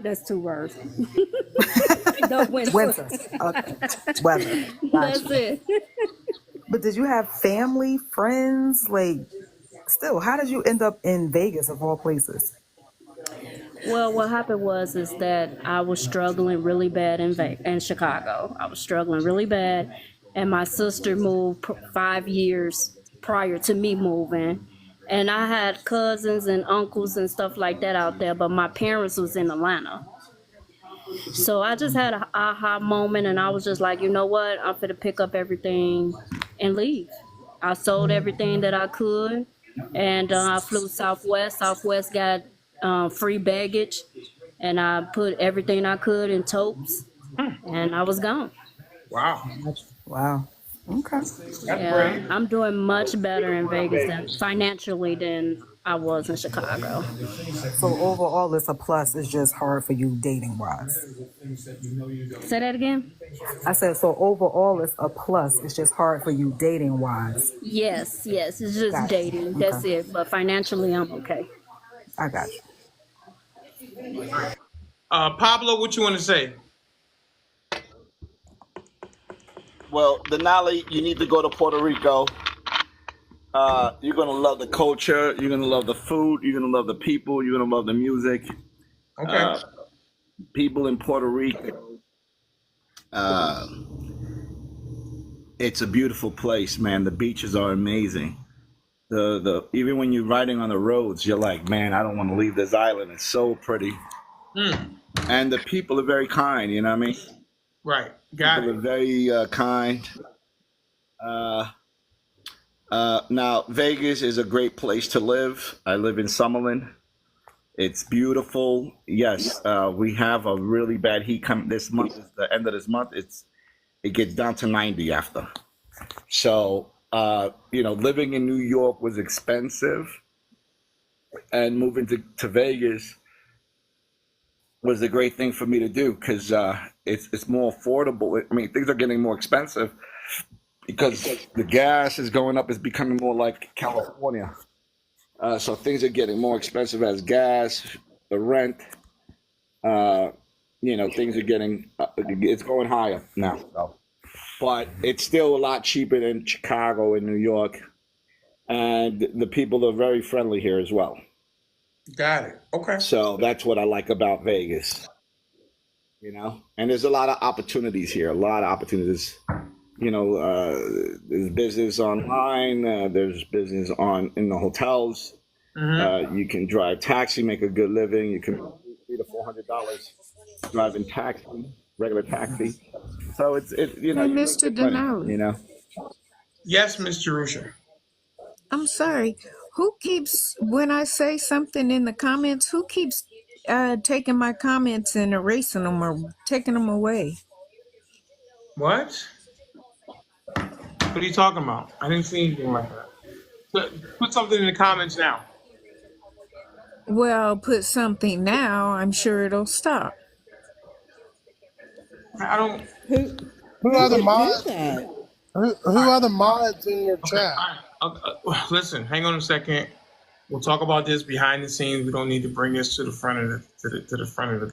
That's 2 words. The winter. Winter. Weather. That's Gotcha. it. But did you have family, friends? Like, still, how did you end up in Vegas of all places? Well, what happened was is that I was struggling really bad in Chicago. I was struggling really bad, and my sister moved 5 years prior to me moving, and I had cousins and uncles and stuff like that out there, but my parents was in Atlanta. So I just had a aha moment, and I was just like, you know what? I'm gonna pick up everything and leave. I sold everything that I could, and I flew Southwest. Southwest got free baggage, and I put everything I could in totes, and I was gone. Wow. Wow. Okay. That's Yeah, brave. I'm doing much better in Vegas than financially than I was in Chicago. So overall, it's a plus. It's just hard for you dating wise. Say that again. I said, so overall, it's a plus. It's just hard for you dating wise. Yes, yes, it's just Gotcha. dating. That's Okay. it. But financially, I'm okay. I got you. Pablo, what you want to say? Well, Denali, you need to go to Puerto Rico. You're gonna love the culture. You're gonna love the food. You're gonna love the people. You're gonna love the music. Okay. People in Puerto Rico. Uh, it's a beautiful place, man. The beaches are amazing. The even when you're riding on the roads, you're like, man, I don't want to leave this island. It's so pretty, and the people are very kind. You know what I mean? Right. Got People are it. very kind. Now, Vegas is a great place to live. I live in Summerlin. It's beautiful. Yes, we have a really bad heat coming this month. It's the end of this month. It gets down to 90 after. So, living in New York was expensive, and moving to Vegas was a great thing for me to do because it's more affordable. I mean, things are getting more expensive because the gas is going up. It's becoming more like California. So things are getting more expensive as gas, the rent. Things are getting it's going higher now. So. But it's still a lot cheaper than Chicago and New York, and the people are very friendly here as well. Got it. Okay. So that's what I like about Vegas. And there's a lot of opportunities here. A lot of opportunities. There's business online. There's business in the hotels. You can drive taxi, make a good living. You can make $300 to $400 driving taxi, regular taxi. So Hey, Mr. Denali, Yes, Miss Jerusha. I'm sorry. Who keeps, when I say something in the comments, who keeps taking my comments and erasing them or taking them away? What? What are you talking about? I didn't see anything like that. Put something in the comments now. Well, put something now. I'm sure it'll stop. I don't. Who Who are the would do mods? that? Who are the mods in your Okay. chat? Listen, hang on a second. We'll talk about this behind the scenes. We don't need to bring this to the front of the front of the.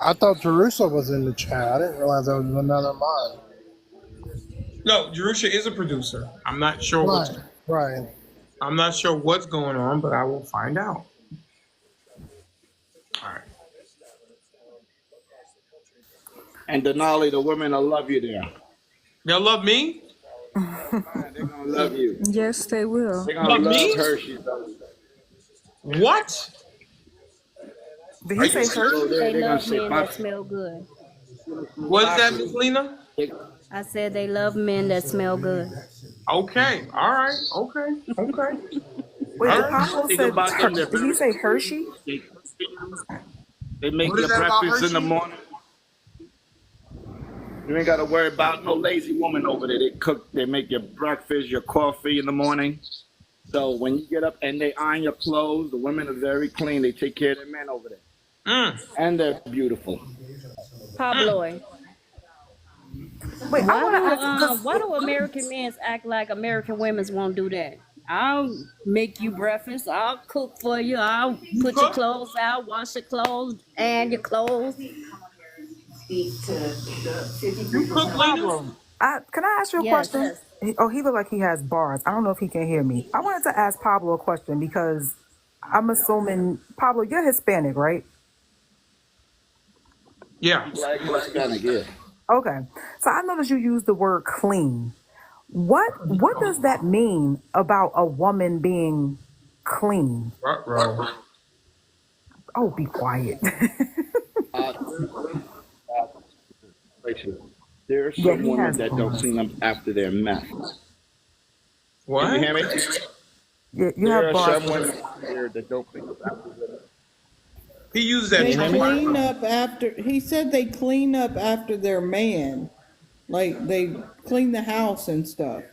I thought Jerusalem was in the chat. I didn't realize there was another mod. No, Jerusha is a producer. I'm not sure Right. I'm not sure what's going on, but I will find out. All right. And Denali, the women will love you there. They'll love me? They're gonna love you. Yes, they will. They're gonna Love love me? Hershey. What? Did Are he you say serious? Hershey? They They're gonna love say men that smell good. What is that, Miss Lena? I said they love men that smell good. Okay. All right. Okay. Wait, All the right. Pablo Think said, about them. They're did he very say Hershey? They make What is your that about breakfast in the Hershey? morning. You ain't gotta worry about no lazy woman over there. They make your breakfast, your coffee in the morning. So when you get up and they iron your clothes, the women are very clean. They take care of their men over there. And they're beautiful. Pablo. Wait, I want to ask Why because do American men act like American women won't do that? I'll make you breakfast. I'll cook for you. I'll You put your cook? clothes out, wash your clothes, and your clothes. You cook, Lena? Pablo, can I ask you a Yes. question? Oh, he looked like he has bars. I don't know if he can hear me. I wanted to ask Pablo a question because I'm assuming Pablo, you're Hispanic, right? Yeah. Black and Hispanic, yeah. Okay, so I noticed you use the word clean. What does that mean about a woman being clean? Bro. Oh, be quiet. There are Yeah, some he women has that don't bars. clean up after their meth. Can you What? hear me? Yeah, you There have are bars. some women out there that don't clean up after their meth. He uses Can that you They hear term me? quite clean often. up after, he said they clean up after their man. Like they clean the house and stuff.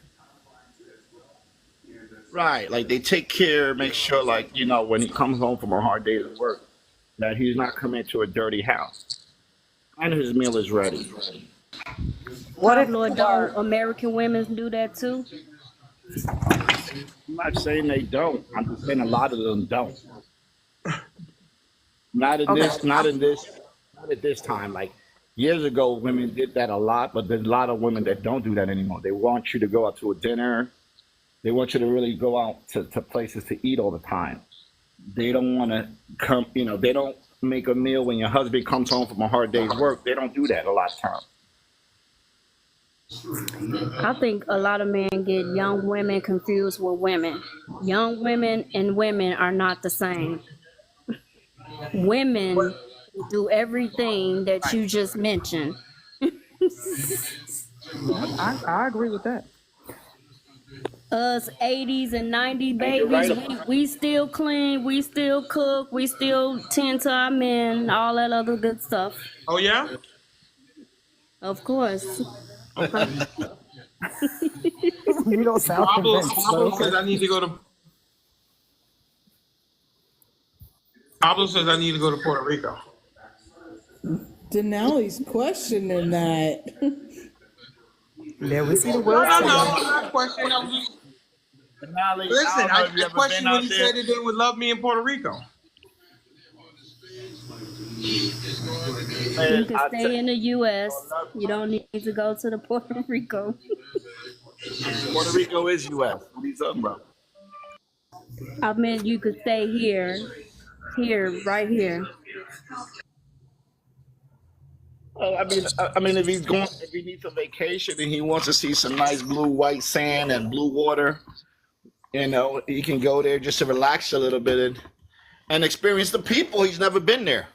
Right. Like they take care, make sure, like, when he comes home from a hard day's work, that he's not coming to a dirty house. And his meal is ready. What if Pablo, you don't are? American women do that too? I'm not saying they don't. I'm just saying a lot of them don't. Not in Okay, this, not in this, not at this time. Like years ago, women did that a lot, but there's a lot of women that don't do that anymore. They want you to go out to a dinner. They want you to really go out to places to eat all the time. They don't want to come, they don't make a meal when your husband comes home from a hard day's work. They don't do that a lot of times. I think a lot of men get young women confused with women. Young women and women are not the same. Women do everything that you just mentioned. I agree with that. Us 80s and 90s And you're right babies, about we still clean, we still cook, we still tend to our men, all that other good stuff. Oh yeah? Of course. Okay. You don't sound Pablo convinced, but Pablo okay. says I need to go to Pablo says I need to go to Puerto Rico. Denali's questioning that. There we see the No, wheels no, no. turning. I'm not questioning. I'm just Denali. I listen. don't know if you I ever been questioned when out he there. said that they would love me in Puerto Rico. You Man, can stay in the US. You don't need to go to the Puerto Rico. Puerto Rico is U.S. What are you talking about? I mean, you could stay here, right here. Well, I mean, if he needs a vacation and he wants to see some nice blue white sand and blue water, he can go there just to relax a little bit and experience the people. He's never been there.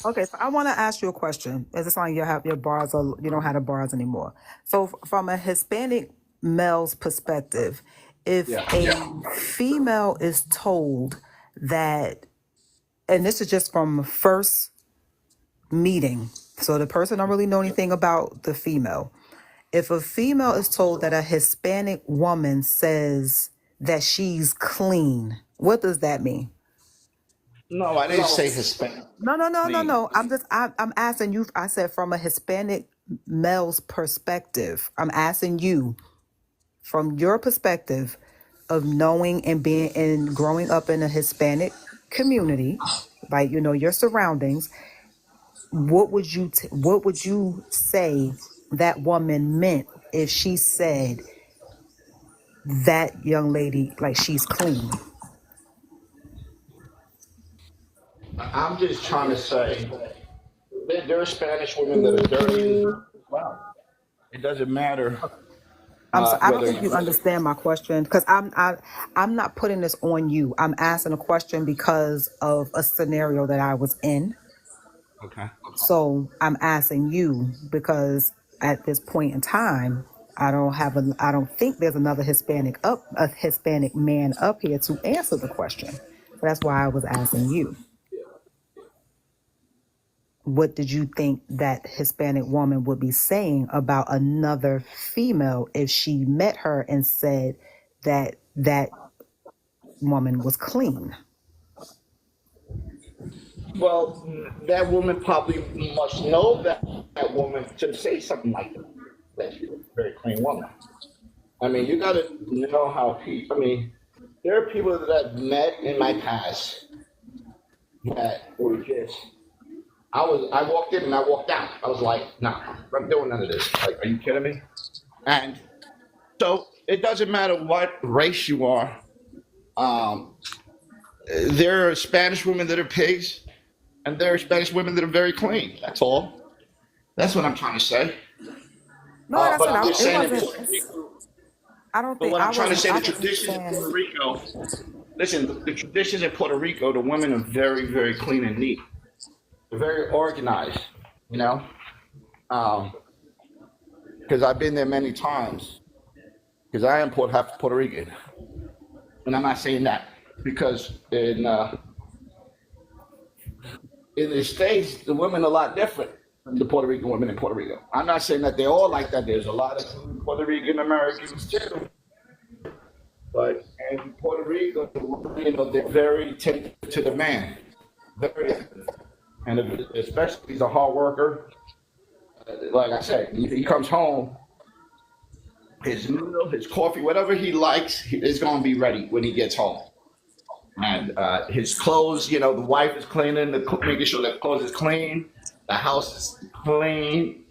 Okay, so I want to ask you a question. Is it like you have your bars or you don't have the bars anymore? So from a Hispanic male's perspective, if Yeah. a female is told that, and this is just from first meeting, so the person don't really know anything about the female. If a female is told that a Hispanic woman says that she's clean, what does that mean? No, I didn't say Hispanic. Clean. No. I'm asking you. I said from a Hispanic male's perspective. I'm asking you from your perspective of knowing and being and growing up in a Hispanic community, like your surroundings. What would you say that woman meant if she said that young lady like she's clean? I'm just trying to say there are Spanish women that are dirty as well. It doesn't matter I don't whether. think you understand my question because I'm not putting this on you. I'm asking a question because of a scenario that I was in. Okay. So I'm asking you because at this point in time, I don't think there's another a Hispanic man up here to answer the question. So that's why I was asking you. What did you think that Hispanic woman would be saying about another female if she met her and said that woman was clean? Well, that woman probably must know that woman to say something like that. That she's a very clean woman. I mean, you got to know how people. I mean, there are people that I've met in my past that were just. I walked in and I walked out. I was like, nah, I'm doing none of this. Like, are you kidding me? And so it doesn't matter what race you are. Um, there are Spanish women that are pigs, and there are Spanish women that are very clean. That's all. That's what I'm trying to say. No, like I But said, I'm just it saying in wasn't. Puerto Rico. I don't But think what I I'm trying to wasn't. say, I the wasn't traditions in Puerto saying. Rico. Listen, the traditions in Puerto Rico, the women are very, very clean and neat. They're very organized. You know, because I've been there many times. Because I am half Puerto Rican, and I'm not saying that because in the States, the women are a lot different than the Puerto Rican women in Puerto Rico. I'm not saying that they're all like that. There's a lot of Puerto Rican Americans too. But in Puerto Rico, they're very attentive to the man. Very attentive. And especially if he's a hard worker. Like I said, he comes home, his meal, his coffee, whatever he likes, is going to be ready when he gets home. And his clothes, the wife is cleaning, making sure that clothes is clean, the house is clean,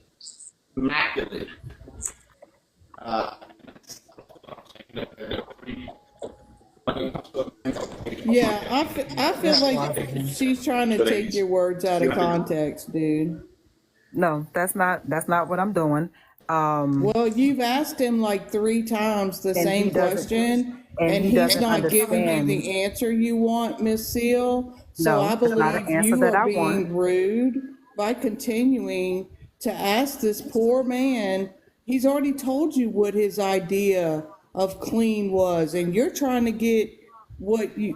immaculate. Uh, Yeah, I feel like she's trying to take your words out of context, dude. No, that's not what I'm doing. Well, you've asked him like 3 times the And he same doesn't. question, And and he he's doesn't not giving you understand. the answer you want, Miss Seal. So No, I it's not an believe answer you that are I want. being rude by continuing to ask this poor man. He's already told you what his idea of clean was, and you're trying to get what you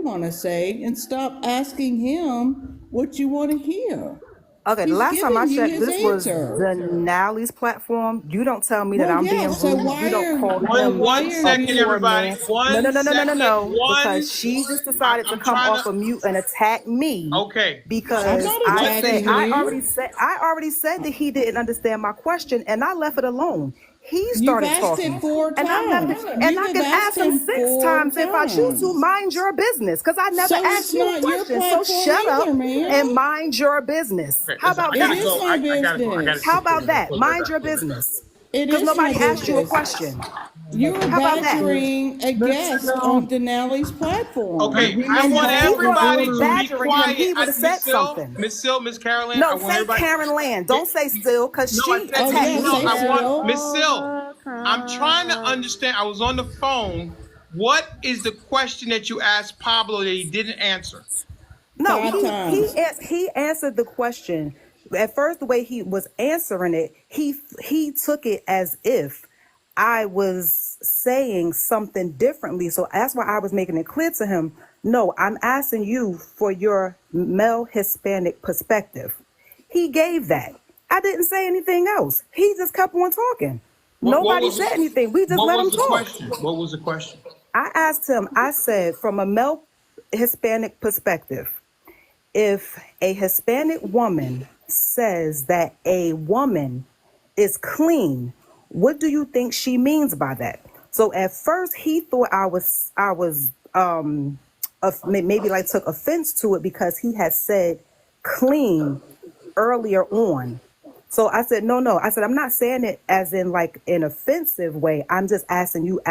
want to say and stop asking him what you want to hear. Okay, the He's last time I giving you checked, his this was answer. Denali's platform. You don't tell me that Well, I'm yeah. being So rude. You don't call him why One are a second, you? poor everybody. man. No, no, One no, no, no, no, second. no. Because she just decided to I'm come trying off to. of mute and attack me Okay. I'm because not What is attacking the? you. I already said that he didn't understand my question and I left it alone. He You've started asked it talking four and I left it times. and You I have can asked ask him him six 4 times if I choose to. times. Mind your business because I never So asked it's you a not your question. So platform shut either, up and man. mind your business. Okay, How listen. about I It gotta that? is go. my I gotta go. I gotta How business. take care about of this. that? We'll be right Mind back. your We'll be right back. business. It Because is my nobody asked you a business. question. You're How about that? badgering a guest on Denali's platform. Okay, I And want if he everybody wasn't to be badgering him, quiet. he would have said something. Miss Sill, Miss Caroline, I No, want say everybody. Karen Land. Yeah, Don't say still, because no, I she said Oh, Miss attacked yeah, Sill. say me. I want still. Miss Sill. I'm trying to understand. I was on the phone. What is the question that you asked Pablo that he didn't answer? No, 5 times. he answered the question. At first, the way he was answering it, he took it as if I was saying something differently. So that's why I was making it clear to him. No, I'm asking you for your male Hispanic perspective. He gave that. I didn't say anything else. He just kept on talking. What Nobody was said anything. We just what let was him the talk. question? What was the question? I asked him, I said, from a male Hispanic perspective, if a Hispanic woman says that a woman is clean, what do you think she means by that? So at first he thought maybe like took offense to it because he had said clean earlier on. So I said, no. I said, I'm not saying it as in like an offensive way. I'm just asking you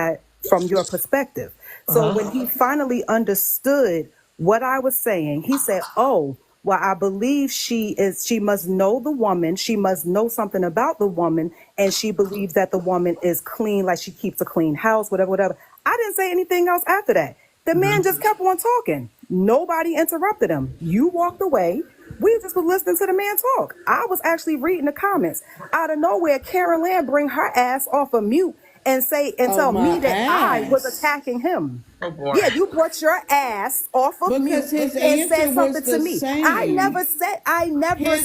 from your perspective. So when he finally understood what I was saying, he said, oh, well, I believe she must know the woman. She must know something about the woman. And she believes that the woman is clean, like she keeps a clean house, whatever, whatever. I didn't say anything else after that. The man just kept on talking. Nobody interrupted him. You walked away. We just were listening to the man talk. I was actually reading the comments. Out of nowhere, Karen Land bring her ass off of mute and say and Oh, tell my me that I was ass. attacking him. Oh boy. Yeah, you brought your ass off of mute Because his and answer said was something to the me. I never same.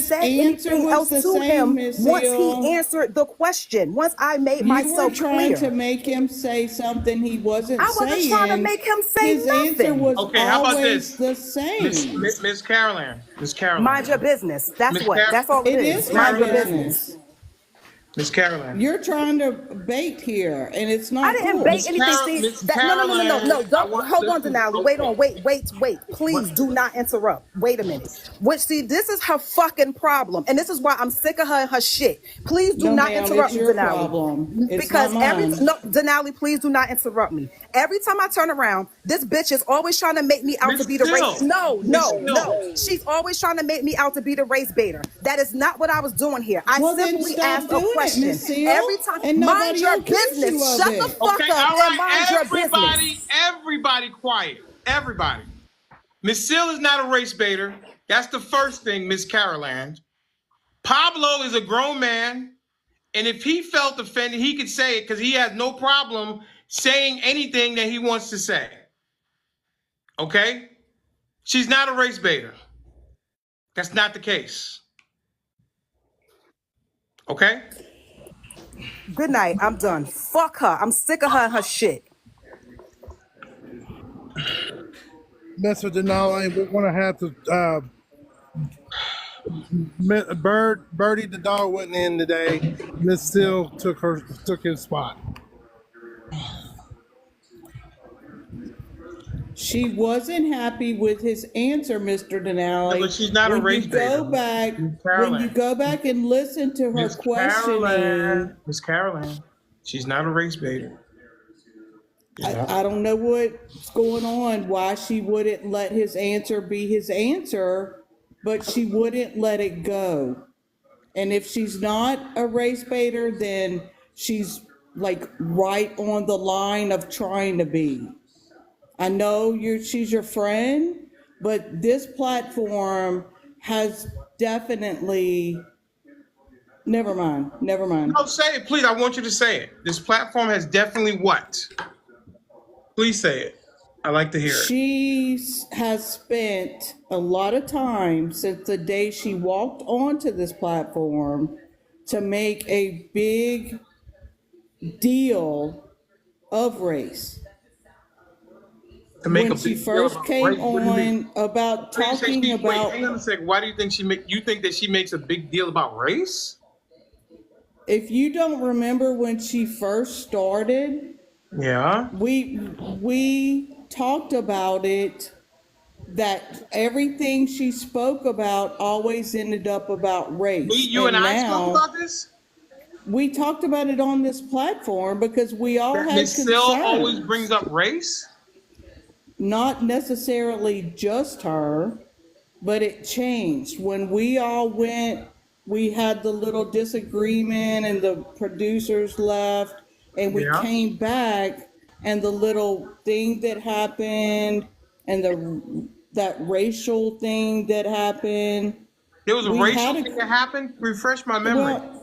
said His answer anything was else the to same, him Miss once he Hill. answered the question. Once I made You were myself trying to clear. make him say something he wasn't I wasn't trying to saying. make him say His answer nothing. was Okay, how about always this, the Miss same. Miss Caroline, Miss Mind your Caroline, business. That's Miss what. That's all it It is. is my Mind your Caroline, business. business. Miss Caroline, You're trying to bait here, and it's I not didn't bait cool. anything. See Miss that? No. Caroline. I Don't want hold on, listen. Denali. Wait Okay. on. Wait. What? Please do not interrupt. Wait a minute. Which see, this is her fucking problem, and this is why I'm sick of her and her shit. Please do No, not ma'am, interrupt it's me, your Denali. problem. It's not Because mine. Denali, please do not interrupt me. Every time I turn around, this bitch is always trying to make me out to Miss be the race. Sill. Miss No. Sill. She's always trying to make me out to be the race baiter. That is not what I was doing here. I Well, then simply stop asked a doing it, question. Miss Seal, Every time, and mind nobody will your accuse you business. of Shut the it. fuck Okay, up all and right. mind your business. Everybody quiet. Everybody. Miss Sill is not a race baiter. That's the first thing, Miss Caroline. Pablo is a grown man, and if he felt offended, he could say it because he has no problem saying anything that he wants to say. Okay? She's not a race baiter. That's not the case. Okay? Good night. I'm done. Fuck her. I'm sick of her and her shit. Mr.Denali, we're gonna have to. Birdie the dog wasn't in today. Miss Still took his spot. She wasn't happy with his answer, Mr. No, Denali. but she's not a race baiter. Miss When you Caroline. go back and listen to her Miss questioning, Caroline. Miss Caroline. She's not a race baiter. She's not. I don't know what's going on, why she wouldn't let his answer be his answer, but she wouldn't let it go. And if she's not a race baiter, then she's like right on the line of trying to be. I know she's your friend, but this platform has definitely, never mind. No, say it, please. I want you to say it. This platform has definitely what? Please say it. I like to hear it. She has spent a lot of time since the day she walked onto this platform to make a big deal of race. To make When a she big deal first about came race. What do you mean? on about Wait, you say talking wait, about, hang on a second. Why do you think you think that she makes a big deal about race? if you don't remember when she first started, Yeah. we talked about it, that everything she spoke about always ended up about Me, race. you, and And I spoke now about this? we talked about it on this platform because we all That had Miss Sill always brings concerns. up race? Not necessarily just her, but it changed. When we all went, we had the little disagreement and the producers left, and we Yeah. came back, and the little thing that happened and that racial thing that happened, There was a we racial had thing that a, happened? Refresh my memory. well,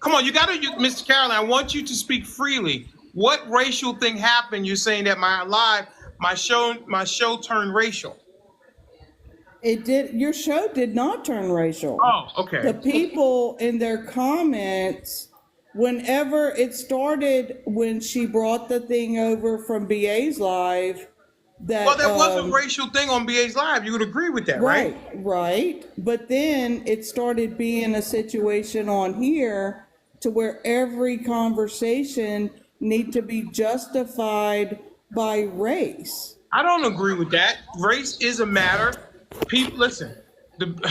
Come on, you gotta, Mr. Caroline, I want you to speak freely. What racial thing happened? You're saying that my show turned racial. your show did not turn racial. Oh, The okay. people in their comments, whenever it started, when she brought the thing over from BA's live, Well, that there was a racial thing on BA's Live. You would agree with that, right? right, but then it started being a situation on here to where every conversation need to be justified by race. I don't agree with that. Race is a matter. People, listen.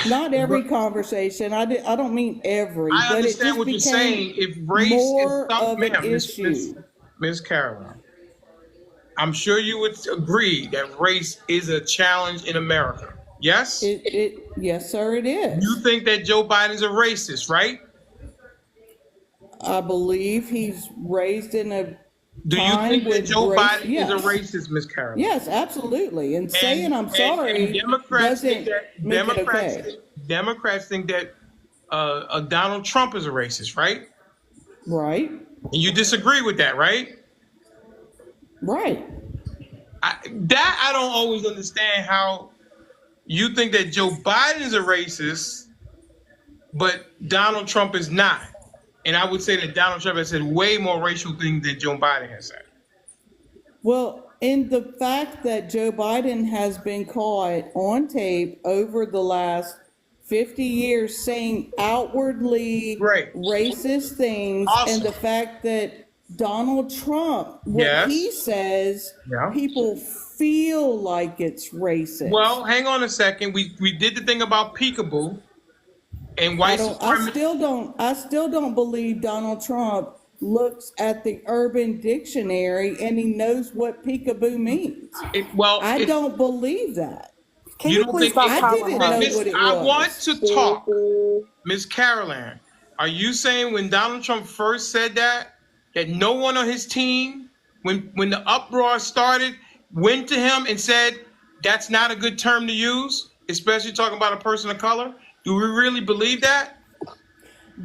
Not every conversation. I don't mean every, I but it understand just what you're became saying. If race is more of something, an issue. Miss Caroline, I'm sure you would agree that race is a challenge in America. Yes? Yes, sir, it You is. think that Joe Biden's a racist, right? I believe he's raised in a Do you time think that with Joe race. Biden is a Yes, racist, Miss Caroline? yes, absolutely. And saying I'm sorry Democrats doesn't think that make it okay. Democrats think that Donald Trump is a racist, right? Right? And you disagree with that, right? Right. I don't always understand how you think that Joe Biden is a racist, but Donald Trump is not. And I would say that Donald Trump has said way more racial things than Joe Biden has said. Well, in the fact that Joe Biden has been caught on tape over the last 50 years saying outwardly Great. racist things, Awesome. and the fact that Donald Trump, what Yes. he says, Yeah. people feel like it's racist. Well, hang on a second. We did the thing about peekaboo and I white still don't believe Donald Trump looks at the Urban Dictionary and he knows what peekaboo means. I don't believe that. Can you please stop I calling didn't her? know what it I was. want to talk. Ms.Karenland, are you saying when Donald Trump first said that no one on his team, when the uproar started, went to him and said, that's not a good term to use, especially talking about a person of color? Do we really believe that?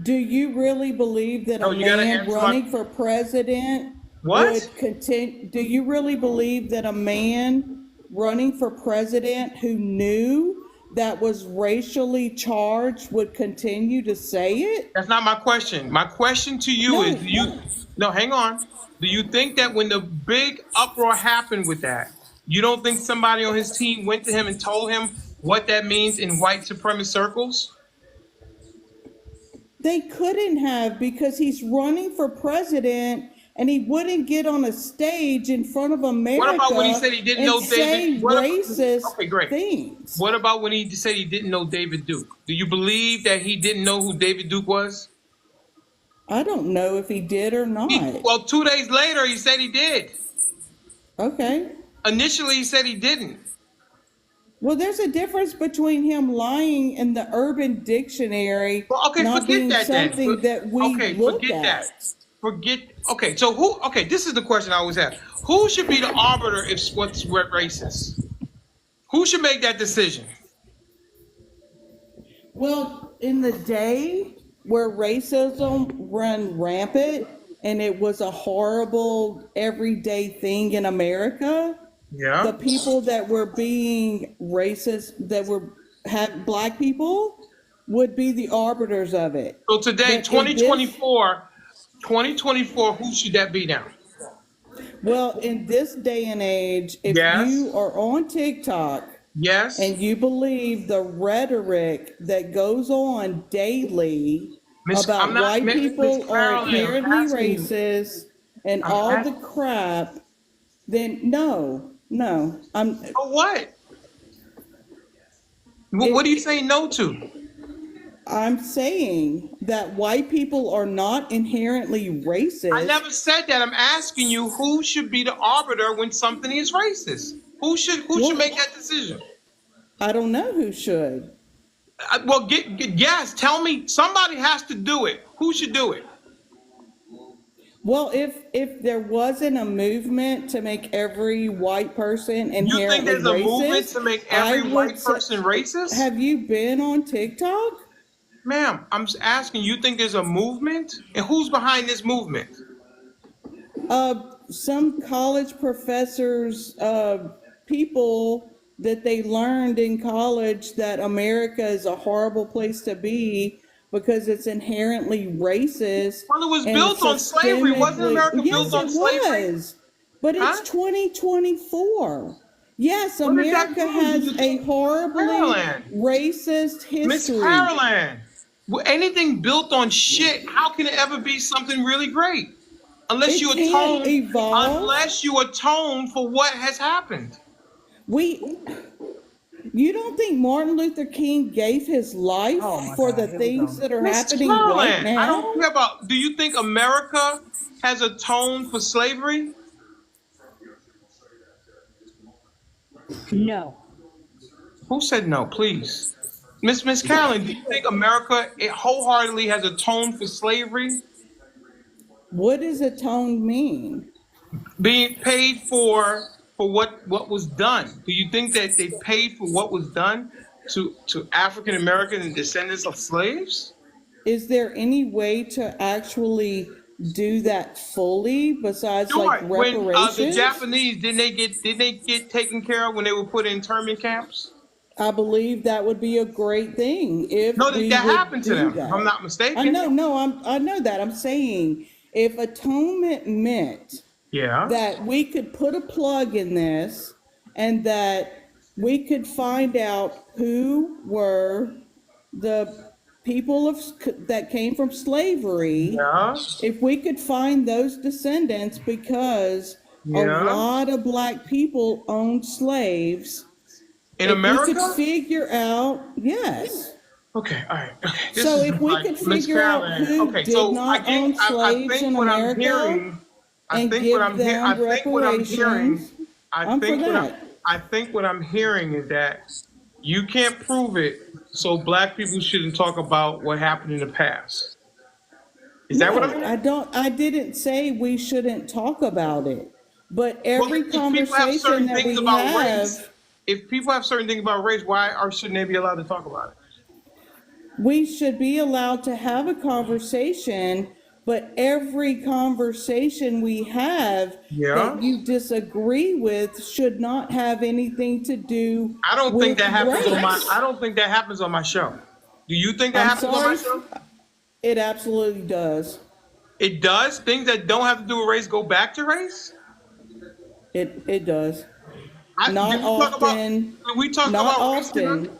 Do you really believe that No, a you gotta man answer running for president What? would continue? Do you really believe that a man running for president who knew that was racially charged would continue to say it? That's not my question. My question to you is, no, hang on. Do you think that when the big uproar happened with that, you don't think somebody on his team went to him and told him what that means in white supremacist circles? They couldn't have, because he's running for president and he wouldn't get on a stage in front of America. What about when he said he didn't know David? Racist things. What about when he said he didn't know David Duke? Do you believe that he didn't know who David Duke was? I don't know if he did or not. Well, 2 days later, he said he did. Okay. Initially, he said he didn't. Well, there's a difference between him lying in the Urban Dictionary not being something that we look at. Okay, so who, this is the question I always have. Who should be the arbiter if what's racist? Who should make that decision? Well, in the day where racism ran rampant and it was a horrible everyday thing in America, the people that were being racist, had black people, would be the arbiters of it. So today, 2024, who should that be now? Well, in this day and age, if you are on TikTok and you believe the rhetoric that goes on daily about white people are inherently racist and all the crap, then no. So what? What are you saying no to? I'm saying that white people are not inherently racist. I never said that. I'm asking you who should be the arbiter when something is racist. Who should make that decision? I don't know who should. Well, yes. Tell me. Somebody has to do it. Who should do it? Well, if there wasn't a movement to make every white person inherently racist, you think there's a movement to make every white person racist? Have you been on TikTok? Ma'am, I'm asking, you think there's a movement? And who's behind this movement? Some college professors, people that they learned in college that America is a horrible place to be because it's inherently racist. Well, it was built on slavery. Wasn't America built on slavery? Yes, it was. But it's 2024. Yes, America has a horribly racist history. Ms. Karenland, anything built on shit, how can it ever be something really great? Unless you atone for what has happened. You don't think Martin Luther King gave his life for the things that are happening right now? I don't care about, do you think America has atoned for slavery? No. Who said no, please? Miss Karenland, do you think America wholeheartedly has atoned for slavery? What does atone mean? Being paid for what was done. Do you think that they paid for what was done to African American and descendants of slaves? Is there any way to actually do that fully besides Sure. like When the reparations? Japanese didn't they get taken care of when they were put in internment camps? I believe that would be a great thing if No, that we would happened to do them. If I'm that. not mistaken. I know that. I'm saying if atonement meant Yeah. that we could put a plug in this and that we could find out who were the people that came from slavery, Yeah. if we could find those descendants, because a Yeah. lot of black people owned slaves, In if we could America. figure out, yes. Okay. All right. Okay. This So is if we like could Miss figure out Caroline. who Okay. did So I not get. own I slaves think in what I'm America hearing. and give I them think what I'm hearing. reparations, I I'm for think what I'm. that. I think what I'm hearing is that you can't prove it, so black people shouldn't talk about what happened in the past. Is that what I'm No, hearing? I didn't say we shouldn't talk about it. But Well, every if people have conversation certain that things we about race, have, if people have certain things about race, why are shouldn't they be allowed to talk about it? we should be allowed to have a conversation, but every conversation we have Yeah. that you disagree with should not have anything to do I don't think with that happens on my. race. I don't think that happens on my show. Do you think that I'm happens on my sorry, show? it absolutely does. It does. Things that don't have to do with race go back to race. It does. Do Not we talk about? often. Do we talk Not about race tonight? often.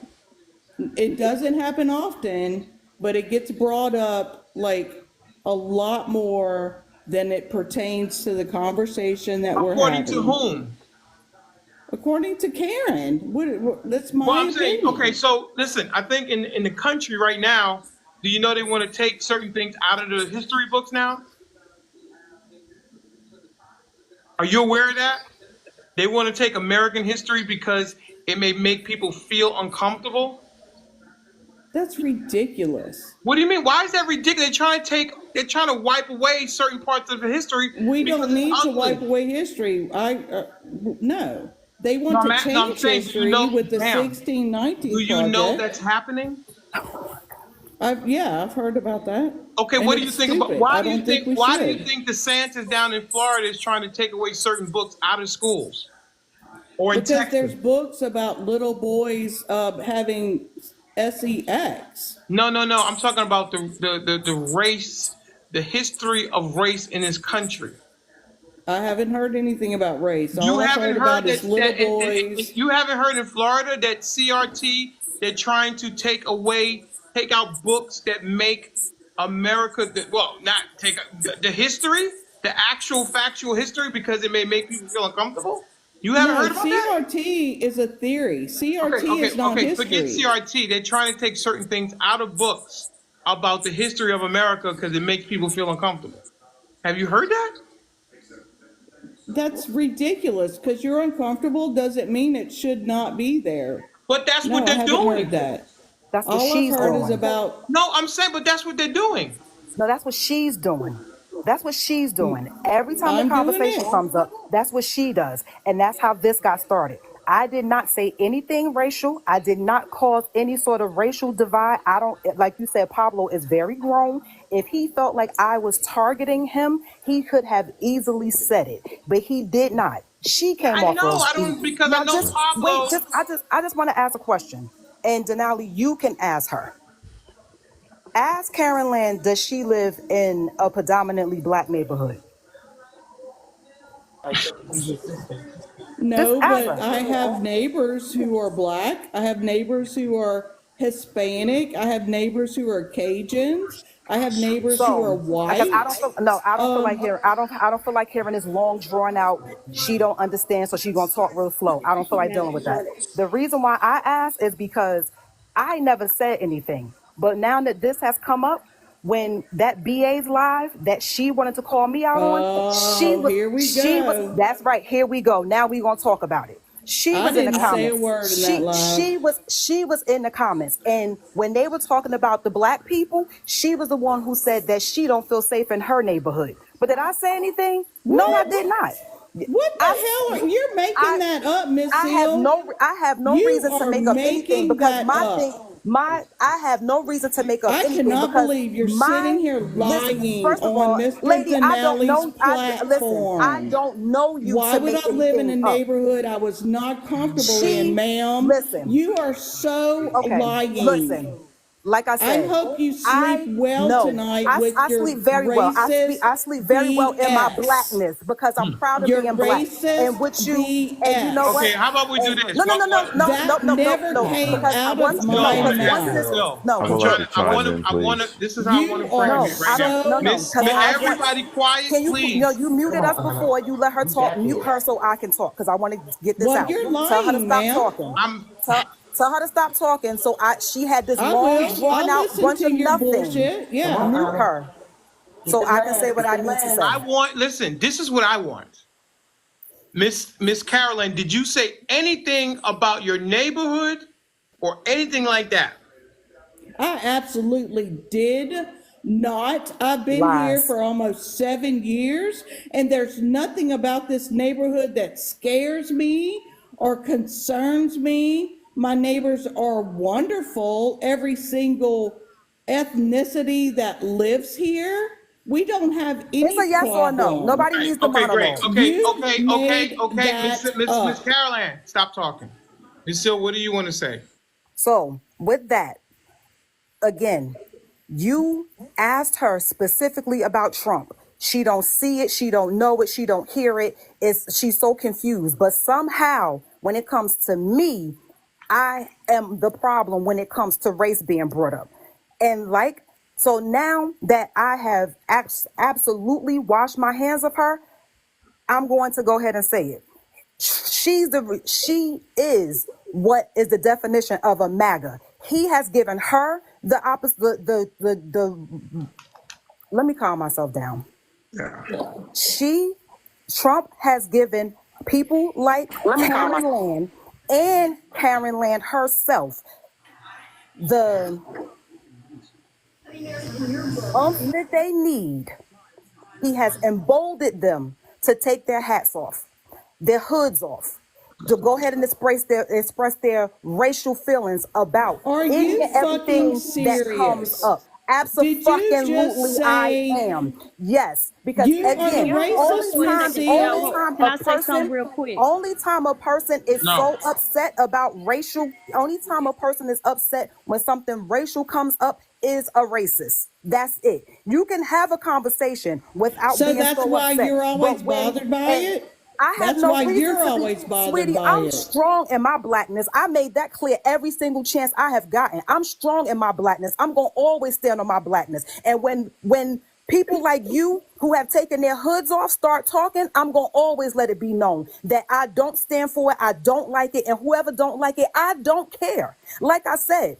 It doesn't happen often, but it gets brought up like a lot more than it pertains to the conversation that we're According to having. whom? According to Karen, that's my Well, I'm saying, opinion. okay, so listen, I think in the country right now, do you know they want to take certain things out of the history books now? Are you aware of that? They want to take American history because it may make people feel uncomfortable. That's ridiculous. What do you mean? Why is that ridiculous? They're trying to wipe away certain parts of the history We because don't it's need to ugly. wipe away history. No. They want No, to I'm change saying, do you history know, with the ma'am, 1619 do you know project. that's happening? I've heard about that. Okay, And what do you it's think about? stupid. I don't think we Why do you should. think DeSantis down in Florida is trying to take away certain books out of schools, or in Because there's Texas? books about little boys having sex. No. I'm talking about the race, the history of race in this country. I haven't heard anything about race. You All I've haven't heard heard about is little boys. you haven't heard in Florida that CRT they're trying to take out books that make America, not take the history, the actual factual history, because it may make people feel uncomfortable. You haven't No, heard about that? CRT is a theory. CRT is not Forget history. CRT. They're trying to take certain things out of books about the history of America because it makes people feel uncomfortable. Have you heard that? That's ridiculous. Because you're uncomfortable doesn't mean it should not be there. But that's No, what I they're haven't doing. heard that. That's what All I've she's heard is doing. about. No, I'm saying, but that's what they're doing. No, that's what she's doing. That's what she's doing. Every time the I'm doing conversation it. comes up, that's what she does. And that's how this got started. I did not say anything racial. I did not cause any sort of racial divide. I don't, like you said, Pablo is very grown. If he felt like I was targeting him, he could have easily said it, but he did not. She came I off know. real I don't easy. because I Now know just Pablo. wait, I just want to ask a question. And Denali, you can ask her. Ask Karenland, does she live in a predominantly black neighborhood? Just No, ask but her. I have neighbors who are black. I have neighbors who are Hispanic. I have neighbors who are Cajuns. I have neighbors who are So, because I white. don't feel no, I don't feel like Um, hearing. I don't feel like hearing this long drawn out. She don't understand, so she's gonna talk real slow. I don't feel like dealing with that. The reason why I ask is because I never said anything, but now that this has come up, when that BA's live that she wanted to call me out on, here we she was. go. That's right. Here we go. Now we gonna talk about it. She I was in the didn't say a comments. word in that live. She was in the comments, and when they were talking about the black people, she was the one who said that she don't feel safe in her neighborhood. But did I say anything? No, I What? did not. What the hell? You're making I that up, Miss I have Sill. no You reason to are make up anything making because that my thing up. I have no reason to make up I anything cannot because believe you're sitting my here listen. lying First of on all, Mr. lady, I don't Denali's know. Listen. I platform. don't know you Why to would make I live in a anything up. neighborhood I was not comfortable in, She ma'am? listen. You are so Okay, lying. listen. Like I I said, hope you sleep I well know tonight with I your sleep very well. racist I sleep very well in my BS. blackness because I'm proud of Your being black. And racist with you, and you know Okay, what? BS. how about we do And this? no, no, no, no, no, no, That no, no, never no. came Because I out of once No, my no, because once mouth. this Sill. no, I would like Joe, to I chime want once to. in, I want to. please. This is how I want You to are frame no, it right I now. don't no so no Miss, because I want everybody quiet, can you no, please. you muted us before. You let her talk, mute her so I can talk because I want to get this well, out. you're Tell her to lying, stop ma'am. talking. I'm. Tell her to stop talking. So she had this I long, will. drawn I'll out listen bunch to of your nothing. bullshit. Yeah. Mute her so I can say what I need to say. I want. Listen. This is what I want. Miss Carolyn, did you say anything about your neighborhood or anything like that? I absolutely did not. I've been here Lies. for almost 7 years, and there's nothing about this neighborhood that scares me or concerns me. My neighbors are wonderful, every single ethnicity that lives here. We don't have It's a any yes or no. problem. Nobody Right. needs the Okay. Great. monologue. Okay. You Okay. Okay. made Okay. that Miss up. Caroline, stop talking. Miss Sill, what do you want to say? So with that, again, you asked her specifically about Trump. She don't see it, she don't know it, she don't hear it. She's so confused. But somehow, when it comes to me, I am the problem when it comes to race being brought up. And so now that I have absolutely washed my hands of her, I'm going to go ahead and say it. She is what is the definition of a MAGA. He has given her the opposite. Let me calm myself down. She Trump has given people like Karen Land and Karen Land herself the that they need. He has emboldened them to take their hats off, their hoods off, to go ahead and express their racial feelings about Are any you and fucking everything that comes serious? up. Did you Absolutely, just I say am. Yes, because you are the again, Y'all hold on racist for a Miss second. Y'all, Seal? can I say something real quick? only time a person is No. so upset about racial, only time a person is upset when something racial comes up is a racist. That's it. You can have a conversation without So being that's so why upset. you're always But bothered by and it? I have That's no why reason you're to be, always bothered sweetie, by I'm it. strong in my blackness. I made that clear every single chance I have gotten. I'm strong in my blackness. I'm going to always stand on my blackness. And when people like you who have taken their hoods off start talking, I'm going to always let it be known that I don't stand for it. I don't like it. And whoever don't like it, I don't care. Like I said,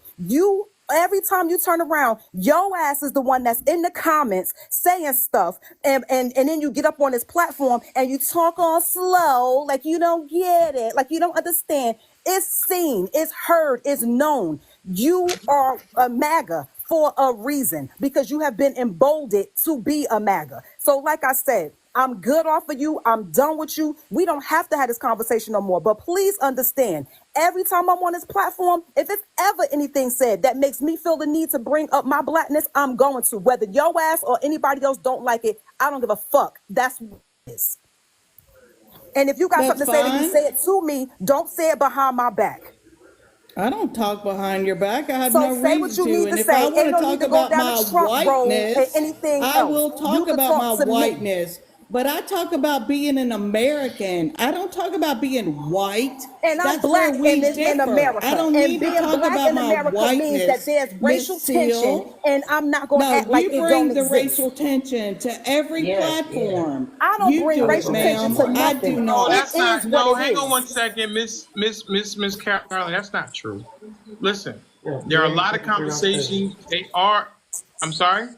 every time you turn around, your ass is the one that's in the comments saying stuff, and then you get up on this platform and you talk all slow, like you don't get it, like you don't understand. It's seen, it's heard, it's known. You are a MAGA for a reason because you have been emboldened to be a MAGA. So, like I said, I'm good off of you. I'm done with you. We don't have to have this conversation no more. But please understand, every time I'm on this platform, if it's ever anything said that makes me feel the need to bring up my blackness, I'm going to. Whether your ass or anybody else don't like it, I don't give a fuck. That's what it is. And if you got That's something to say, then you fine. say it to me. Don't say it behind my back. I don't talk behind your back. I have So no say what reason you to. need And to if I say. want Ain't to no need talk to go about down the my Trump road and whiteness, anything I else. will You talk could about talk my to me. whiteness. But I talk about being an American. I don't talk about being white. And I'm That's where black in we this in differ. I America. don't And need to being talk black about in my America means that whiteness, there's racial Miss tension, Seal. and I'm not gonna No, act like you it don't bring the exist. racial tension to every platform. I don't You bring do it, racial tension ma'am. to I nothing. do No, It not. that's is not. what No, it hang on one is. second, Miss Carolyn. That's not true. Listen, there are a lot of conversations. They are. I'm sorry.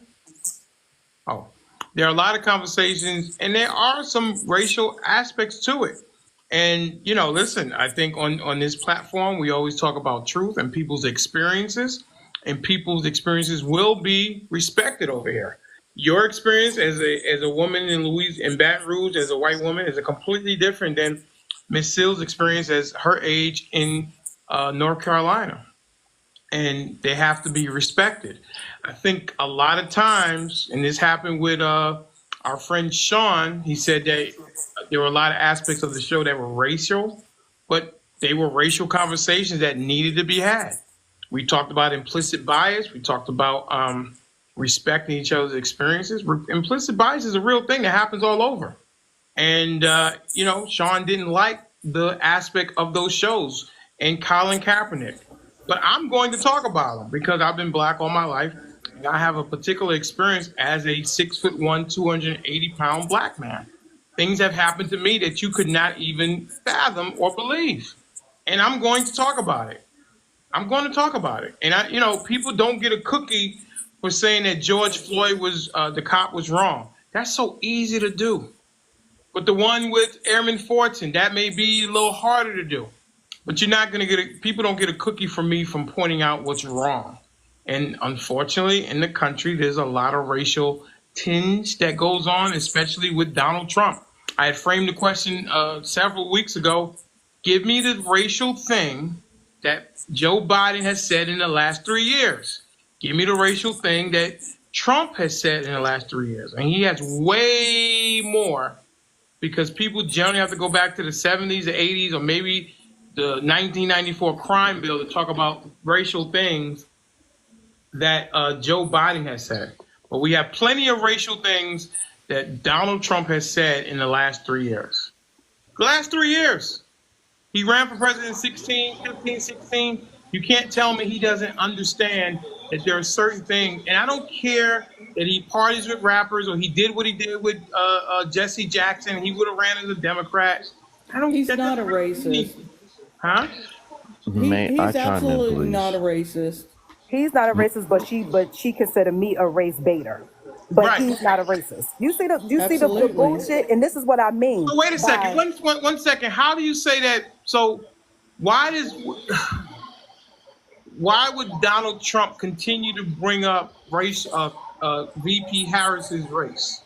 Oh, there are a lot of conversations, and there are some racial aspects to it. And listen, I think on this platform, we always talk about truth and people's experiences will be respected over here. Your experience as a woman in Baton Rouge as a white woman is a completely different than Miss Sill's experience as her age in North Carolina. and they have to be respected. I think a lot of times, and this happened with our friend Sean, he said that there were a lot of aspects of the show that were racial, but they were racial conversations that needed to be had. We talked about implicit bias. We talked about respecting each other's experiences. Implicit bias is a real thing that happens all over. And, Sean didn't like the aspect of those shows and Colin Kaepernick. But I'm going to talk about them because I've been black all my life. And I have a particular experience as a 6'1", 280-pound black man. Things have happened to me that you could not even fathom or believe. And I'm going to talk about it. I'm going to talk about it. And people don't get a cookie for saying that George Floyd the cop was wrong. That's so easy to do. But the one with Airman Fortson, that may be a little harder to do. But you're not going to people don't get a cookie from me from pointing out what's wrong. And unfortunately, in the country, there's a lot of racial tinge that goes on, especially with Donald Trump. I had framed the question several weeks ago. Give me the racial thing that Joe Biden has said in the last 3 years. Give me the racial thing that Trump has said in the last 3 years. And he has way more, because people generally have to go back to the 70s, the 80s, or maybe the 1994 crime bill to talk about racial things that Joe Biden has said. But we have plenty of racial things that Donald Trump has said in the last 3 years. The last 3 years. He ran for president in 15, 16. You can't tell me he doesn't understand that there are certain things, and I don't care that he parties with rappers or he did what he did with Jesse Jackson. He would have ran as a Democrat. He's not a racist. Huh? May I He's chime in, absolutely please? not a racist. He's not a racist, but she considered me a race baiter. But Right. he's not a racist. You see the Absolutely. bullshit, and this is what I mean. So wait a second. by- One second. How do you say that? So why would Donald Trump continue to bring up race VP Harris's race?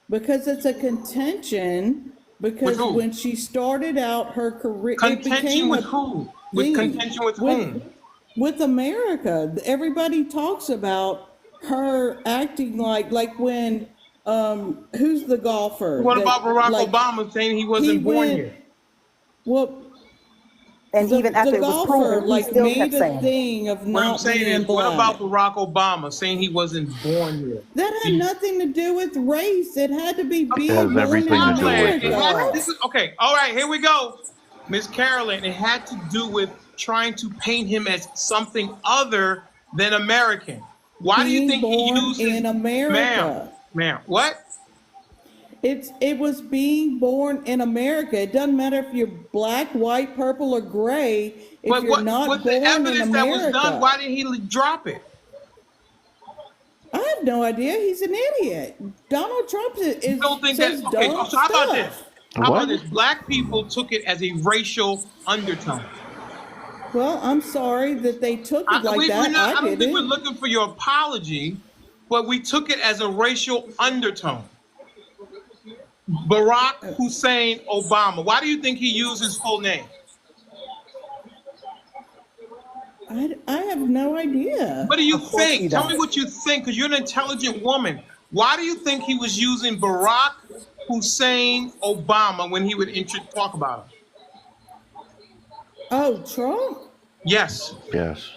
Because it's a contention. Because With who? when she started out her career, Contention with who? With contention with whom? With America. Everybody talks about her acting like when who's the golfer? What that, about Barack like, Obama saying he wasn't born went- here? Well, And even after the it was golfer proven, he still made kept a saying it. thing of What I'm not saying being is, what black. about Barack Obama saying he wasn't born here? That had nothing to do with race. It had to be being has born in everything to do with America. Okay, all right, here we go. Ms.Karenland, it had to do with trying to paint him as something other than American. Why do you Being think he born uses in America. Ma'am, what? It was being born in America. It doesn't matter if you're black, white, purple, or gray. If But you're not with born the evidence in that America, was done, why didn't he drop it? I have no idea. He's an idiot. Donald Trump You don't think says that? Okay, dumb so how about stuff. this? How What? about this? Black people took it as a racial undertone. Well, I'm sorry that they took it like that. I don't think didn't. we're looking for your apology, but we took it as a racial undertone. Barack Hussein Obama. Why do you think he used his full name? I have no idea. What do you Of course he think? Tell does. me what you think, because you're an intelligent woman. Why do you think he was using Barack Hussein Obama when he would talk about him? Oh, Trump? Yes. Yes.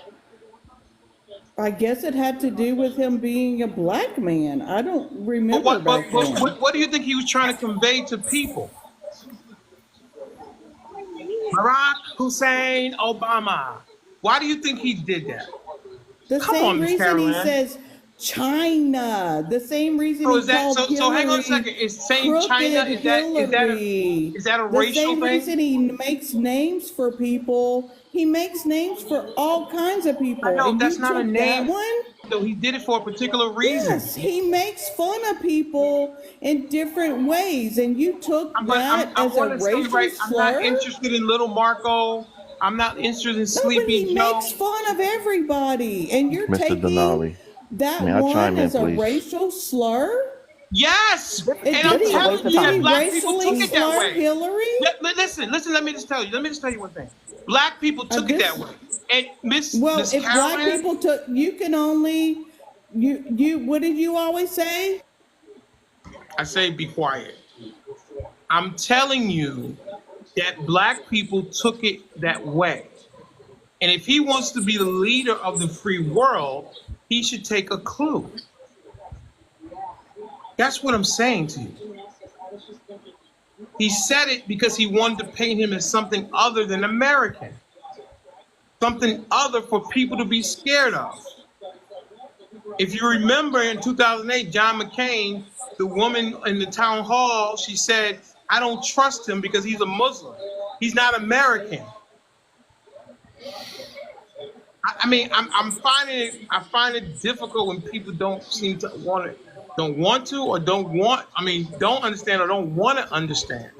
I guess it had to do with him being a black man. I don't But remember back then. what do you think he was trying to convey to people? Barack Hussein Obama. Why do you think he did that? The Come same on, Ms. reason he Karenland. says China. The same reason So he is that called so? So hang on a Hillary second. Is saying crooked China Hillary. is that a The racial same thing? reason he makes names for people. He makes names for all kinds of people. I know and that's you not a took name. That one? So he did it for a particular reason. Yes, he makes fun of people in different ways, and you took I'm that as a gonna say racial right. I'm slur. not interested in Little Marco. I'm not interested in No, but Sleepy he Joe. makes fun of everybody, and you're Mr. taking Denali, that may I one chime in, as a please? racial slur. Yes, and I'm This is a waste telling of you that time. black people took racially it that slur way. Hillary? Listen. Let me just tell you one thing. Black people took it that This way. And well, Miss if black Caroline, people took, you can only you. What did you always say? I say be quiet. I'm telling you that black people took it that way. And if he wants to be the leader of the free world, he should take a clue. That's what I'm saying to you. He said it because he wanted to paint him as something other than American, something other for people to be scared of. If you remember in 2008, John McCain, the woman in the town hall, she said, I don't trust him because he's a Muslim. He's not American. I mean, I find it difficult when people don't seem to don't want to, or don't understand or don't want to understand.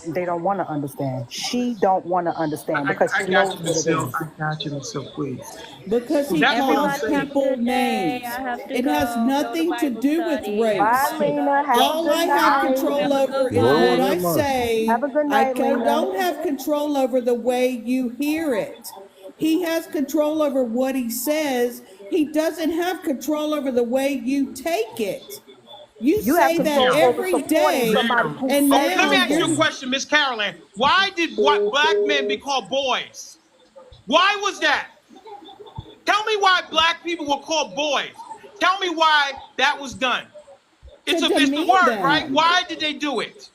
They don't want to understand. She don't want to understand because I she got knows you, what Ms. it Sill. is. I got you, Ms. Sill, please. Because he That's what I'm calls Everybody saying. have a people good day. names. I have to It has go to nothing to Bible do with study. I Bye, race. have to Lena. go. Have a All good I have Bye. night. control Have a over good is Go what on one. that I lunch. Have a say. good night, Lena. Don't have control over the way you hear it. He has control over what he says. He doesn't have control over the way you take it. You You have say that control Ma'am, over every supporting day, somebody ma'am. who and Okay, says let me now these ask you a you're things. question, Miss Caroline. Why did black men be called boys? Why was that? Tell me why black people were called boys. Tell me why that was done. to It's the demean word, right? them, Why did they do it?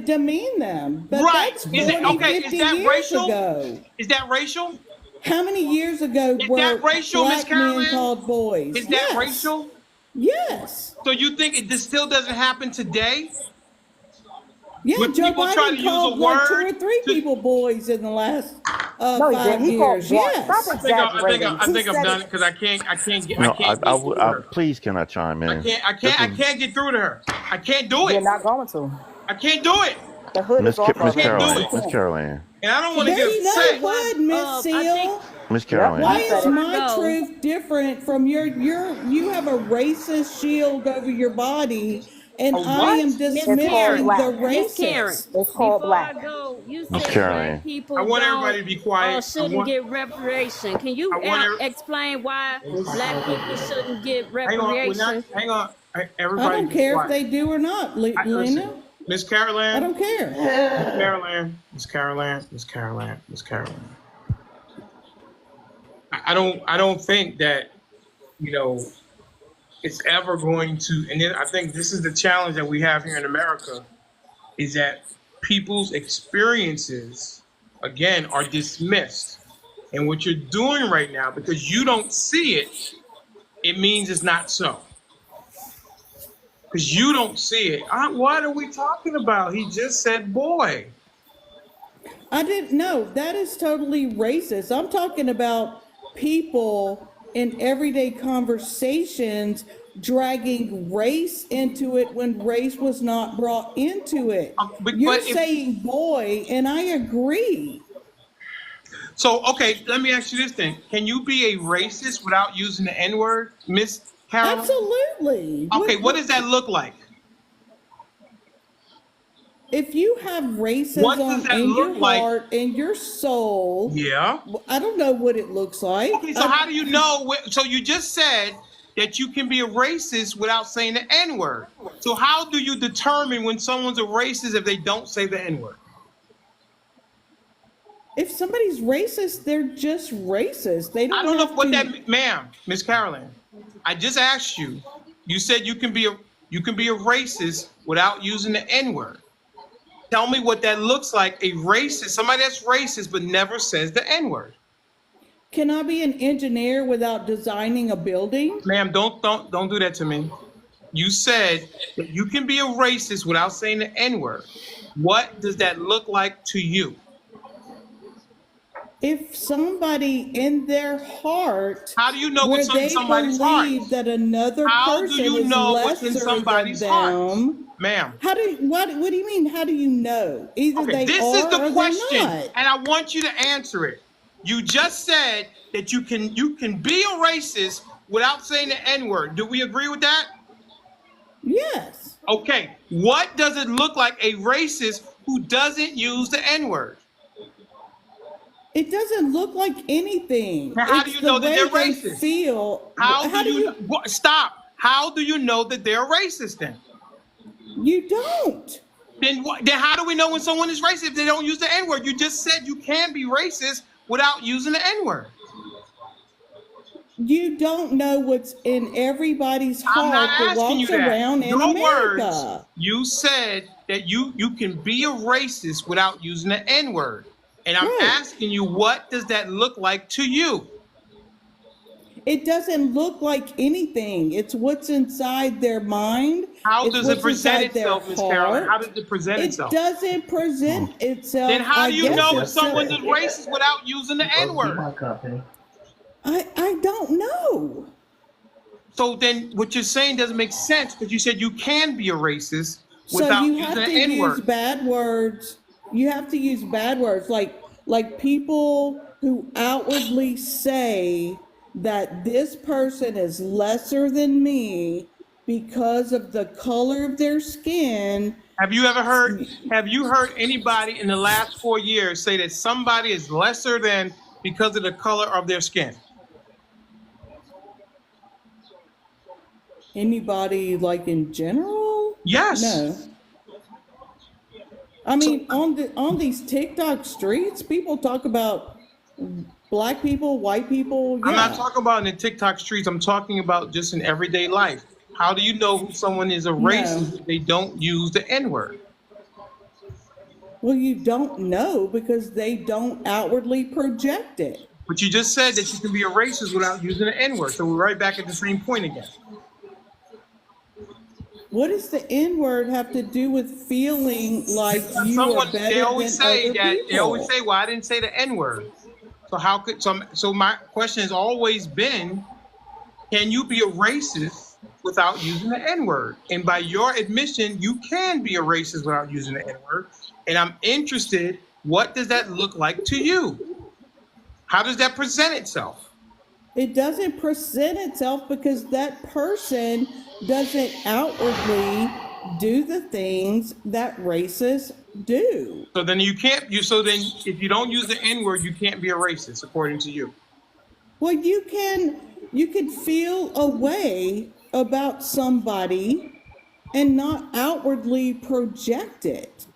demean them. But Right. that's Is it 40, okay? 50 Is that years racial? ago. Is that racial? How many years ago Is that were racial, Miss black men Caroline? called boys? Is that Yes. racial? Yes. So you think this still doesn't happen today? Yeah, When Joe people try to Biden use a called like two word or three to, people boys in the last No, he didn't. 5 He called years. one. Stop Yes. exaggerating. I He think I'm said done it. because I No, can't get through to her. please can I chime in? This I is can't get through to her. I can't do You're it. not going to. I can't do it. The hood is off I Miss can't already. do You Caroline. it. Miss can't. Caroline. And I don't want to get There's no upset. hood, Miss I think Seal. Miss Yep, Caroline. Why he said is it. before I my go, truth different from you have a racist shield over your body, and A I what? am Miss It's called Karen, dismissing the black. Miss Karen, racist. It's called before I black. go, you Miss said black Caroline. I people want don't everybody to be quiet. shouldn't get reparation. Can I you want every, explain why black people shouldn't get hang on. We're not. reparation? Hang on. I Everybody don't be care if quiet. they do or not, Listen, Lena. Miss I Caroline, don't care. Miss Caroline, Miss Caroline, Miss Caroline, Miss Caroline. I don't think that you know it's ever going to. And then I think this is the challenge that we have here in America is that people's experiences again are dismissed. And what you're doing right now, because you don't see it, it means it's not so. Because you don't see it. What are we talking about? He just said boy. I didn't know. That is totally racist. I'm talking about people in everyday conversations dragging race into it when race was not brought into it. You're But if saying boy, and I agree. so, okay, let me ask you this then: can you be a racist without using the N word, Miss Caroline? Absolutely. Okay, what does that look like? If you have What does racism that in your look like? heart, in your soul, Yeah. I don't know what it looks like. Okay, so how do you know? So you just said that you can be a racist without saying the N word. So how do you determine when someone's a racist if they don't say the N word? If somebody's racist, they're just racist. They I don't don't know have what to. that, ma'am, Miss Caroline. I just asked you. You said you can be a racist without using the N word. Tell me what that looks like. A racist, somebody that's racist but never says the N word. Can I be an engineer without designing a building? Ma'am, don't do that to me. You said that you can be a racist without saying the N word. What does that look like to you? If somebody in their heart, How do you know where what's in they somebody's heart? believe that another How do person you is know what's in lesser than somebody's heart, them, ma'am? what do you mean? How do you know? Either Okay, they this is are the or question, they're not. and I want you to answer it. You just said that you can be a racist without saying the N word. Do we agree with that? Yes. Okay, what does it look like a racist who doesn't use the N-word? It doesn't look like anything. Now, how do It's you the know that way they're they racist? feel. How do How do you you? stop? How do you know that they're racist then? You don't. Then how do we know when someone is racist if they don't use the N-word? You just said you can't be racist without using the N-word. You don't know what's in everybody's I'm not heart that asking you walks that. around in Your words, America. you said that you can be a racist without using the N-word. And I'm Right. asking you, what does that look like to you? It doesn't look like anything. It's what's inside their mind. How It's does it what's present inside their itself, Ms.Karenland? How heart. does it present It itself? doesn't present Then itself, how I do you guess, know if someone except is racist without using the N-word? I don't know. So then what you're saying doesn't make sense because you said you can be a racist So without you using have the to use N-word. bad words. You have to use bad words like people who outwardly say that this person is lesser than me because of the color of their skin. Have you heard anybody in the last 4 years say that somebody is lesser than because of the color of their skin? Anybody like in general? Yes. No. I mean, on these TikTok streets, people talk about black people, white people. I'm not Yeah. talking about in the TikTok streets. I'm talking about just in everyday life. How do you know who someone is a No. racist if they don't use the N-word? Well, you don't know because they don't outwardly project it. But you just said that you can be a racist without using the N-word. So we're right back at the same point again. What does the N word have to do with feeling like you are They better always than say other that. They always people? say, "Well, I didn't say the N-word." So how could so my question has always been, can you be a racist without using the N-word? And by your admission, you can be a racist without using the N-word. And I'm interested, what does that look like to you? How does that present itself? It doesn't present itself because that person doesn't outwardly do the things that racists do. So then if you don't use the N-word, you can't be a racist, according to you. Well, you can feel a way about somebody and not outwardly project it.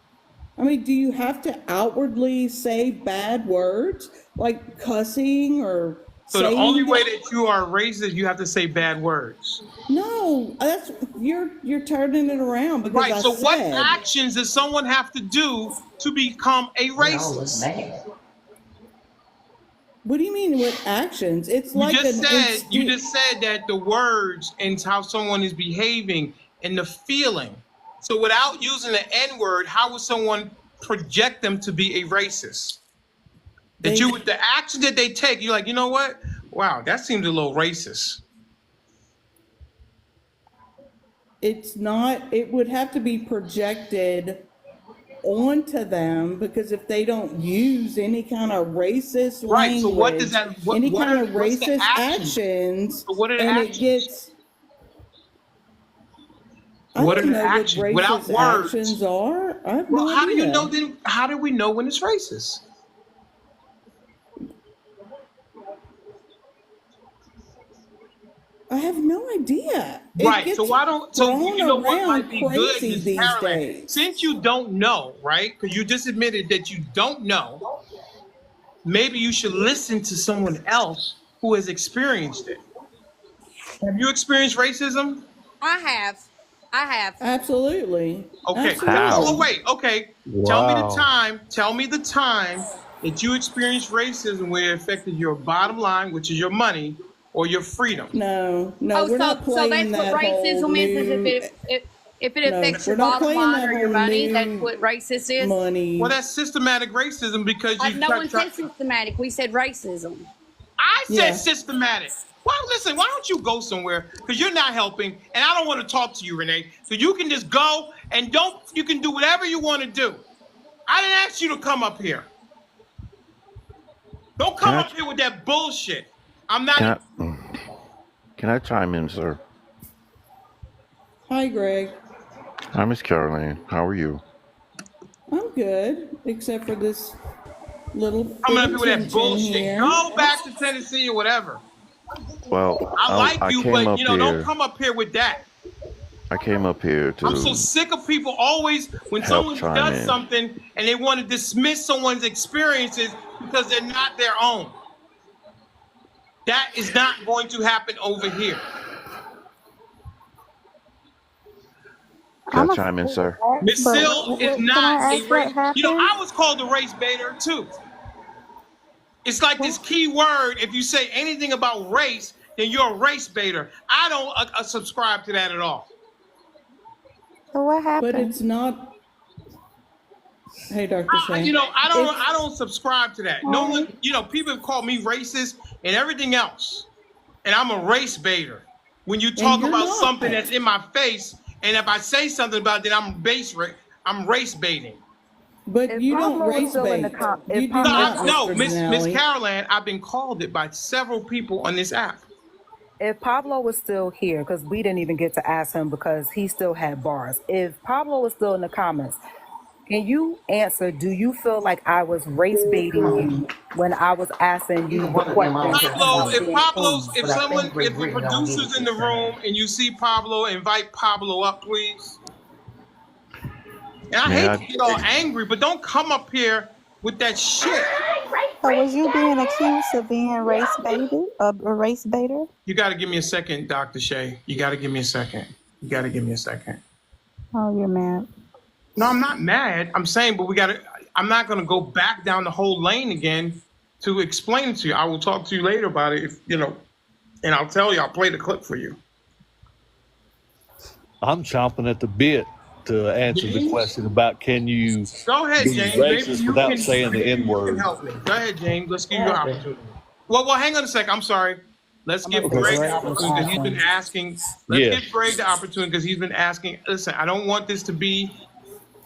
I mean, do you have to outwardly say bad words like cussing or So the only saying way that? that you are a racist, you have to say bad words. No, that's you're turning it around because Right. I So what said. actions does someone have to do to become a racist? What do you mean with actions? It's You like just an said you instinct. just said that the words and how someone is behaving and the feeling. So without using the N-word, how would someone project them to be a racist? That you would the action that they take, you're like, you know what? Wow, that seems a little racist. It's not. It would have to be projected onto them because if they don't use any kind of racist Right. So what does language, that any kind of what's the racist action? actions, So what are the and it actions? gets. I What are don't the know what actions? Without racist words. actions are. I have Well, no how do you idea. know then? How do we know when it's racist? I have no idea. It Right. So gets why don't? So thrown you know what might around be good, crazy Ms. these Caroline? days. Since you don't know, right? Because you just admitted that you don't know. Maybe you should listen to someone else who has experienced it. Have you experienced racism? I have. I have. Absolutely. Okay. How? Oh, Absolutely. wait. Okay. Tell me the time. Tell me the time that you experienced racism where it affected your bottom line, which is your money, or your freedom. No, Oh, we're not so playing that's what that whole racism is new. if it No, affects we're your not bottom playing line that or your whole money, that's new what racist is. Well, money. that's systematic racism because you No one said systematic. We said racism. I said Yeah. systematic. Well, listen, why don't you go somewhere? Because you're not helping, and I don't want to talk to you, Renee. So you can just go and you can do whatever you want to do. I didn't ask you to come up here. Don't come up here with that bullshit. I'm not. Can I chime in, sir? Hi, Greg. Hi, Ms.Karenland. How are you? I'm good, except for this little Coming bit up of here with that tension bullshit. here. Go back to Tennessee or whatever. Well, I like I you, came but up don't here. come up here with that. I came up here I'm so to sick of people always, when help someone chime does in. something and they want to dismiss someone's experiences because they're not their own. That is not going to happen over here. Can I I'm chime in, afraid to sir? ask, Miss but Sill is can not I a ask race. what happened? I was called a race baiter too. It's like this key word. If you say anything about race, then you're a race baiter. I don't subscribe to that at all. So what But happened? it's not. Hey, Dr. Shane. I It's don't subscribe to that. No Hi. one, people have called me racist and everything else, and I'm a race baiter. When you and talk you're about something not. that's in my face, and if I say something about it, I'm race baiting. But If you don't Pablo was race still in the bait. com, You if do Pablo, not, No, Mr. Miss Denali. Caroline, I've been called it by several people on this app. if Pablo was still here, because we didn't even get to ask him because he still had bars. If Pablo was still in the comments, can you answer? Do you feel like I was race baiting you when I was asking you questions Pablo, about being clean? if the producer's in the room and you see Pablo, invite Pablo up, please. And I May hate I? to get all angry, but don't come up here with that shit. So was you being accused of being race baited, a race baiter? You got to give me a second, Dr. Shay. You got to give me a second. You got to give me a second. Oh, you're mad. No, I'm not mad. I'm saying, but I'm not going to go back down the whole lane again to explain it to you. I will talk to you later about it, and I'll tell you, I'll play the clip for you. I'm chomping at the bit to answer the question about can you Go ahead, be James. racist without saying the N You can word. help me. Go ahead, James. Let's give you an opportunity. Well, hang on a second. I'm sorry. Let's give Okay, Greg Greg the was opportunity because he's been asking. asking. Let's Yeah. give Greg the opportunity because he's been asking. Listen, I don't want this to be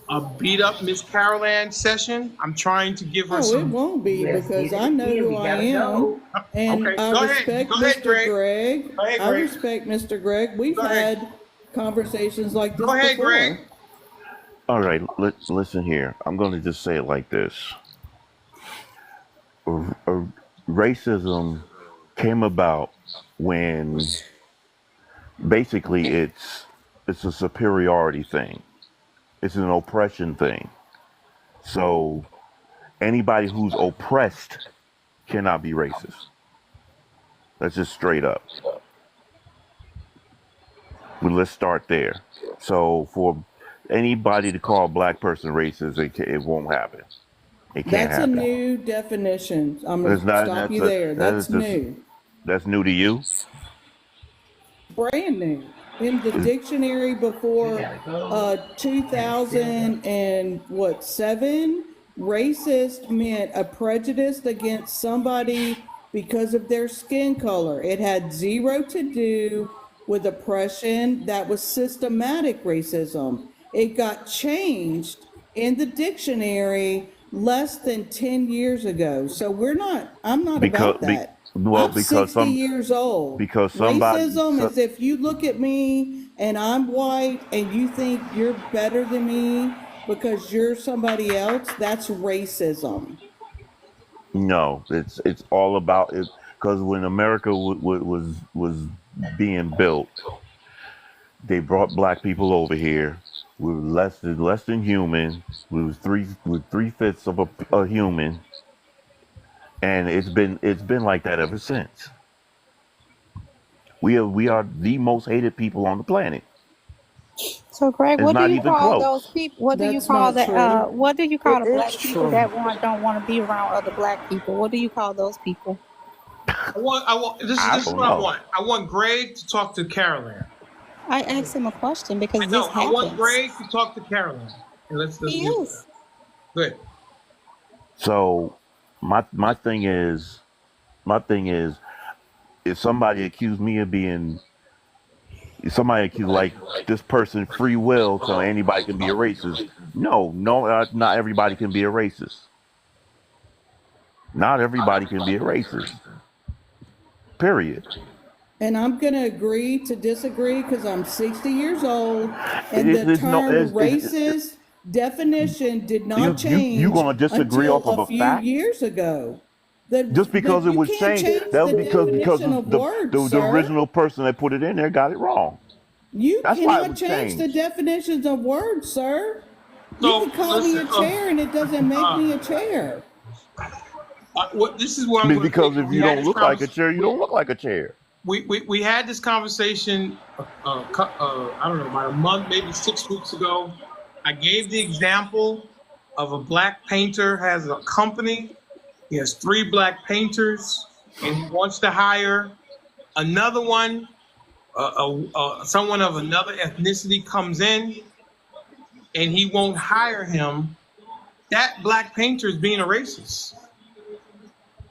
a beat up Ms.Karenland session. I'm trying to give her Oh, it some. won't be because I know who I am. And Okay, I go ahead. respect Go ahead, Mr. Greg. Greg. Go ahead, I Greg. respect Mr. Greg. We've Go ahead. had conversations like Go this ahead, Greg. before. All right. Listen here. I'm going to just say it like this. Racism came about when basically it's a superiority thing. It's an oppression thing. So anybody who's oppressed cannot be racist. That's just straight up. Well, let's start there. So for anybody to call a black person racist, it won't happen. It can't That's a happen. new definition. I'm going It's to not. stop you there. That That's is just new. that's new to you. Brand new. In the dictionary before 2007, racist meant a prejudice against somebody because of their skin color. It had zero to do with oppression. That was systematic racism. It got changed in the dictionary less than 10 years ago. So I'm not Because about that. well I'm 60 years old. because somebody Racism so, is if you look at me and I'm white and you think you're better than me because you're somebody else, that's racism. no, it's all about it. Because when America was being built, they brought black people over here. We were less than human. We was three-fifths of a human, and it's been like that ever since. We are the most hated people on the planet. So Greg, It's what do not you even call those close. people? What do you That's call not the true. what do you call It the is black people true. that don't want to be around other black people? What do you call those people? I This is don't what I know. want. I want Greg to talk to Caroline. I asked him a question I because this know. I want happens. Greg to talk to Caroline. And let's He do is. that. Good. So my thing is if somebody accused me of being if somebody accused like this person free will so anybody can be a racist. No, not everybody can be a racist. Not everybody can be a racist. Period. And I'm going to agree to disagree because I'm 60 years old, and the There's no. term racist definition did not You change gonna disagree until off of a a few fact? years ago. Just because it You was can't changed, change that the was because definition of words, the sir. original person that put it in there got it wrong. You That's why it cannot was change the changed. definitions of words, sir. You So can call me listen, a chair and it doesn't make me a chair. this is where I'm going to Because take. if We you had don't this look like a conversation. chair, you don't look like a chair. We had this conversation. I don't know, about a month, maybe 6 weeks ago. I gave the example of a black painter has a company. He has 3 black painters, and he wants to hire another one. Someone of another ethnicity comes in, and he won't hire him. That black painter is being a racist.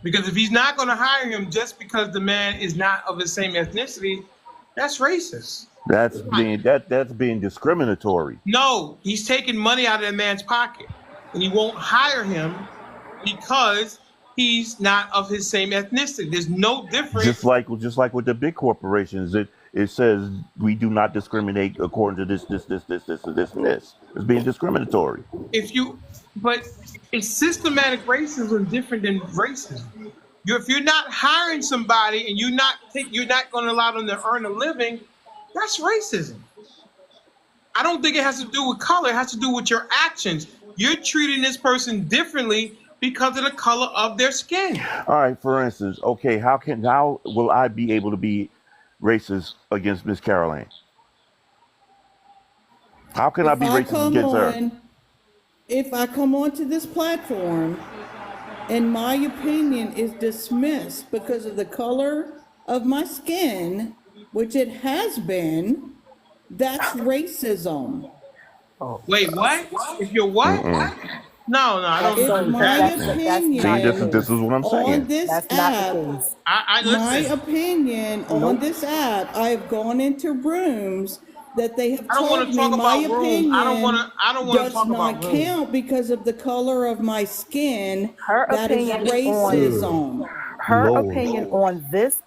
Because if he's not going to hire him just because the man is not of the same ethnicity, that's racist. That's being discriminatory. No, he's taking money out of that man's pocket, and he won't hire him because he's not of his same ethnicity. There's no difference. Just like with the big corporations, it says we do not discriminate according to this, and this. It's being discriminatory. But it's systematic racism different than racism. If you're not hiring somebody and you're not going to allow them to earn a living, that's racism. I don't think it has to do with color. It has to do with your actions. You're treating this person differently because of the color of their skin. All right, for instance, okay, how will I be able to be racist against Ms.Karenland? How can I be racist against her? If I come onto this platform and my opinion is dismissed because of the color of my skin, which it has been, that's racism. Wait, what? If you're what? No, I don't. If my opinion this is what I'm saying. on this app, my opinion on this app, I have gone into rooms that they have told me my opinion does not count because of the color of my skin. That is racism. Her opinion on this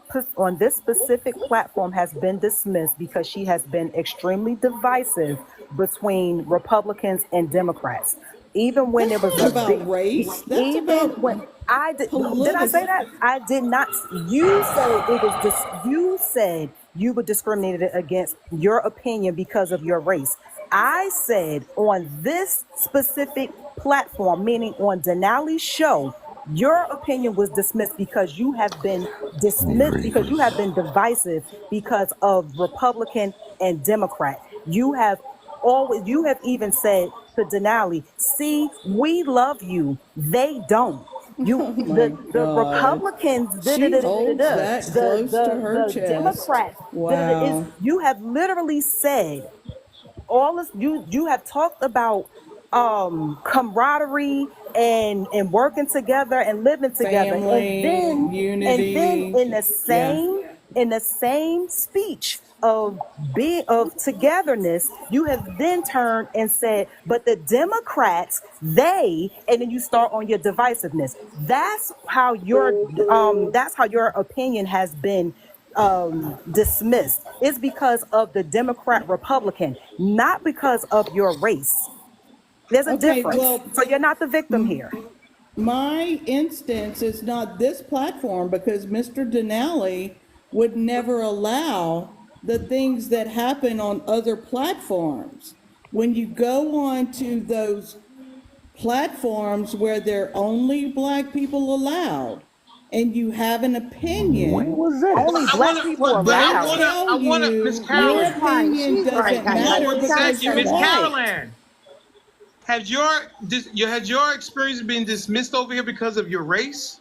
specific platform has been dismissed because she has been extremely divisive between Republicans and Democrats. Even when it was about race, that's about when I did I say that? I did not. You said it was you said you were discriminated against your opinion because of your race. I said on this specific platform, meaning on Denali's show, your opinion was dismissed because you have been dismissed because you have been divisive because of Republican and Democrat. You have even said to Denali, see, we love you. They don't. The Republicans did it. The Democrats. Wow. You have literally said all this. You have talked about camaraderie and working together and living together, family, unity, and then in the same speech of togetherness, you have then turned and said, but the Democrats, and then you start on your divisiveness. That's how your opinion has been dismissed. It's because of the Democrat Republican, not because of your race. There's a difference. So you're not the victim here. My instance is not this platform because Mr. Denali would never allow the things that happen on other platforms. When you go on to those platforms where there are only black people allowed and you have an opinion, when was that? Only black people are allowed. I want to, Ms. Karenland. Your opinion doesn't matter because you're Ms. white. Karenland, has your experience been dismissed over here because of your race?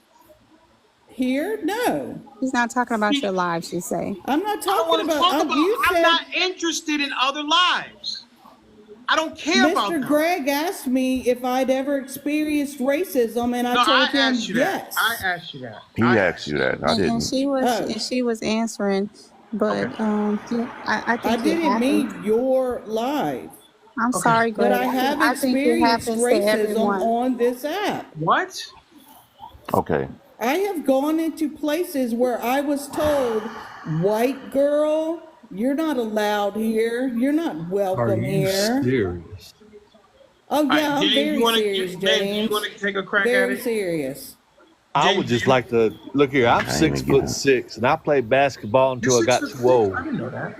Here, no. He's not talking about your lives, you say. I'm not talking about. I'm not interested in other lives. I don't care about them. Mr. Gregg asked me if I'd ever experienced racism, and I told him yes. I asked you that. He asked you that. I didn't. And she was answering, but I think I didn't mean your life. I'm sorry, Greg. But I have experienced racism on this app. What? Okay. I have gone into places where I was told white girl, you're not allowed here. You're not Are welcome you here. serious? Oh All right, yeah, I'm James, you very want serious, to James? Do you want James. to take a crack at Very it? serious. I would James, just like to look here. I'm I ain't gonna get it. 6'6", and I played basketball you're until I got 6'6". too old. I didn't know that.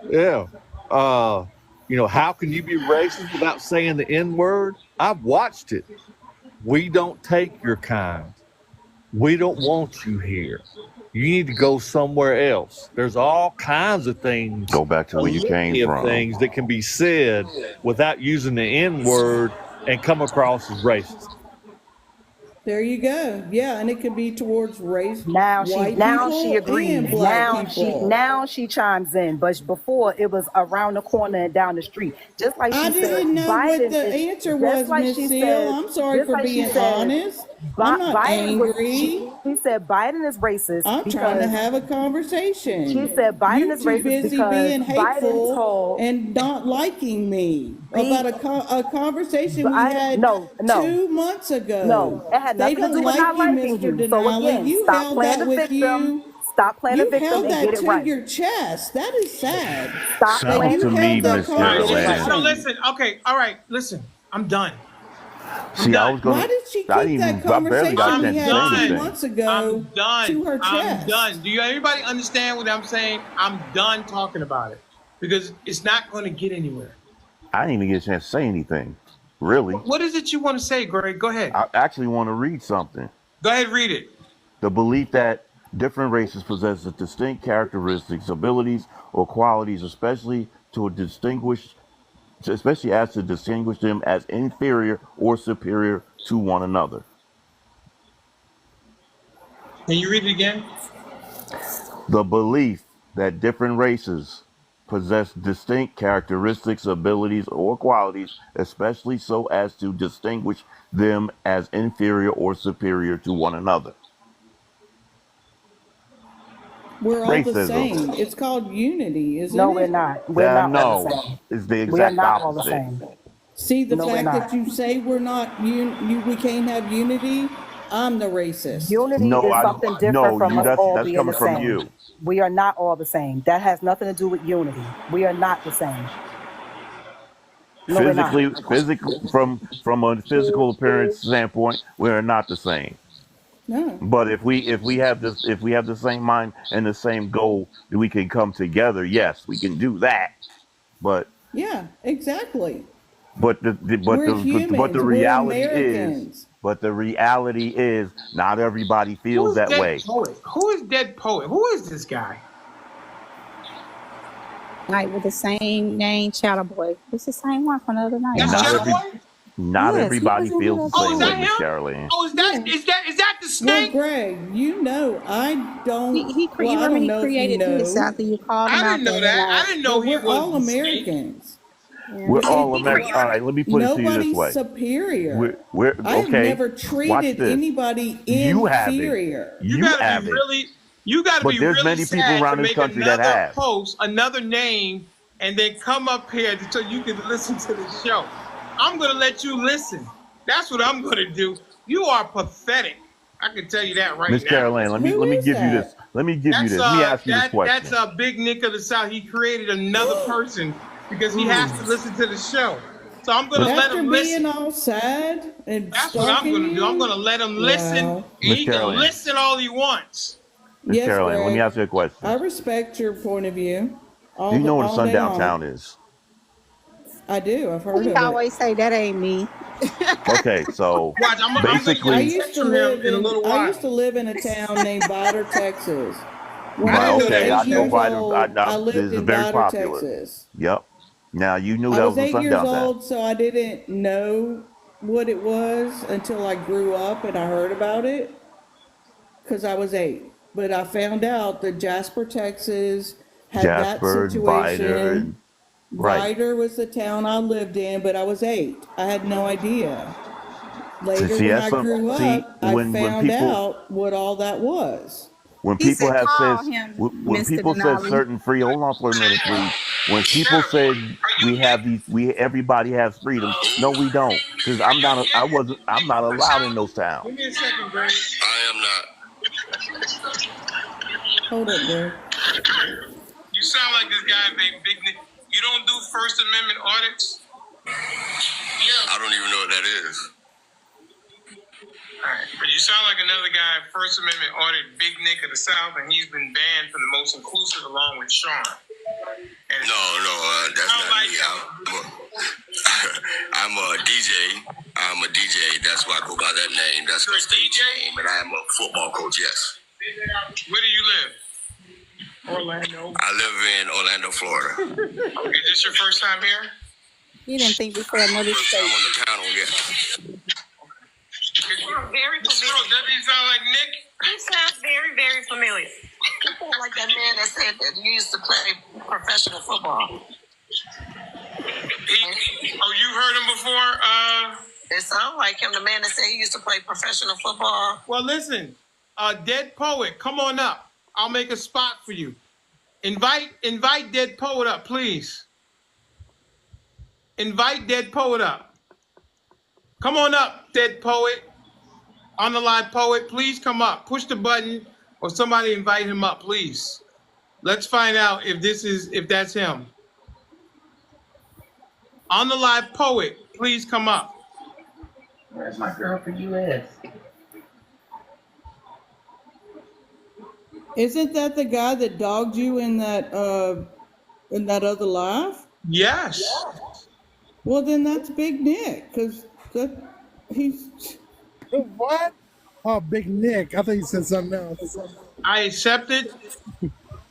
Yeah. How can you be racist without saying the N word? I've watched it. We don't take your kind. We don't want you here. You need to go somewhere else. There's all kinds of things, Go back to a where you came litany of from. things that can be said without using the N word and come across as racist. There you go. Yeah, and it could be towards race, Now white she people agrees. and black people. Now she chimes in. But before it was around the corner and down the street. Just like I she said, didn't know what Biden the is answer just was, like Miss she Seal. said, I'm sorry just for like she being said, honest. I'm not Biden was angry. she said Biden is racist I'm trying to because have a she conversation. said Biden You is too racist busy because being Biden hateful told and not liking me be about a conversation we had no, 2 months ago. it had They nothing to don't do with like not you, liking Mr. you. So Denali. again, You stop held playing that the with victim. you. Stop playing the You victim held and get that it to right. your chest. That is sad Stop that playing Sounds you to the me, held that victim Miss and get it All right. right, so Karenland. conversation. listen. Okay, all right, listen. I'm done. I'm See, I done. was Why gonna. did she I keep didn't that even. I barely got a conversation we chance to say had two anything. months ago to her I'm done. chest? Do you anybody understand what I'm saying? I'm done talking about it because it's not going to get anywhere. I didn't even get a chance to say anything. Really, What is it you want to say, Greg? Go ahead. I actually want to read something. Go ahead, read it. The belief that different races possess distinct characteristics, abilities, or qualities, especially as to distinguish them as inferior or superior to one another. Can you read it again? The belief that different races possess distinct characteristics, abilities, or qualities, especially so as to distinguish them as inferior or superior to one another. We're all the Racism. same. It's called unity, isn't No, we're it? not. We're not all the No, same. it's the We are exact not all the opposite. same. See, the No, we're fact not. that you say we're not we can't have unity, I'm the racist. Unity No, is something different from us all that's being the coming from same. you. We are not all the same. That has nothing to do with unity. We are not the same. No, we're not. Physical from a physical appearance standpoint, we are not the same. No. But if we have the same mind and the same goal, we can come together. Yes, we can do that. But Yeah, exactly. but We're the humans. We're reality is Americans. not everybody Who feels is that Dead way. Poet? Who is Dead Poet? Who is this guy? Like with the same name, Shadow Boy. It's the same one from the other night. That's Not Shadow every Boy? not Yes, he everybody was in here feels the the Oh, other is same way, that night. Miss him? Caroline. Oh, Yeah. is that the Well, snake? Greg, you know I don't. You Well, I remember don't he know if you created this know, after you called him I out didn't know there. that. I Like, didn't know but he we're was all the snake. Americans. yeah. We're all He American. All right, let me put it to you this Nobody's way. superior. We're I have okay. never Watch treated this. anybody You haven't. inferior. You You gotta be haven't. really, you gotta But be there's really many people sad to around this make country that another have. post, another name, and then come up here so you can listen to the show. I'm gonna let you listen. That's what I'm gonna do. You are pathetic. I can tell you that right Miss now. Caroline, Who let me is give you this. that? Let me give you this. Let me ask you this That's question. Big Nick of the South. He created another person because he has to listen to the show. So I'm gonna Miss let After him being listen. all sad and That's what I'm stalking gonna do. I'm you? gonna let him listen, and Wow. Miss he can Caroline. listen all he wants. Miss Yes, Caroline, let me Greg. ask you a question. I respect your point of view Do you know what a all day sundown long. town is? I do. I've heard He of it. always say that ain't me. Okay, so Watch, I'm gonna I get a basically, used text to from him live in a in little I while. used to live in a town named Vidor, Texas. When I I didn't know was that okay, I was 8 know you. years Vidor. old, I This lived is in very Vidor, popular. Texas. Yep. Now you knew I that was was a 8 years sundown town. old, so I didn't know what it was until I grew up and I heard about it because I was 8. But I found out that Jasper, Texas had that Jasper and Vidor situation. and right. Vidor was the town I lived in, but I was 8. I had no idea. Later, See, when that's I some. grew See, up, I found out what all that was. when He people said, have call says him when Mr. people said Denali. certain free. Hold on for a minute, please. When people Shadow Boy, said are you we Nick? have these, we everybody has freedoms. No, we don't, because Are you I Nick? wasn't. I'm not Nick allowed in Shadow? those towns. Give me a second, Greg. I am not. Hold up, Greg. You sound like this guy, Big Nick. You don't do First Amendment audits? I don't even know what that is. All right. But you sound like another guy, First Amendment audit, Big Nick of the South, and he's been banned from the Most Inclusive along with Sean. And No, that's not like me. I'm a DJ. I'm a DJ. That's why I go by that name. That's my stage name. And I am a football coach, yes. Where do you live? Orlando. I live in Orlando, Florida. Okay, is this your first time here? You didn't think before another First state. time on the panel, yeah. Very This girl, familiar. doesn't he sound like Nick? He sounds very, very familiar. He sounds like that man that said that he used to play professional football. Oh, you heard him before? It sounds like him, the man that said he used to play professional football. Well, listen, Dead Poet, come on up. I'll make a spot for you. Invite Dead Poet up, please. Invite Dead Poet up. Come on up, Dead Poet. On the live poet, please come up. Push the button or somebody invite him up, please. Let's find out if that's him. On the live poet, please come up. Where's my girl for U.S.? Isn't that the guy that dogged you in that other live? Yes. Well, then that's Big Nick, because he's. What? Oh, Big Nick. I thought you said something else. I accept it.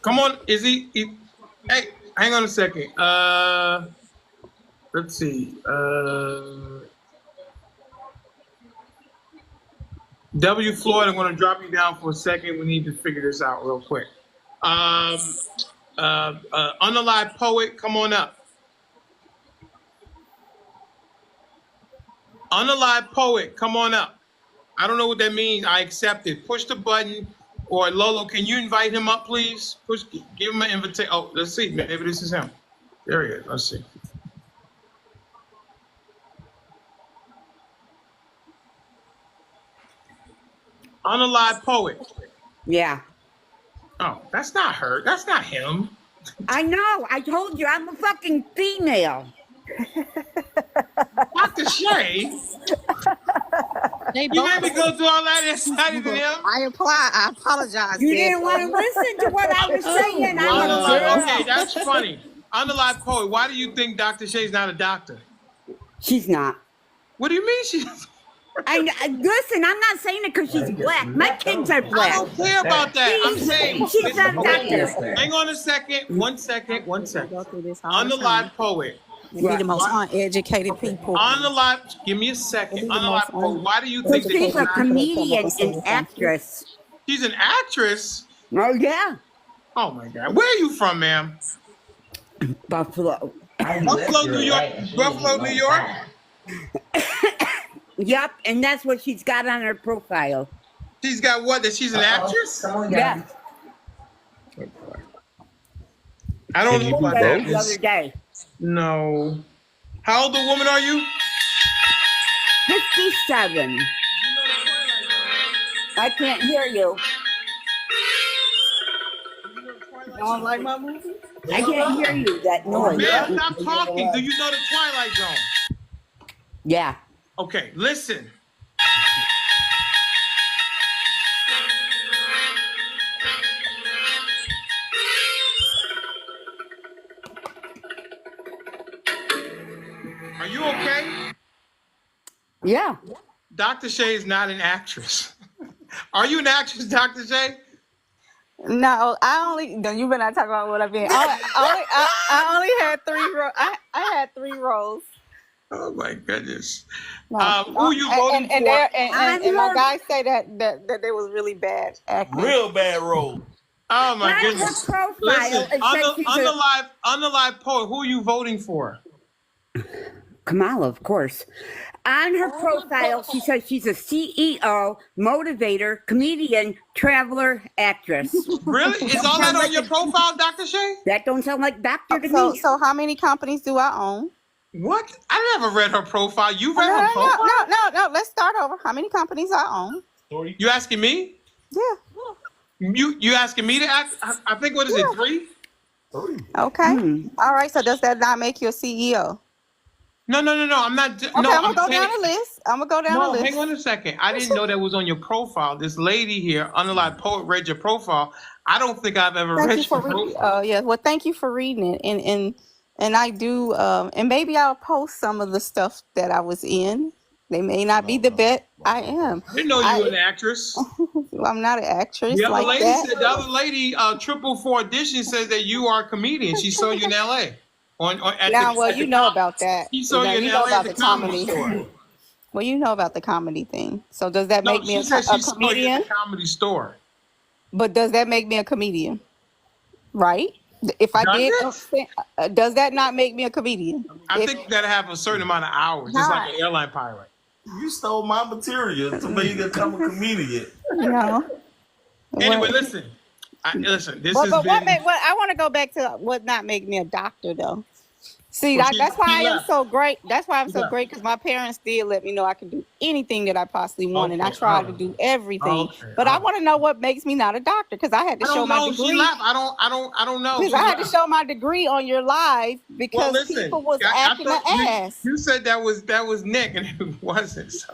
Come on, is he? Hey, hang on a second. Let's see. W Floyd, I'm going to drop you down for a second. We need to figure this out real quick. Unalive Poet, come on up. Unalive Poet, come on up. I don't know what that means. I accept it. Push the button. Or Lolo, can you invite him up, please? Give him an invitation. Oh, let's see. Maybe this is him. There he is. Let's see. Unalive Poet. Yeah. Oh, that's not her. That's not him. I know. I told you I'm a fucking female. Dr. Shay. You made me go through all that inside of him. I apologize. You didn't want to listen to what I was saying. Okay, that's funny. Unalive Poet, why do you think Dr. Shay's not a doctor? She's not. What do you mean she's... Listen, I'm not saying it because she's black. My kids are black. I don't care about that. I'm saying... She's not a doctor. Hang on a second. One second. Unalive Poet. Be the most uneducated people. Unalive, give me a second. Unalive Poet, why do you think that She's a comedian and actress. She's an actress? Oh, yeah. Oh, my God. Where are you from, ma'am? Buffalo. Buffalo, New York. Buffalo, New York? Yep, and that's what she's got on her profile. She's got what? That she's an actress? Yeah. I don't know about that. The other day. No. How old a woman are you? 57. I can't hear you. You don't like my movie? I can't hear you, that noise. Man, stop talking. Do you know the Twilight Zone? Yeah. Okay, listen. Are you okay? Yeah. Dr. Shay is not an actress. Are you an actress, Dr. Shay? No, you better not talk about what I've been. I only had 3 roles. I had 3 roles. Oh my goodness. No. Who you voting for? And my guys say that they was really bad acting. Real bad role. Oh my Her goodness. profile, Listen, it says she's on the live poet, who are you voting for? Kamala, of course. On her profile, she says she's a CEO, motivator, comedian, traveler, actress. Really? Is all that on your profile, Dr. Shay? That don't sound like doctor to me. So how many companies do I own? What? I never read her profile. You read her profile? No. Let's start over. How many companies I own? You asking me? Yeah. You asking me to act? I think, what is it, 3? Okay. All right. So does that not make you a CEO? No. I'm not. Okay, No, I'm gonna I'm go saying. down the list. I'm gonna go down the No, hang list. on a second. I didn't know that was on your profile. This lady here, Unalive Poet, read your profile. I don't think I've ever Thank read you for your reading. profile. Yeah. Well, thank you for reading it, and I do. And maybe I'll post some of the stuff that I was in. They may not be the best. I am. I didn't know you were an actress. I'm not an actress The other like lady that. said. The other lady, Triple Four Edition, says that you are a comedian. She saw you in L.A. Now, well, you know about that. She saw you in You know L.A. at about the the Comedy comedy. Store. Well, you know about the comedy thing. So does that No, make me she said a she saw you at comedian? the Comedy Store. But does that make me a comedian? Right? If I Does did, it? does that not make me a comedian? I think you gotta have a certain amount of hours, just like an airline pilot. You stole my material to make you become a comedian. No. Anyway, listen. Listen, this But has what been. make what I want to go back to what not make me a doctor though. See, Well, that's why she I am left. so great. That's why I'm She so left. great because my parents did let me know I could do anything that I possibly want, and I Okay, all tried to right. do everything. Okay, But all I right. want to know what makes me not a doctor because I had to I show don't my know. She degree. left. I don't know. Because She I had to left. show my degree on your live Well, because listen. people was I acting an thought you ass. you said that was Nick, and it wasn't. So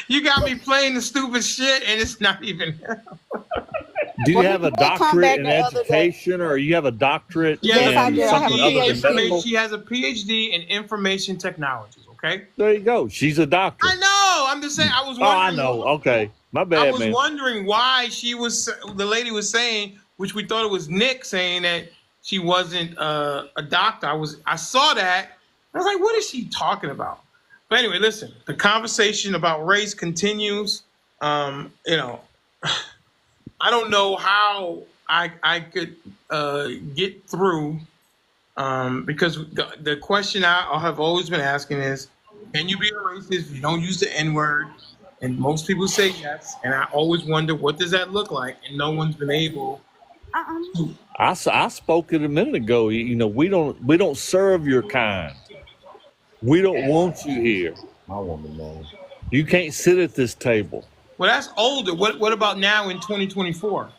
you got me playing the stupid shit, and it's not even him. Do you Well, he have a did come doctorate back in the other day. education, or you have a doctorate Yes, I in did. I have a something other than PhD. medical? She has a PhD in information technologies. Okay. There you go. She's a doctor. I know. I'm just saying. I was Oh, I wondering. know. Okay. My I bad, was man. wondering why the lady was saying, which we thought it was Nick saying that she wasn't a doctor. I saw that. I was like, what is she talking about? But anyway, listen, the conversation about race continues. I don't know how I could get through because the question I have always been asking is, can you be a racist if you don't use the N-word? And most people say yes. And I always wonder, what does that look like? And no one's been able to. I spoke it a minute ago. You know, we don't serve your kind. We don't want you here. I want to know. You can't sit at this table. Well, that's older. What about now in 2024?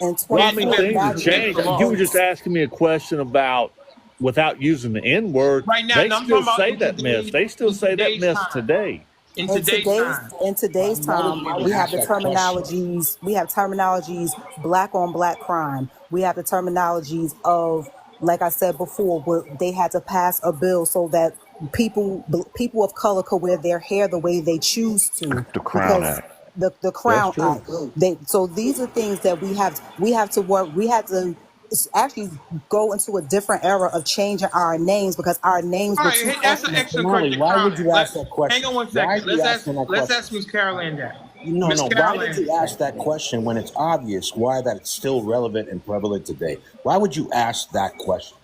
And Well, I mean, 24 things now have changed. You were just asking me a question about without using the N word. Right now, They no, I'm still talking about say in that mess. today's- They still in say that today's mess time. today. In in today's time. today's time Why would we you have ask the that question? terminologies black on black crime. We have the terminologies of, like I said before, where they had to pass a bill so that people of color could wear their hair the way they choose to, The Crown because Act. the That's Crown true. Act. So these are things that we have to work. We had to actually go into a different era of changing our names because our names All were right, too hey, that's an ethnic. excellent question. Why Crown would you Act. ask that question? Hang on one Why are second. you asking that Let's question? ask Ms. Caroline that. No. Ms. Why would Caroline. you ask that question when it's obvious why that it's still relevant and prevalent today? Why would you ask that question?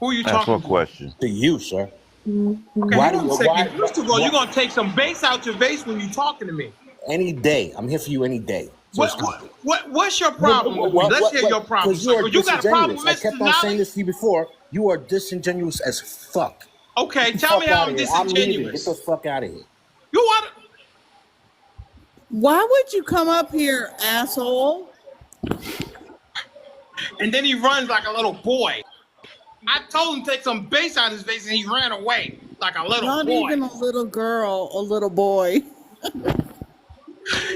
Who are you Ask talking what to? question? To you, sir. Okay, Why hang do on a you? second. First of all, you're Why? gonna take some bass out your bass when you're talking to me. Any day, I'm here for you any day. So it's not. What's your problem with me? Let's hear your problem. Because you are So you got a problem disingenuous. with I kept Mr. on saying Denali? this to you before. You are disingenuous as fuck. Okay, Get the tell me fuck how out I'm of here. I'm leaving. Get disingenuous. the fuck out of here. You want? Why would you come up here, asshole? And then he runs like a little boy. I told him to take some bass out of his face, and he ran away like a little Not boy. even a little girl, a little boy.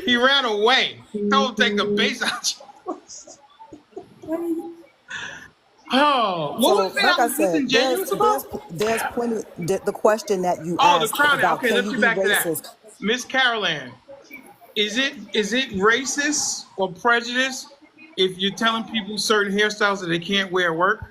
He ran away. Told him to take the bass out. Oh, what So, was that? like I I was said, disingenuous about? there's plenty. The question that you Oh, the asked Crown Act. about Okay, can let's you get be back to that. racist? Ms. Caroline, is it racist or prejudice if you're telling people certain hairstyles that they can't wear at work?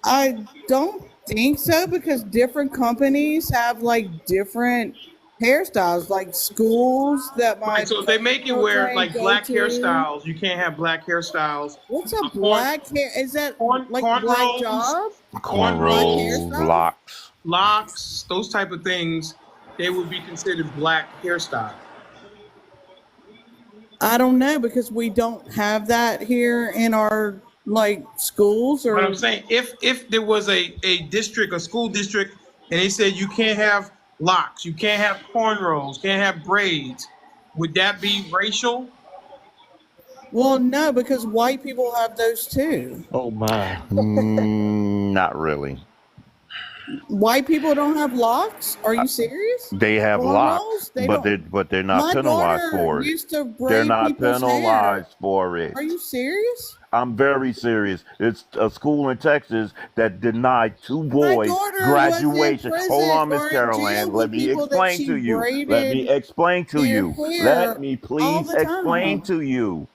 I don't think so because different companies have like different hairstyles, like schools that my Right, so if they make you wear like go black to. hairstyles, you can't have black hairstyles. What's a black hair? Is that like black cornrows, job? Cornrows, locks, those type of things, they would be considered black hairstyle. I don't know because we don't have that here in our like schools or. But I'm saying if there was a district, a school district, and they said you can't have locks, you can't have cornrows, can't have braids, Would that be racial? Well, no, because white people have those too. Oh my. Not really. White people don't have locks? Are you serious? They have locks, Cornrows? They but don't. they're not My penalized daughter for it. used to They're braid not people's hair. penalized for it. Are you serious? I'm very serious. It's a school in Texas that denied two My boys daughter was in graduation. Hold prison on, Miss or in jail Caroline. Let with me people that explain she to you. Let me braided explain to their you. Let hair me all please the explain time. to you.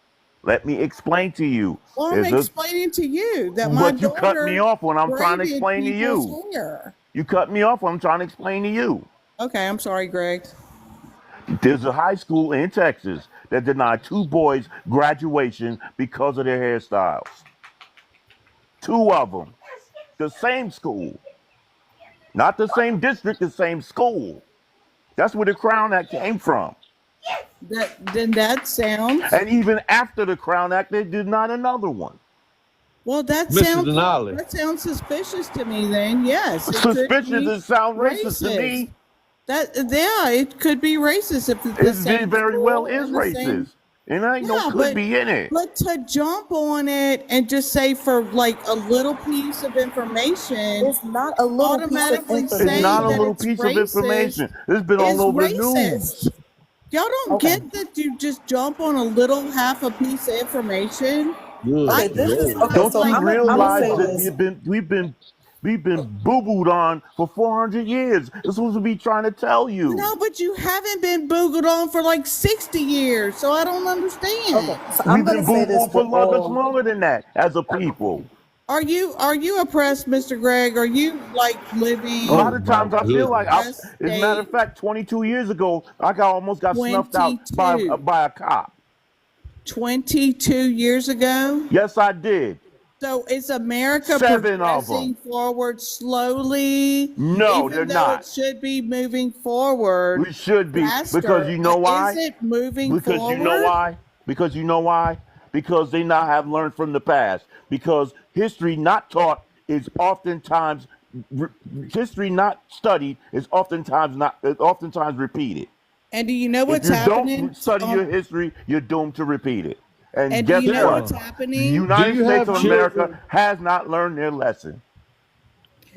Let me explain to you. Well, I'm There's a explaining to you that my but you cut me daughter off when I'm trying to braided explain to people's you. hair. You cut me off when I'm trying to explain to you. Okay, I'm sorry, Greg. There's a high school in Texas that denied two boys graduation because of their hairstyles. Two of them. The same school. Not the same district, the same school. That's where the Crown Act came from. That sounds. And even after the Crown Act, they denied another one. Well, that Mr. Denali. sounds suspicious to me. Then yes, it could Suspicious be and sound racist to racist. me. It could be racist if it's the It same very well school is and the same. racist. And I ain't no could be in it. But to jump on it and just say for like a little piece of information, It's not a little piece of automatically information. It's say not a that little it's piece of racist information. It's been is all over the racist. news. Y'all don't Okay. get that you just jump on a little half a piece of information. Good Okay, this is Lord. okay. Don't So you I'm gonna realize say that this. we've been boo-booed on for 400 years? This was to be trying to tell you. No, but you haven't been boogled on for like 60 years, so I don't understand. Okay, so I'm We've been gonna say this boo-booed for with a lot much all. longer than that as a people. Are you oppressed, Mr. Greg? Are you like A living lot Oh of my times I feel like, oppressed as a matter state? of fact, 22 years ago, I almost got snuffed out 22. by a cop. 22 years ago? Yes, I did. So is America 7 of progressing them. forward slowly, No, they're even though it not. should be moving forward We should be, because faster? you know Is why? it moving Because you know forward? why? Because you know why? Because they now have learned from the past. Because history not taught is oftentimes history not studied is oftentimes repeated. And do you know If what's you happening? don't study your history, you're doomed to repeat it. And And do guess you know what? what's Carolyn, The happening? do United you States have of America children? has not learned their lesson.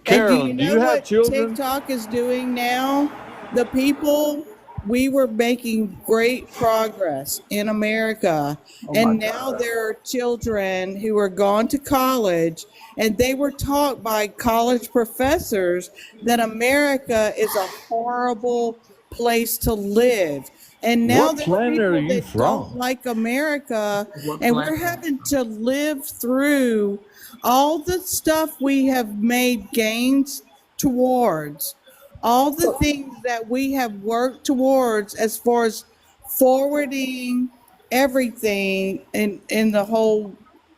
And do you Carolyn, do know you have what children? TikTok is doing now? The people, we were making great progress in America. And now there are children who are gone to college and they were taught by college professors that America is a horrible place to live. And now What there are planet are people you that don't from? like America, and we're having to live through all the stuff we have made gains towards, all the things that we have worked towards as far as forwarding everything in the whole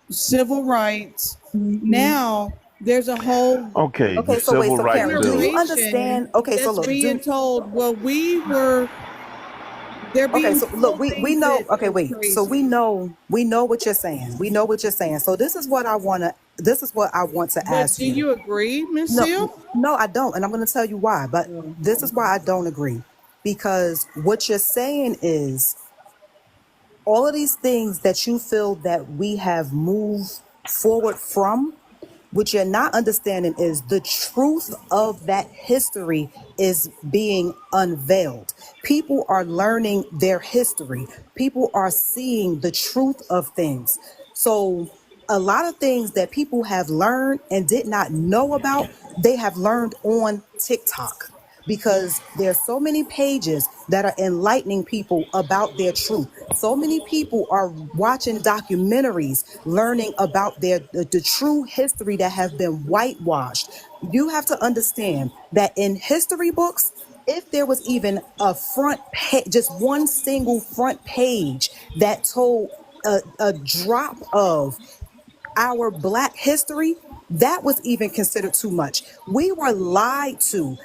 civil rights. Now there's a whole Okay, the Okay, so wait, civil so rights Karen, do bill. you generation understand? Okay, so that's look, being told, well, they're okay, being so look, told we things know. that Okay, are wait, so crazy. we know what you're saying. We know what you're saying. So this is what I wanna. This is what I want to But ask do you. you agree, Miss No, Seal? no, I don't, and I'm going to tell you why. But this is why I don't agree, because what you're saying is all of these things that you feel that we have moved forward from, what you're not understanding is the truth of that history is being unveiled. People are learning their history. People are seeing the truth of things. So a lot of things that people have learned and did not know about, they have learned on TikTok, because there's so many pages that are enlightening people about their truth. So many people are watching documentaries, learning about the true history that have been whitewashed. You have to understand that in history books, if there was even a front page, just one single front page that told a drop of our Black history, that was even considered too much. We were lied to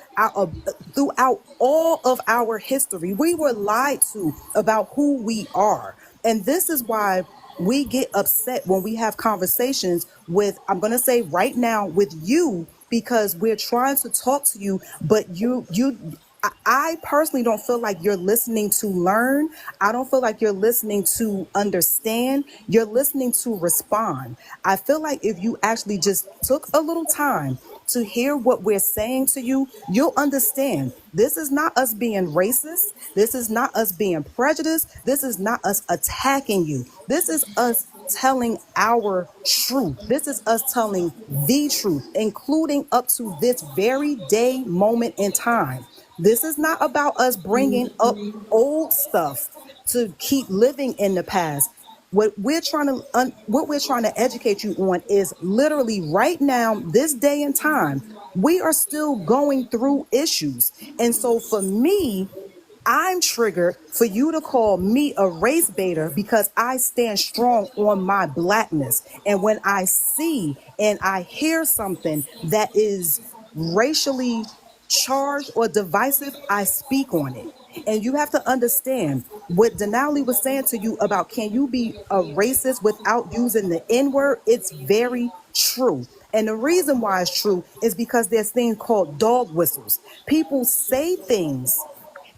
throughout all of our history. We were lied to about who we are. And this is why we get upset when we have conversations with, I'm going to say right now, with you, because we're trying to talk to you, but you I personally don't feel like you're listening to learn. I don't feel like you're listening to understand. You're listening to respond. I feel like if you actually just took a little time to hear what we're saying to you, you'll understand. This is not us being racist. This is not us being prejudiced. This is not us attacking you. This is us telling our truth. This is us telling the truth, including up to this very day, moment in time. This is not about us bringing up old stuff to keep living in the past. What we're trying to educate you on is literally right now, this day and time, we are still going through issues. And so for me, I'm triggered for you to call me a race baiter because I stand strong on my blackness. And when I see and I hear something that is racially charged or divisive, I speak on it. And you have to understand what Denali was saying to you about can you be a racist without using the N word? It's very true. And the reason why it's true is because there's things called dog whistles. People say things.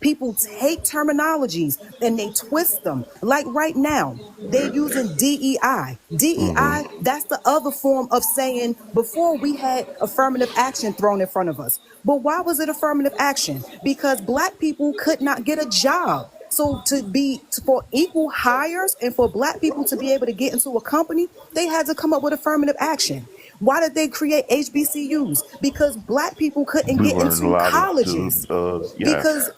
People take terminologies and they twist them. Like right now, they're using DEI. DEI, that's the other form of saying before we had affirmative action thrown in front of us. But why was it affirmative action? Because black people could not get a job. So for equal hires and for black people to be able to get into a company, they had to come up with affirmative action. Why did they create HBCUs? Because black people couldn't We get weren't into allowed colleges. yes. Because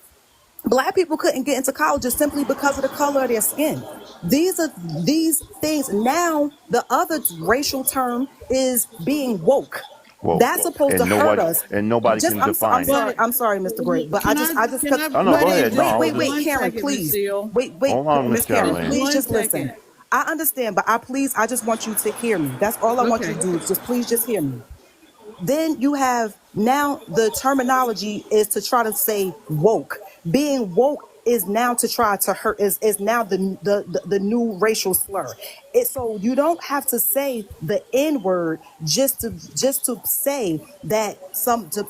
Black people couldn't get into colleges simply because of the color of their skin. These things. Now the other racial term is being woke. Well, That's supposed to and hurt us. nobody Just can define it. I'm sorry, Mr. Great, but I just Can I Oh no, butt go in ahead. No, just I for was wait, one just Karen, second, Miss please. Seal? Wait, hold on, Miss Miss Karen, Caroline. please One just listen. second. I understand, but I just want you to hear me. That's all I want you Okay. to do. Just please just hear me. Then you have now the terminology is to try to say woke. Being woke is now to try to hurt is now the new racial slur. So you don't have to say the N word just to say that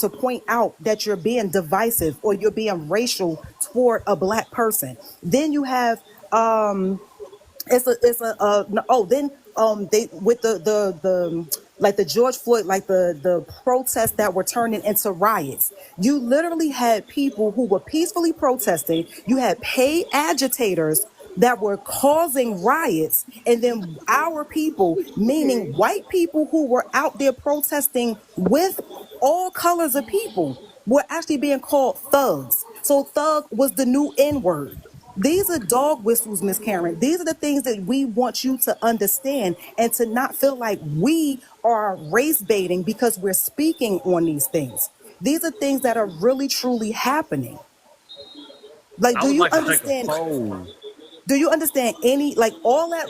to point out that you're being divisive or you're being racial toward a black person. Then you have no, oh then they with the like the George Floyd, like the protests that were turning into riots. You literally had people who were peacefully protesting. You had paid agitators that were causing riots, and then our people, meaning white people who were out there protesting with all colors of people, were actually being called thugs. So thug was the new N word. These are dog whistles, Miss Karen. These are the things that we want you to understand and to not feel like we are race baiting because we're speaking on these things. These are things that are really truly happening. Like, I would like to take a poll. do you understand any, like all that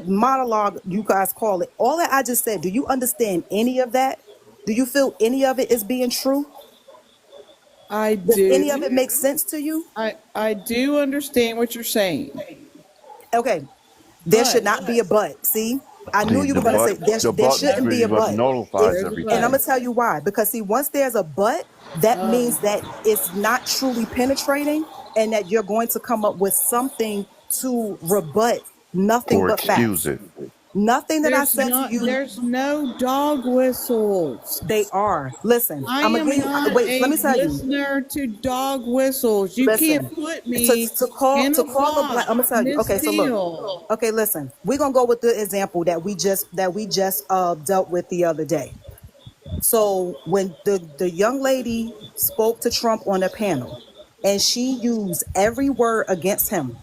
monologue you guys call it, all that I just said, do you understand any of that? Do you feel any of it is being true? I Does any of do. it make sense to you? I do understand what you're saying, Okay, there should but not be a but. See, I knew See, you were going to say the there butt is shouldn't be pretty a much but. nullifies If there's a And I'm everything. gonna but. tell you why. Because see, once there's a but, that means that it's not truly penetrating, and that you're going to come up with something to rebut nothing Or but excuse facts. it. Nothing that I said to you. There's no dog whistles. They are. Listen, I I'm gonna am give you. not Wait, let a me tell you. listener to dog whistles. You can't Listen, put me in to a call a black. I'm gonna box, tell you. Miss Okay, so look. Seal. Okay, listen. We're gonna go with the example that we just dealt with the other day. So when the young lady spoke to Trump on a panel, and she used every word against him,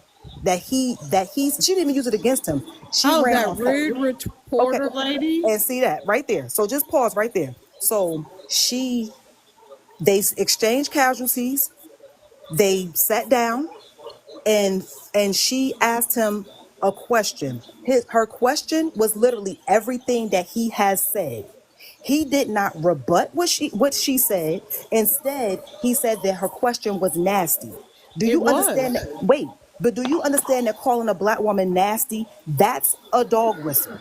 she didn't even use it against him. She Oh, ran that off. rude Okay, reporter lady. and see that right there. So just pause right there. So they exchanged casualties. They sat down, and she asked him a question. Her question was literally everything that he has said. He did not rebut what she said. Instead, he said that her question was nasty. Do It you understand was. that? Wait. But do you understand that calling a black woman nasty, that's a dog whistle.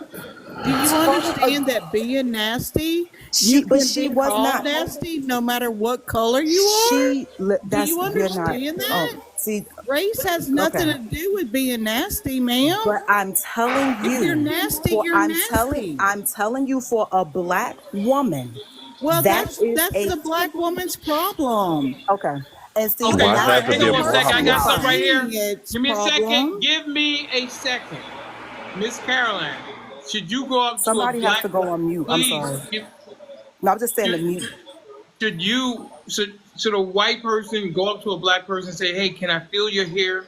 Do you understand that being nasty, you But can she be was called not. nasty no matter what color you are? Do That's, you you're not. understand that? See, Race has okay. nothing to do with being nasty, ma'am. But I'm telling If you're you, nasty, you're nasty. I'm telling you, for a black woman, Well, that that's is a the black woman's problem. okay. And see, Okay, and all Why does that's that right. have the to Hang be on a thing. one second. I problem? got something right here. It's Give me a second. problem. Give me a second. Ms.Karenland, should you go up to a Somebody has black? to go on mute. I'm Please. sorry. No, I'm just saying the Should, mute. should a white person go up to a black person and say, "Hey, can I feel your hair?"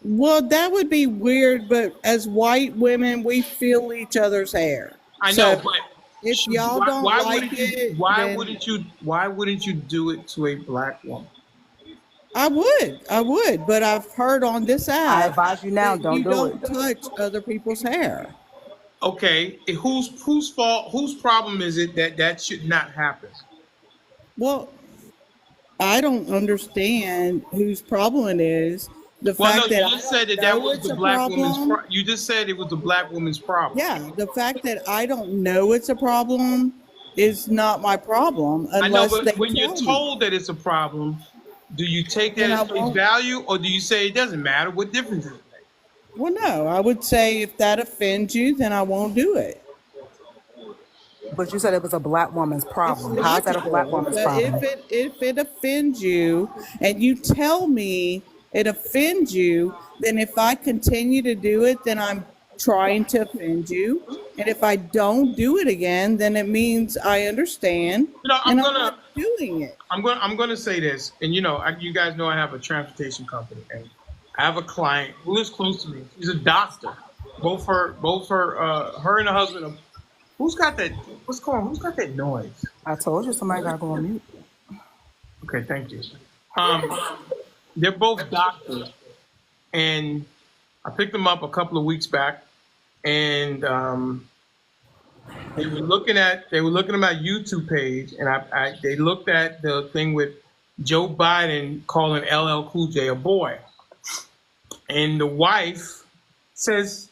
Well, that would be weird, but as white women, we feel each other's hair. I know, So but if y'all don't why like wouldn't you? it, Why then wouldn't you do it to a black woman? I would, but I've heard on this I app advise you now, that don't you do it. don't touch other people's hair. Okay, whose fault? Whose problem is it that should not happen? Well, I don't understand whose problem it is. The Well, no, fact that you I just said don't that know was it's the a black woman's. problem. You just said it was the black woman's problem. Yeah, the fact that I don't know it's a problem is not my problem I know, unless they but when you're tell me. told that it's a problem, do you take that Then I as face won't. value, or do you say it doesn't matter? What difference does it make? Well, no, I would say if that offends you, then I won't do it. But you said it was a black woman's It's problem. How is that a black logical. woman's But problem? if it offends you and you tell me it offends you, then if I continue to do it, then I'm trying to offend you. And if I don't do it again, then it means I understand You know, and I'm not doing it. I'm gonna say this, and you guys know I have a transportation company, and I have a client who lives close to me. She's a doctor. Her and her husband. Who's got that? What's going on? Who's got that noise? I told you somebody got to go on mute. Okay, thank you. They're both doctors, and I picked them up a couple of weeks back, and they were looking at my YouTube page, and they looked at the thing with Joe Biden calling LL Cool J a boy, and the wife says,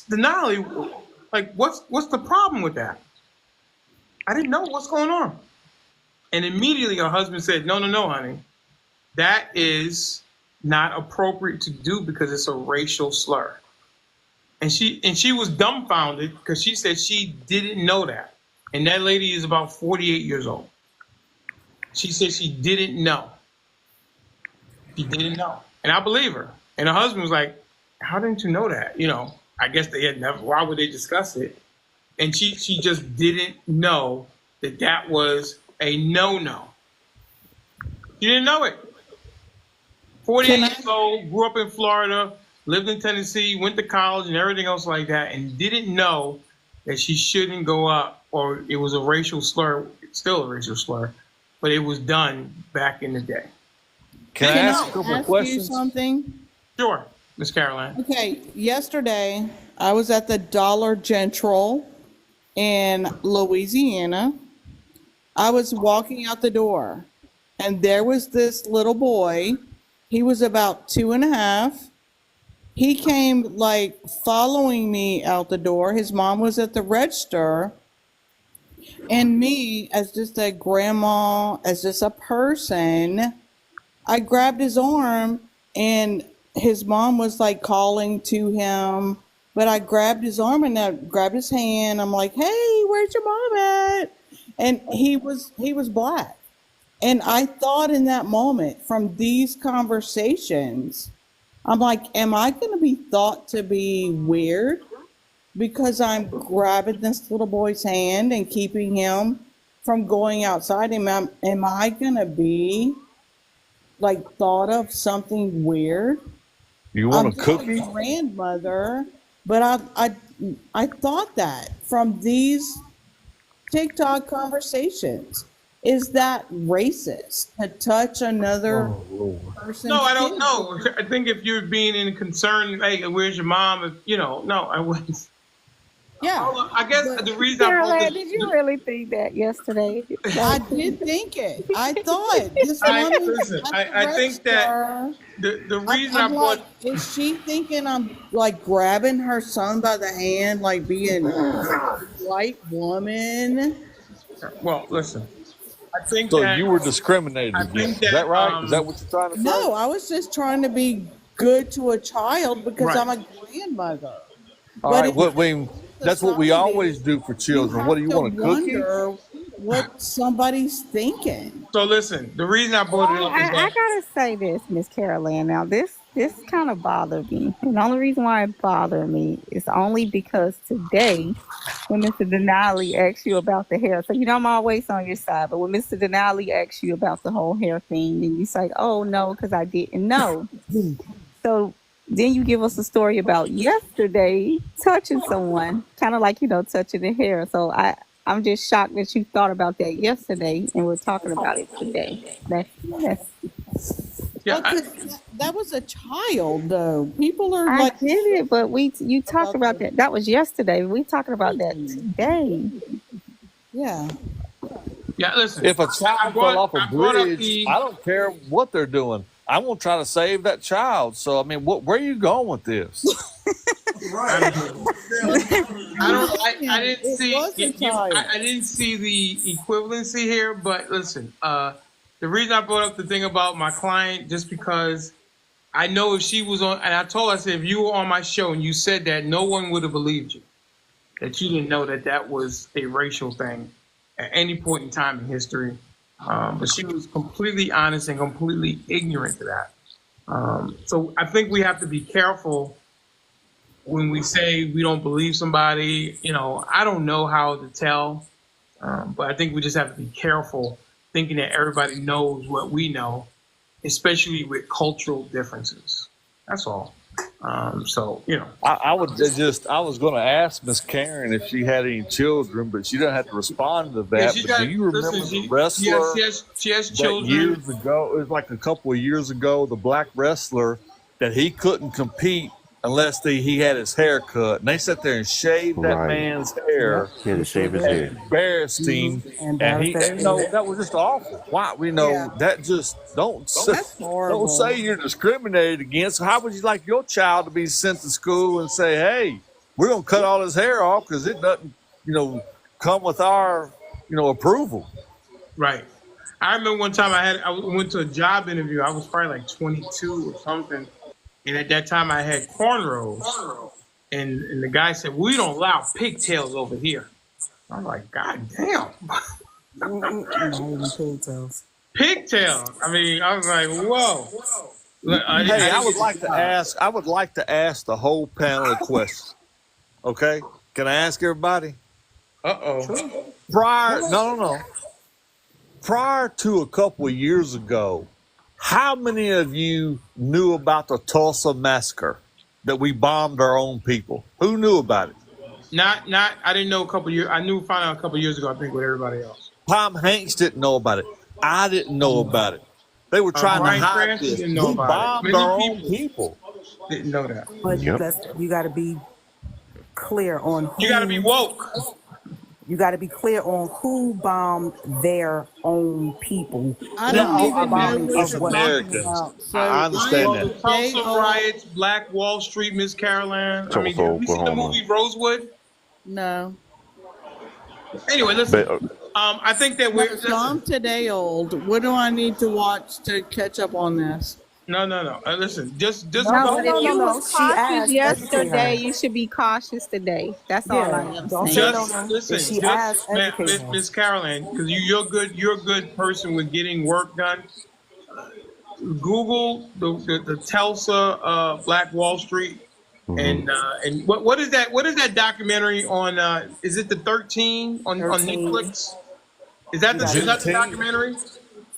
Denali, like, what's the problem with that? I didn't know what's going on. And immediately her husband said, no, honey. That is not appropriate to do because it's a racial slur. And she was dumbfounded because she said she didn't know that. And that lady is about 48 years old. She said she didn't know. She didn't know. And I believe her. And her husband was like, how didn't you know that? I guess they had never, why would they discuss it? And she just didn't know that was a no-no. She didn't know it. 48 years old, grew up in Florida, lived in Tennessee, went to college and everything else like that, and didn't know that she shouldn't go up, or it was a racial slur. It's still a racial slur, but it was done back in the day. Can I ask a couple of questions? You something? Sure, Ms.Karenland. Okay, yesterday I was at the Dollar General in Louisiana. I was walking out the door, and there was this little boy. He was about 2.5. He came like following me out the door. His mom was at the register. And me, as just a grandma, as just a person, I grabbed his arm, and his mom was like calling to him. But I grabbed his arm and I grabbed his hand. I'm like, hey, where's your mom at? And he was black. And I thought in that moment, from these conversations, I'm like, am I going to be thought to be weird because I'm grabbing this little boy's hand and keeping him from going outside? Am I going to be like thought of something weird? You want I'm a cookie? a grandmother, but I thought that from these TikTok conversations. Is that racist to touch another person? No, I don't know. I think if you're being in concern, hey, where's your mom? No, I wouldn't. Yeah. I guess But the reason I brought Caroline, this, did you really think that yesterday? I Like, did think it. I thought this I woman listen. at the I think that register. the reason I I'm like, brought is she thinking I'm like grabbing her son by the hand, like being a white woman? well, listen. I think So that you were discriminated I think against. Is that that right? Is that what you're trying to say? No, I was just trying to be good to a child because right. I'm a grandmother. All But right. in What we that's what we always society, do for you children. What do have you to want, a cookie? wonder what somebody's thinking. So listen. The reason I brought it well, up is I that gotta say this, Miss Caroline. Now, this kind of bothered me, and the only reason why it bothered me is only because today, when Mr. Denali asked you about the hair, so you know I'm always on your side. But when Mr. Denali asks you about the whole hair thing, and you say, "Oh no," because I didn't know. So then you give us a story about yesterday touching someone, kind of like touching the hair. So I'm just shocked that you thought about that yesterday and we're talking about it today. That's yeah. Well, because that was a child, though. People are I like get it, but you talked about the that. That was yesterday. We talking about that today. yeah. Yeah, listen. If a child fell off a I brought up bridge, the I don't care what they're doing. I'm gonna try to save that child. So I mean, where are you going with this? I didn't It see was a child. I didn't see the equivalency here, but listen, the reason I brought up the thing about my client just because I know if she was on, and I told her, I said, if you were on my show and you said that, no one would have believed you, that you didn't know that that was a racial thing at any point in time in history. But she was completely honest and completely ignorant to that. So I think we have to be careful when we say we don't believe somebody. I don't know how to tell, but I think we just have to be careful thinking that everybody knows what we know, especially with cultural differences. That's all. I was going to ask Miss Karen if she had any children, but she doesn't have to respond to that. But do you remember the wrestler? She has that children. years ago, it was like a couple of years ago, the black wrestler that he couldn't compete unless he had his hair cut. And they sat there and shaved that Right. man's hair. He had to shave his head. Embarrassed him, and that was just awful. Why that just That's horrible. don't say you're discriminated against. How would you like your child to be sent to school and say, "Hey, we're gonna cut all his hair off because it doesn't, come with our, approval"? Right. I remember one time I went to a job interview. I was probably like 22 or something. And at that time I had cornrows. And the guy said, we don't allow pigtails over here. I'm like, God damn. Pigtails. I mean, I was like, whoa. I would like to ask the whole panel a question. Okay? Can I ask everybody? Uh-oh. Prior to a couple of years ago, how many of you knew about the Tulsa massacre that we bombed our own people? Who knew about it? I didn't know a couple years. I found out a couple years ago, I think, with everybody else. Tom Hanks didn't know about it. I didn't know about it. They were trying Brian to hide Cranston this. didn't know We about it. bombed our own people. Didn't know that. But Yep. you got to be clear on who. You got to be woke. You got to be clear on who bombed their own people. I don't even know bombing what is you're what- talking about. So I understand The that. Tulsa riots, Black Wall Street, Ms.Karenland. I mean, Tulsa, have you seen the Oklahoma. movie Rosewood? No. Anyway, listen. But, I think that we're. So I'm today old. What do I need to watch to catch up on this? No. Listen, just No, go. but if you no. was She cautious asked, yesterday, educate her. you should be cautious today. That's all I am don't saying. say Just listen, If she asked, educate her. Miss Caroline, because you're a good person with getting work done. Google the Tulsa Black Wall Street, and what is that? What is that documentary on? Is it the 13 on 13. Netflix? Is that the documentary?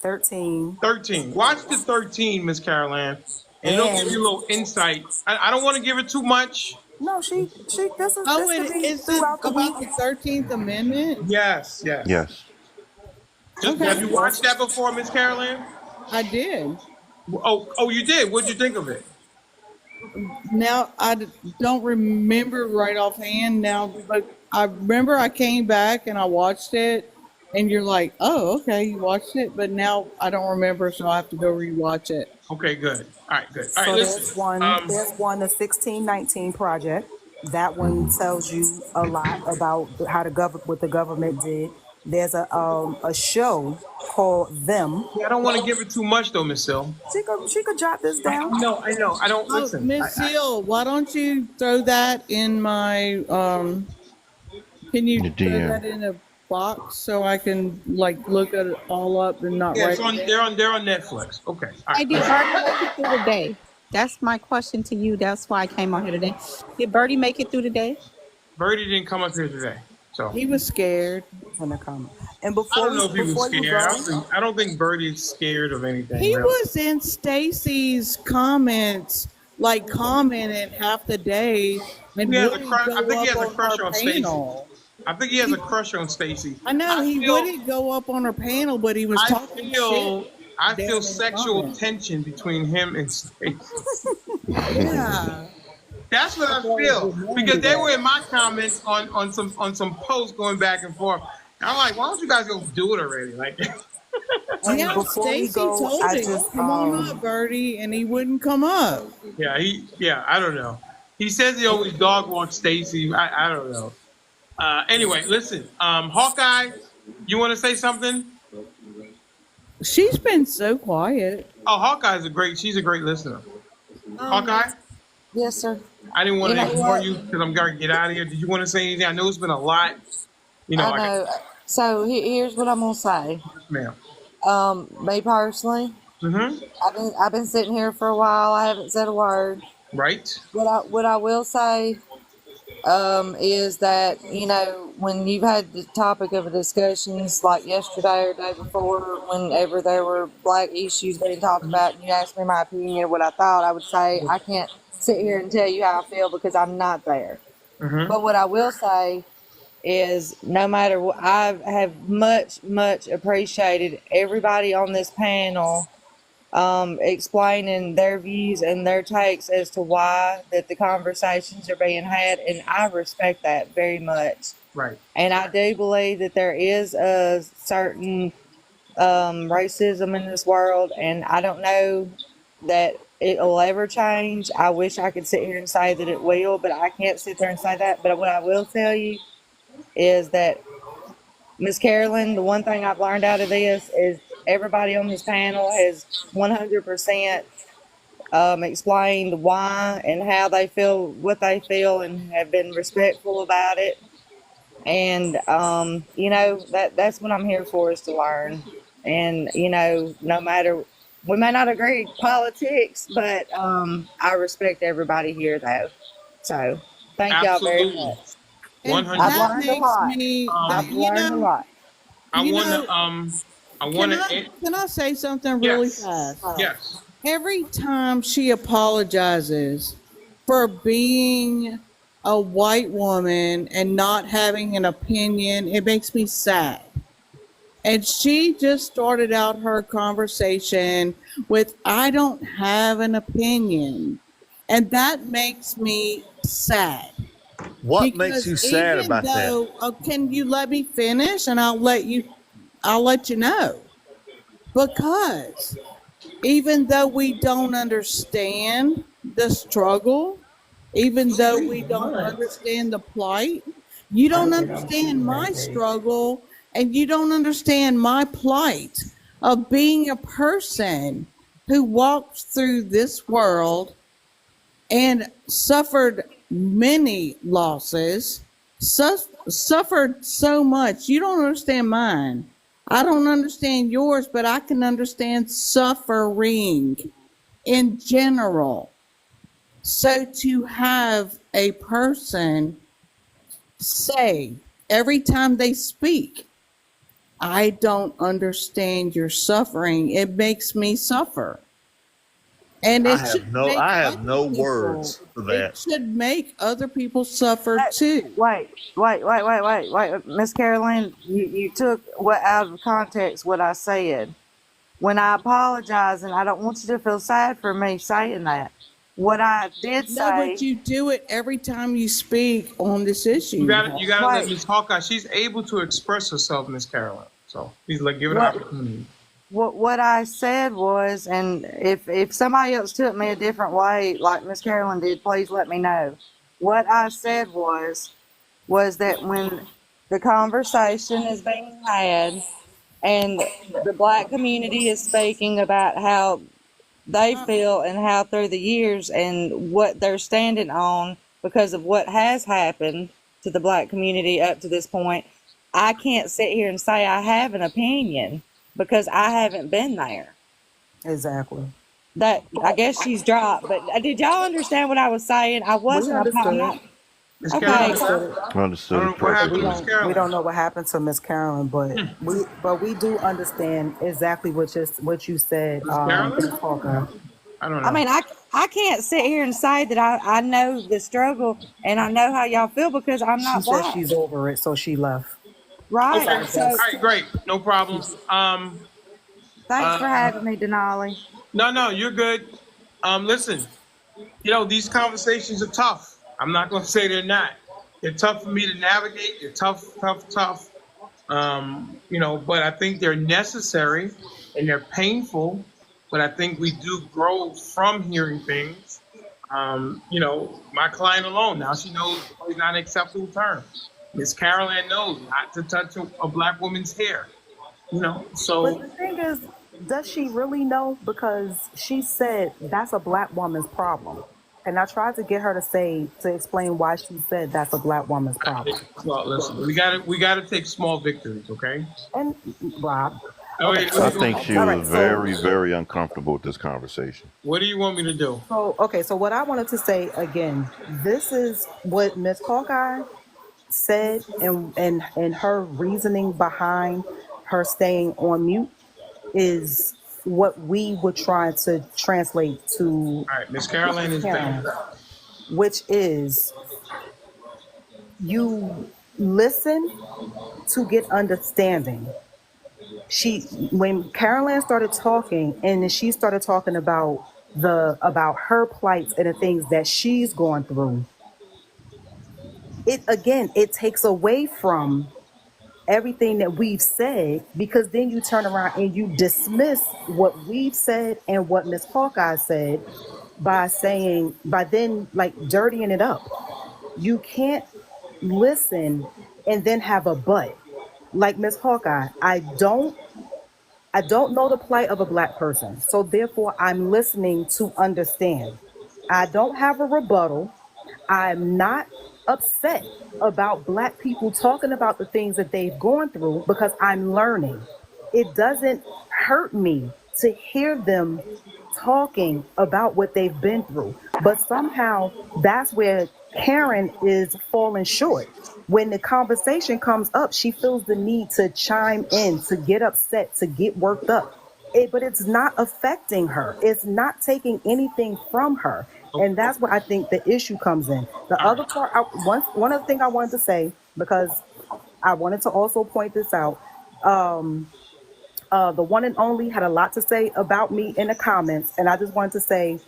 13. 13. Watch the 13, Miss Caroline, and it'll give you a little insight. I don't want to give it too much. No, this is Oh, this could be is it throughout the about week. the 13th Amendment? Yes. yes. Have you watched that before, Miss Caroline? I did. Oh, you did. What'd you think of it? Now don't remember right offhand now, but I remember I came back and I watched it, and you're like, "Oh, okay, you watched it," but now I don't remember, so I have to go rewatch it. Okay, good. All right, good. All right, So listen. there's one, the 1619 project. That one tells you a lot about how the what the government did. There's a show called Them. Yeah, I don't want to give it too much though, Miss Sill. She could jot this down. I know. I don't Oh, listen. Miss Seal, why don't you throw that in my Can you The throw that DM. in a box so I can like look at it all up and not Yeah, write it's on. it They're on Netflix. Okay. All Hey, right. did Birdie make it through the day? That's my question to you. That's why I came on here today. Did Birdie make it through the day? Birdie didn't come up here today, so He was scared. In the comment. And I don't know if he was before you scared. go, I don't think Birdie's scared of anything. He Really. was in Stacy's comments, like commenting half the day and He has a wouldn't crush. I go think he up has a on her crush on Stacy. panel. I think he has a crush on Stacy. I know he wouldn't go up on her panel, but he was talking shit. I down feel in the sexual comments. tension between him and Stacy. Yeah. That's what I feel because they were in my comments on some posts going back and forth. And I'm like, why don't you guys go do it already? Like, and Yeah, before we Stacy go, told I him, just come on up, Birdie, and he wouldn't come up. yeah, I don't know. He says he always dog walks Stacy. I don't know. Anyway, listen, Hawkeye, you want to say something? She's been so quiet. Oh, she's a great listener. Hawkeye, Yes, sir. I didn't want You to know ignore what? you because I'm going to get out of here. Did you want to say anything? I know it's been a lot. You know, I know. So here's what I'm gonna say. ma'am. Me personally, Mm-hmm. I've been sitting here for a while. I haven't said a word. Right. What I will say is that when you've had the topic of discussions like yesterday or the day before, whenever there were black issues being talked about, and you asked me my opinion of what I thought, I would say I can't sit here and tell you how I feel because I'm not there. Mm-hmm. But what I will say is no matter what, I have much appreciated everybody on this panel explaining their views and their takes as to why that the conversations are being had, and I respect that very much. Right. And I do believe that there is a certain racism in this world, and I don't know that it'll ever change. I wish I could sit here and say that it will, but I can't sit there and say that. But what I will tell you is that Ms.Karenland, the one thing I've learned out of this is everybody on this panel has 100% explained why and how they feel, what they feel, and have been respectful about it. And that's what I'm here for, is to learn. And no matter, we may not agree politics, but I respect everybody here though. So thank y'all very Absolutely. much. And 100. I've that learned a makes lot. me, I've learned a lot. I you want know, to. can I say something really fast? Yes. Every time she apologizes for being a white woman and not having an opinion, it makes me sad. And she just started out her conversation with, I don't have an opinion. And that makes me sad. What makes you sad about that? Can you let me finish and I'll let you know. Because even though we don't understand the struggle, even though we don't understand the plight, you don't understand my struggle and you don't understand my plight of being a person who walked through this world and suffered many losses, suffered so much. You don't understand mine. I don't understand yours, but I can understand suffering in general. So to have a person say every time they speak, I don't understand your suffering, it makes me suffer. And I have no words for that. It should make other people suffer too. Wait, Miss Caroline, you took out of context what I said. When I apologize, and I don't want you to feel sad for me saying that, What I did No, say. but you do it every time you speak on this issue. You gotta let Wait. Ms. Hawkeye. She's able to express herself, Miss Carolyn. So please give her an What opportunity. what I said was, and if somebody else took me a different way, like Miss Carolyn did, please let me know. What I said was that when the conversation is being had and the black community is speaking about how they feel and how through the years and what they're standing on because of what has happened to the black community up to this point, I can't sit here and say I have an opinion because I haven't been there. Exactly. That I guess she's dropped, but did y'all understand what I was saying? I We wasn't. I'm understood. not. Miss We Okay. Carolyn, understood it. Understood it what happened We to perfectly. Miss we Carolyn? don't know what happened to Miss Carolyn, but we do understand exactly what you said, Miss Ms. Carolyn? Hawker. I don't I know. mean, I can't sit here and say that I know the struggle and I know how y'all feel because I'm She not said black, she's over it, so she left. right? Okay. So I All So guess right. Great. No problem. she's thanks Uh, for having me, Denali. no, you're good. Listen. These conversations are tough. I'm not going to say they're not. They're tough for me to navigate. They're tough. But I think they're necessary and they're painful. But I think we do grow from hearing things. My client alone, now she knows it's not an acceptable term. Miss Caroline knows not to touch a black woman's hair. But So the thing is, does she really know? Because she said that's a black woman's problem. And I tried to get her to explain why she said that's a black woman's problem. well, listen, we gotta take small victories, okay? And Rob, Oh, okay, wait, I so think she all was right, so very, very uncomfortable with this conversation. what do you want me to do? so what I wanted to say again, this is what Miss Hawkeye said, and her reasoning behind her staying on mute is what we would try to translate to All right, Miss Caroline is back. Karen, which is you listen to get understanding. When Carolyn started talking, and then she started talking about her plights and the things that she's going through, it takes away from everything that we've said, because then you turn around and you dismiss what we've said and what Miss Hawkeye said by then like dirtying it up. You can't listen and then have a but. Like Miss Hawkeye, I don't know the plight of a black person. So therefore I'm listening to understand. I don't have a rebuttal. I'm not upset about black people talking about the things that they've gone through because I'm learning. It doesn't hurt me to hear them talking about what they've been through. But somehow that's where Karen is falling short. When the conversation comes up, she feels the need to chime in, to get upset, to get worked up. But it's not affecting her. It's not taking anything from her. And that's where I think the issue comes in. The All other right. part, one other thing I wanted to say, because I wanted to also point this out. The one and only had a lot to say about me in the comments, and I just wanted to say,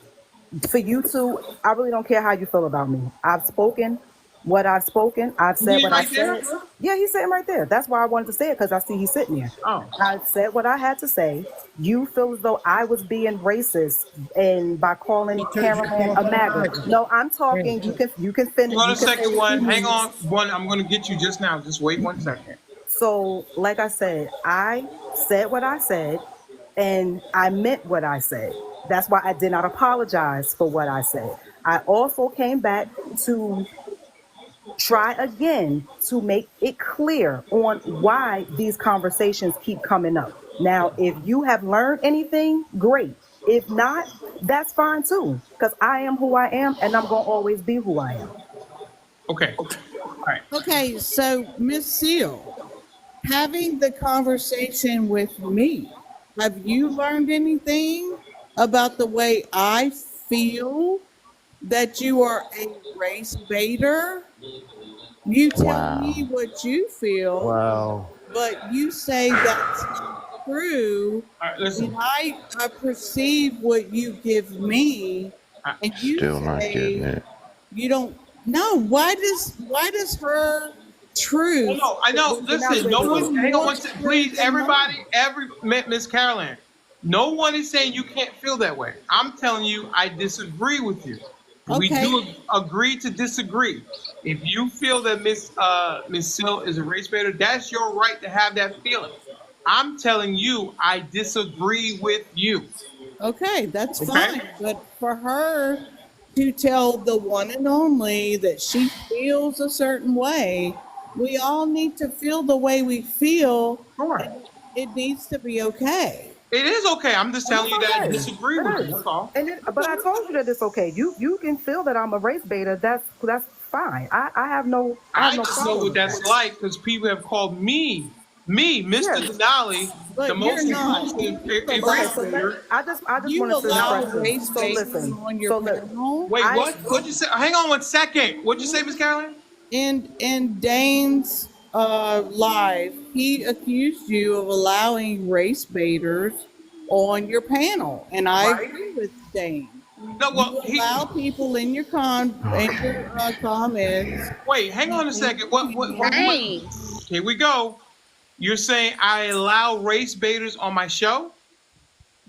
for you two, I really don't care how you feel about me. I've spoken what I've spoken. I've Is said he what I right there? said. Yeah, he's sitting right there. That's why I wanted to say it, because I see he's sitting there. Oh, I've said what I had to say. You feel as though I was being racist and by calling Caroline a MAGA. No, I'm talking. You can finish. hold on You a can say second. what you One, hang need. on. One, I'm going to get you just now. Just wait 1 second. So, like I said what I said, and I meant what I said. That's why I did not apologize for what I said. I also came back to try again to make it clear on why these conversations keep coming up. Now, if you have learned anything, great. If not, that's fine too, because I am who I am and I'm going to always be who I am. Okay. All right. Okay, so Miss Seal, having the conversation with me, have you learned anything about the way I feel that you are a race baiter? You tell me Wow. what you feel, Wow. but you say that's not true. All right. And Listen. I perceive what you give me and you Still not getting say it. you don't know. Why does her Oh, truth no, I know. Listen, no one. become Hang on more one second, true please. than Everybody, mine? Miss Caroline. No one is saying you can't feel that way. I'm telling you, I disagree with you. We Okay, do agree to disagree. If you feel that Miss Sill is a race baiter, that's your right to have that feeling. I'm telling you, I disagree with you. okay, that's Okay. fine. But for her to tell the one and only that she feels a certain way, we all need to feel the way we feel, Sure. and it needs to be okay. It is okay. I'm just And telling it's you that I okay. disagree with It you. is. That's all. But I told you that it's okay. You can feel that I'm a race beta. That's fine. I have I no just know problem what with that's that. like because people have called me, Mr. Yes. Denali, the But you're most not. inclusive Okay, race so Allow baiter. I just you wanted to allow express this. race So baiting listen. on your So look, panel. Wait, I what? What'd you say? Hang on one second. What'd you say, Miss Caroline? In Dane's live, he accused you of allowing race baiters on your panel, and I Right? agree with Dane. No, You well, allow people in your comments. wait, hang on a second. What? Dang. Here we go. You're saying I allow race baiters on my show?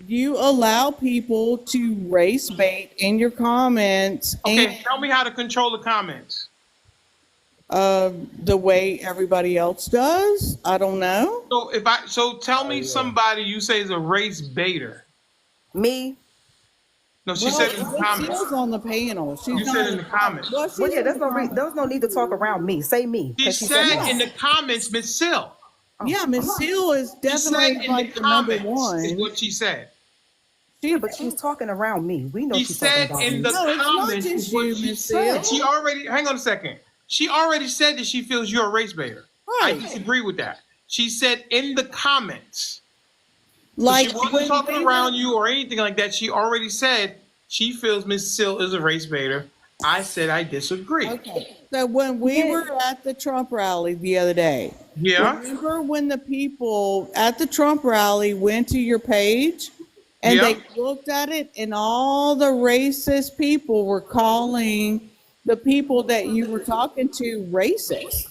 You allow people to race bait in your comments, and Okay, tell me how to control the comments. the way everybody else does. I don't know. So tell me somebody you say is a race baiter. me. No, she Well, said in the Miss comments. Seal's on the panel. She's You said in not. the comments. Well, Well, she's yeah, in the comments. there's no need to talk around me. Say me She because she said said in me. the comments, Miss Sill. Yeah, Miss Seal is She said definitely in the like the number comments is one. what she said. Yeah, but she's talking around me. We know She she's talking said about in me. the No, it's not comments is just what you, she Miss said. Seal. Hang on a second. She already said that she feels you're a race baiter. I Right. disagree with that. She said in the comments. So Like she wasn't when talking they around were. you or anything like that. She already said she feels Miss Sill is a race baiter. I said I disagree. Okay. So when we were at the Trump rally the other day, Yeah. remember when the people at the Trump rally went to your page and Yeah. they looked at it and all the racist people were calling the people that you were talking to racist?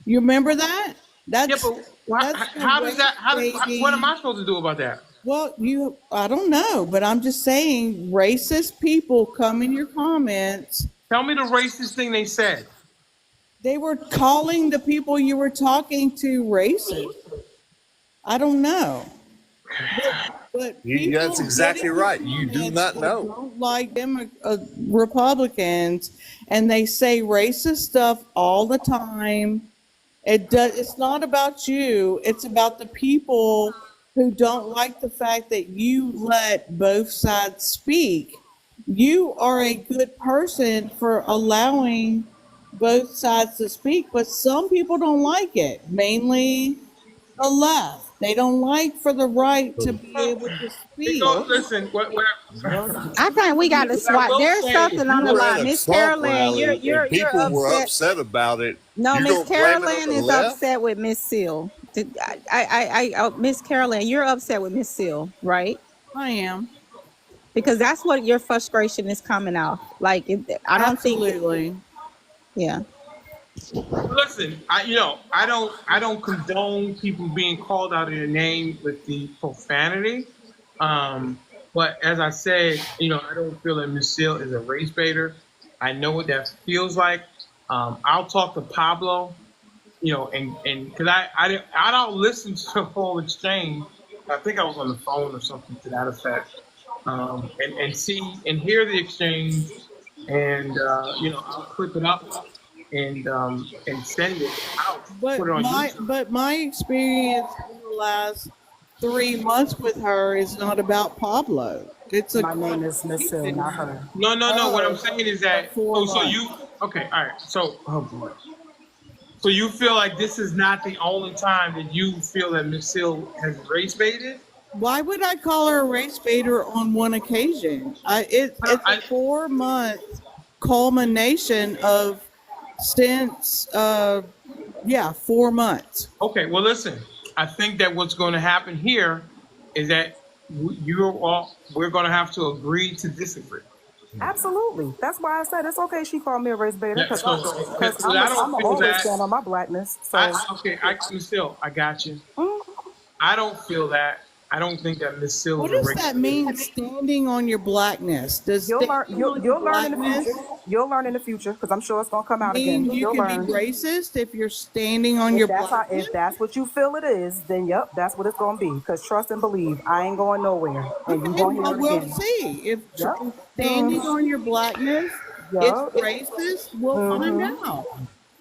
You remember that? Yeah, That's but that's the how does race that? What am baiting. I supposed to do about that? Well, I don't know, but I'm just saying racist people come in your comments. Tell me the racist thing they said. They were calling the people you were talking to racist. I don't know. But people That's get exactly in the right. You do comments not that know. don't like Republicans, and they say racist stuff all the time. It's not about you. It's about the people who don't like the fact that you let both sides speak. You are a good person for allowing both sides to speak, but some people don't like it. Mainly the left. They don't like for the right to be able to speak. Listen, I think we got to what I swap. will There's say, If something on you the were at line. a Miss Trump Caroline, rally and you're people were upset. upset about it, No, you Miss don't blame it on Caroline the is left? upset with Miss Seal. Miss Caroline, you're upset with Miss Seal, right? I am. Because that's what your frustration is coming off. I don't think, Absolutely. yeah. listen, I don't condone people being called out of their name with the profanity. But as I said, I don't feel that Miss Sill is a race baiter. I know what that feels like. I'll talk to Pablo, and because I don't listen to the whole exchange. I think I was on the phone or something to that effect. And see and hear the exchange, and I'll clip it up and send it out, put it But on my YouTube. but my experience in the last 3 months with her is not about Pablo. It's a My name is Miss Sill, not her. No. What I'm of saying is the that four so months. you okay? All right. So oh boy. So you feel like this is not the only time that you feel that Miss Sill has race baited? Why would I call her a race baiter on one occasion? It's a 4 month culmination of since 4 months. Okay. Well, listen. I think that what's going to happen here is that we're going to have to agree to disagree. Absolutely. That's why I said it's okay. She called me a race baiter Yeah, because so, but I don't I'm feel always that. stand on my blackness. So Miss Sill, I got you. mm, I don't feel that. I don't think that Miss Sill What is a does that racist. mean, standing on your blackness? Does standing on your you'll learn in the future. blackness You'll learn in the future because I'm sure it's gonna come out mean again. you You'll can be learn. racist if you're standing on your blackness? If that's what you feel it is, then yep, that's what it's gonna be. Because trust and believe, I ain't going nowhere, and you Okay, gonna hear well, it we'll again. see. If Yep. standing on your blackness it's Yup. racist, we'll find out.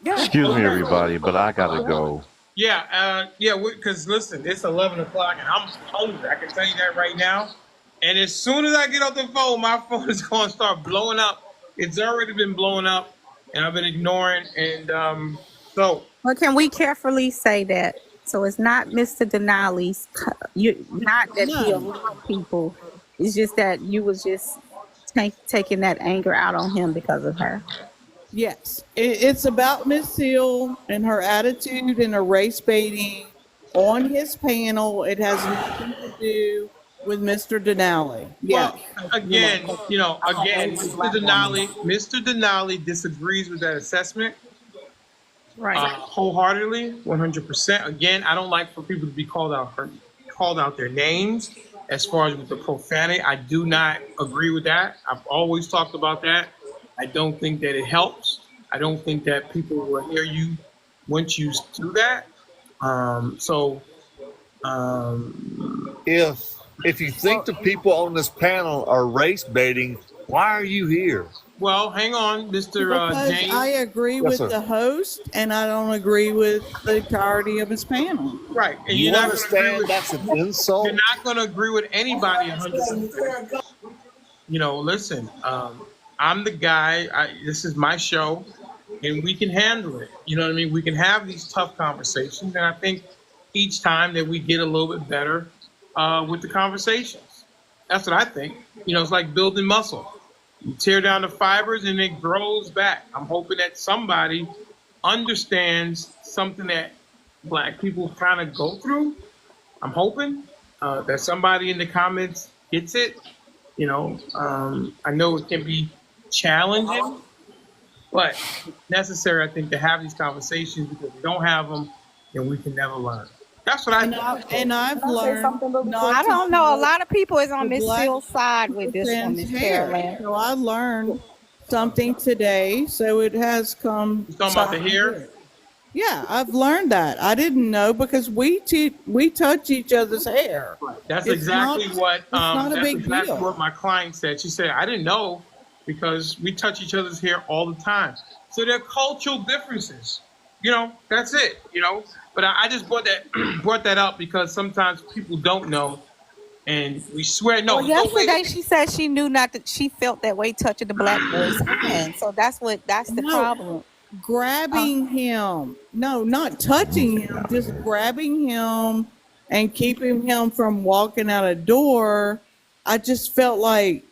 Yeah. Excuse me, everybody, but I gotta go. Yeah, because listen, it's 11 o'clock and I'm hungry. I can tell you that right now. And as soon as I get off the phone, my phone is going to start blowing up. It's already been blowing up, and I've been ignoring. And so, Well, can we carefully say that? So it's not Mr. Denali's. You not that he No. allowed people. It's just that you was just taking that anger out on him because of her. Yes, it's about Miss Sill and her attitude and her race baiting on his panel. It has nothing to do with Mr. Denali. well, Yes. again, I'm an angry black woman. Mr. Denali disagrees with that assessment. Right. Wholeheartedly, 100%. Again, I don't like for people to be called out their names. As far as with the profanity, I do not agree with that. I've always talked about that. I don't think that it helps. I don't think that people will hear you once you do that. So, If you think the people on this panel are race baiting, why are you here? well, hang on, Mr. Because James. I agree Yes, with sir. the host and I don't agree with the entirety of his panel. Right, and You you're not going to agree understand with. that's an You're insult? not going to agree with anybody 100%. Listen, I'm the guy. This is my show, and we can handle it. You know what I mean? We can have these tough conversations, and I think each time that we get a little bit better with the conversations. That's what I think. It's like building muscle. You tear down the fibers, and it grows back. I'm hoping that somebody understands something that Black people kind of go through. I'm hoping that somebody in the comments gets it. I know it can be challenging, but necessary, I think, to have these conversations because if we don't have them, then we can never learn. That's what I think. And I've Can I say learned something really not I to don't know. A put lot of people is on the Miss black Sill's side with this one, person's Miss hair. Caroline. So I learned something today, so it has come. You talking about the hair? Yeah, I've learned that. I didn't know because we touch each other's hair. That's It's exactly not- what it's not a that's big exactly deal. what my client said. She said, I didn't know because we touch each other's hair all the time. So there are cultural differences. That's it. But I just brought that up because sometimes people don't know, and we swear no. Well, yesterday she said she knew not that she felt that way touching the black boy's hand. So that's the No. problem. Grabbing him. No, not touching him, just grabbing him and keeping him from walking out a door. I just felt like,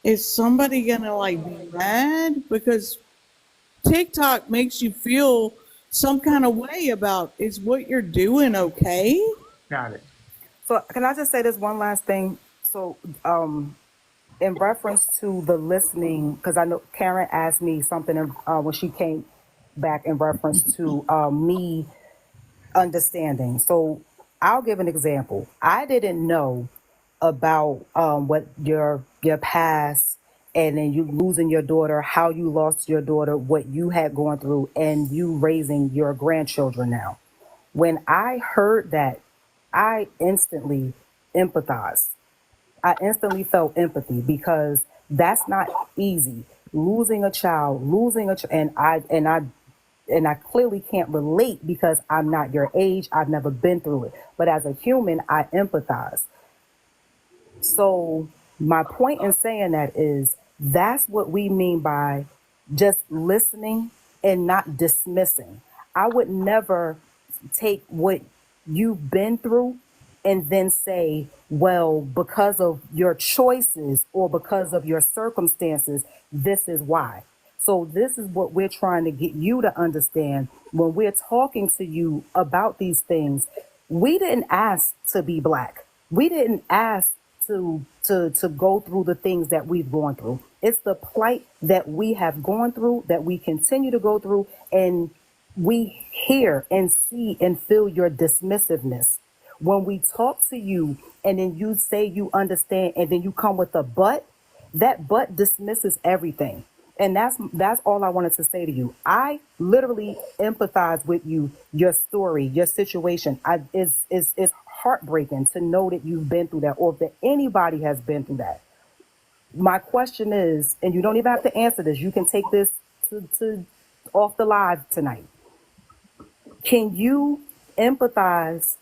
is somebody gonna be mad? Because TikTok makes you feel some kind of way about, is what you're doing okay? Got it. So can I just say this one last thing? So in reference to the listening, because I know Karen asked me something when she came back in reference to me understanding. So I'll give an example. I didn't know about what your past and then you losing your daughter, how you lost your daughter, what you had gone through, and you raising your grandchildren now. When I heard that, I instantly empathized. I instantly felt empathy because that's not easy. Losing a child, and I clearly can't relate because I'm not your age. I've never been through it. But as a human, I empathize. So my point in saying that is that's what we mean by just listening and not dismissing. I would never take what you've been through and then say, well, because of your choices or because of your circumstances, this is why. So this is what we're trying to get you to understand when we're talking to you about these things. We didn't ask to be Black. We didn't ask to go through the things that we've gone through. It's the plight that we have gone through, that we continue to go through, and we hear and see and feel your dismissiveness. When we talk to you and then you say you understand and then you come with a but, that but dismisses everything. And that's all I wanted to say to you. I literally empathize with you, your story, your situation. It's heartbreaking to know that you've been through that, or that anybody has been through that. My question is, and you don't even have to answer this, you can take this to off the live tonight. Can you empathize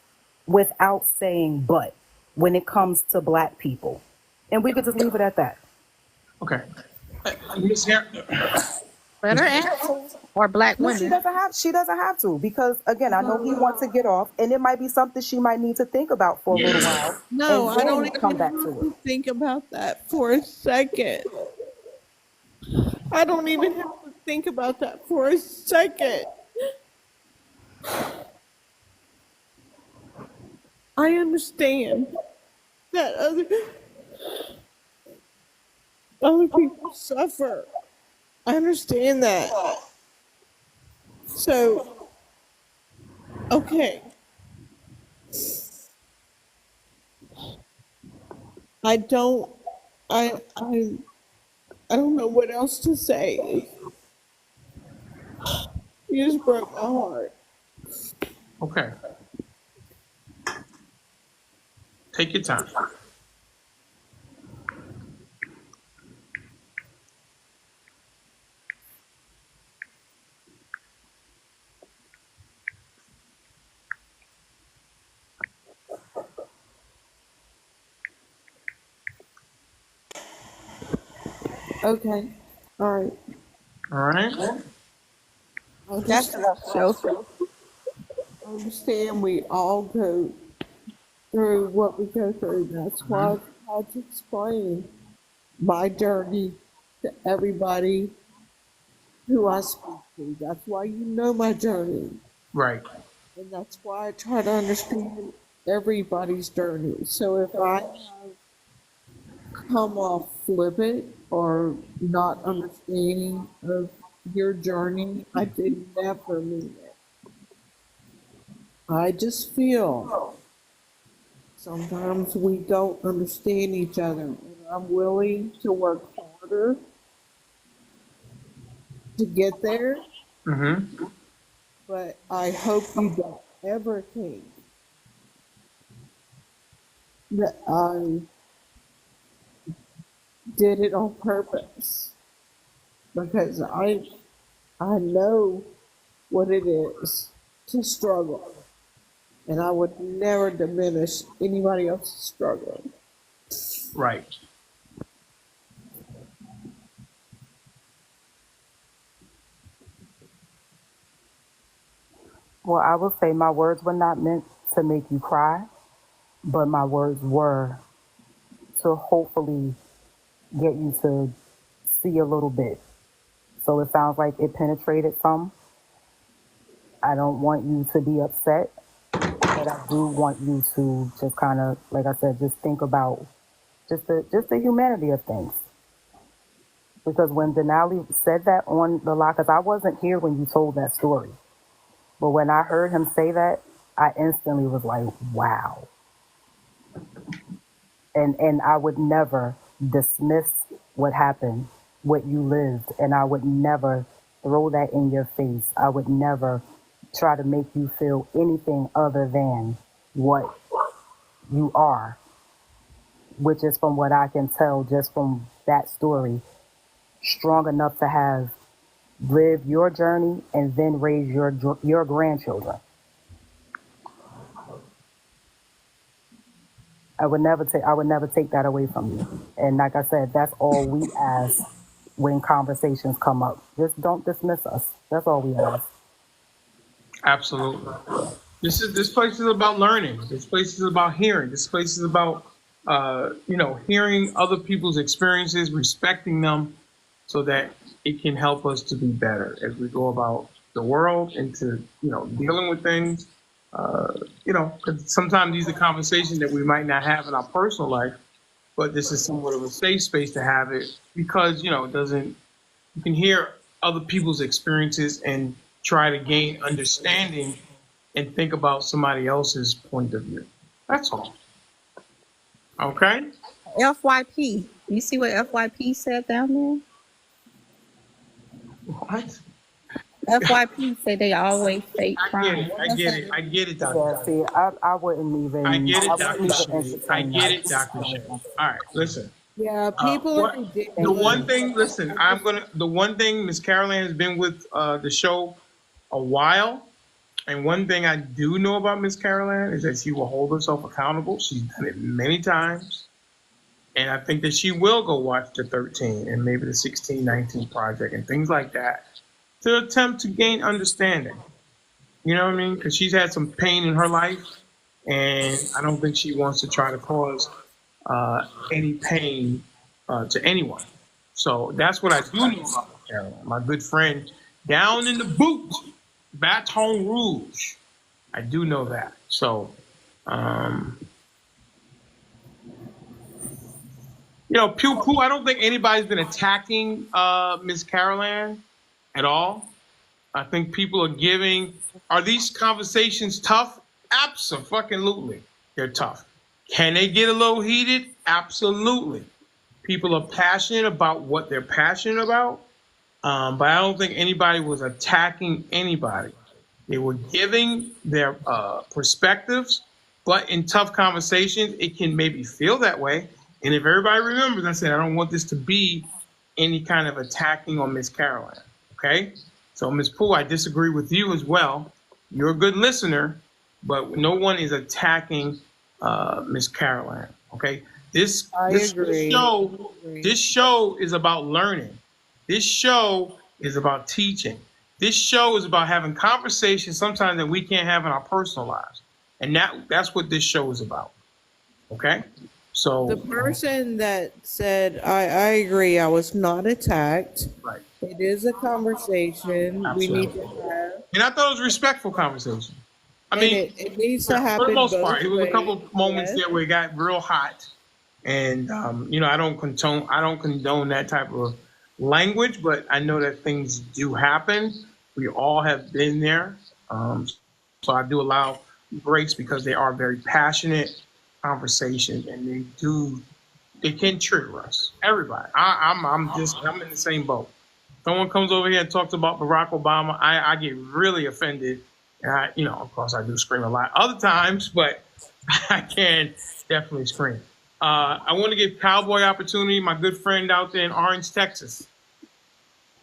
without saying but when it comes to Black people? And we could just leave it at that. Okay. Ms. Har- Let her answer. Or Black No, women. she doesn't have to, because again, I know he wants to get off, and it might be something she might need to think about for a little while. No, and I don't then come even back have to it. to think about that for a second. I don't even have to think about that for a second. I understand that other people suffer. I understand that. So, okay. I don't know what else to say. You just broke my heart. Okay. Take your time. Okay. All right. All right. That's enough show. I understand we all go through what we go through. That's why I had to explain my journey to everybody who I speak to. That's why you know my journey. Right. And that's why I try to understand everybody's journey. So if I have come off flippant or not understanding of your journey, I did never mean it. I just feel sometimes we don't understand each other, and I'm willing to work harder to get there. Mm-hmm. But I hope you don't ever think that I did it on purpose, because I know what it is to struggle, and I would never diminish anybody else's struggle. Right. Well, I will say my words were not meant to make you cry, but my words were to hopefully get you to see a little bit. So it sounds like it penetrated some. I don't want you to be upset, but I do want you to just kind of, like I said, just think about just the humanity of things. Because when Denali said that on the live, because I wasn't here when you told that story, but when I heard him say that, I instantly was like, wow. And I would never dismiss what happened, what you lived, and I would never throw that in your face. I would never try to make you feel anything other than what you are, which is, from what I can tell just from that story, strong enough to have lived your journey and then raise your grandchildren. I would never take that away from you. And like I said, that's all we ask when conversations come up. Just don't dismiss us. That's all we ask. Absolutely. This place is about learning. This place is about hearing. This place is about hearing other people's experiences, respecting them, so that it can help us to be better as we go about the world and to dealing with things. Because sometimes these are conversations that we might not have in our personal life, but this is somewhat of a safe space to have it because, it doesn't, you can hear other people's experiences and try to gain understanding and think about somebody else's point of view. That's all. Okay? FYP. You see what FYP said down there? What? FYP say they always fake I get crime. it. I get it. I get it, Dr. Yeah, see, I wouldn't even, I get I it, wouldn't Dr. even Shay. I entertain get that. it, Dr. Shay. All right, listen. Yeah, people are What the ridiculous. one thing? Listen, the one thing. Ms.Karenland has been with the show a while, and one thing I do know about Ms.Karenland is that she will hold herself accountable. She's done it many times, and I think that she will go watch the 13 and maybe the 1619 project and things like that to attempt to gain understanding. You know what I mean? Because she's had some pain in her life, and I don't think she wants to try to cause any pain to anyone. So that's what I do know about Caroline, my good friend down in the boot, Baton Rouge. I do know that. So, pew poo. I don't think anybody's been attacking Ms. Caroline at all. I think people are giving. Are these conversations tough? Absolutely, they're tough. Can they get a little heated? Absolutely. People are passionate about what they're passionate about, but I don't think anybody was attacking anybody. They were giving their perspectives, but in tough conversations, it can maybe feel that way. And if everybody remembers, I said I don't want this to be any kind of attacking on Miss Caroline. Okay, so Ms. Pooh, I disagree with you as well. You're a good listener, but no one is attacking Miss Caroline. Okay, this show is about learning. This show is about teaching. This show is about having conversations sometimes that we can't have in our personal lives, and that's what this show is about. Okay, so the person that said, I agree, I was not attacked. Right. It is a conversation we need to have. And I thought it was a respectful conversation. I mean, it needs to happen for the most both part. It was a couple ways, moments yes. there where it got real hot, and I don't condone that type of language, but I know that things do happen. We all have been there, so I do allow breaks because they are very passionate conversations, and they can trigger us. Everybody, I'm in the same boat. Someone comes over here and talks about Barack Obama, I get really offended. And of course, I do scream a lot other times, but I can definitely scream. I want to give Cowboy opportunity, my good friend out there in Orange, Texas.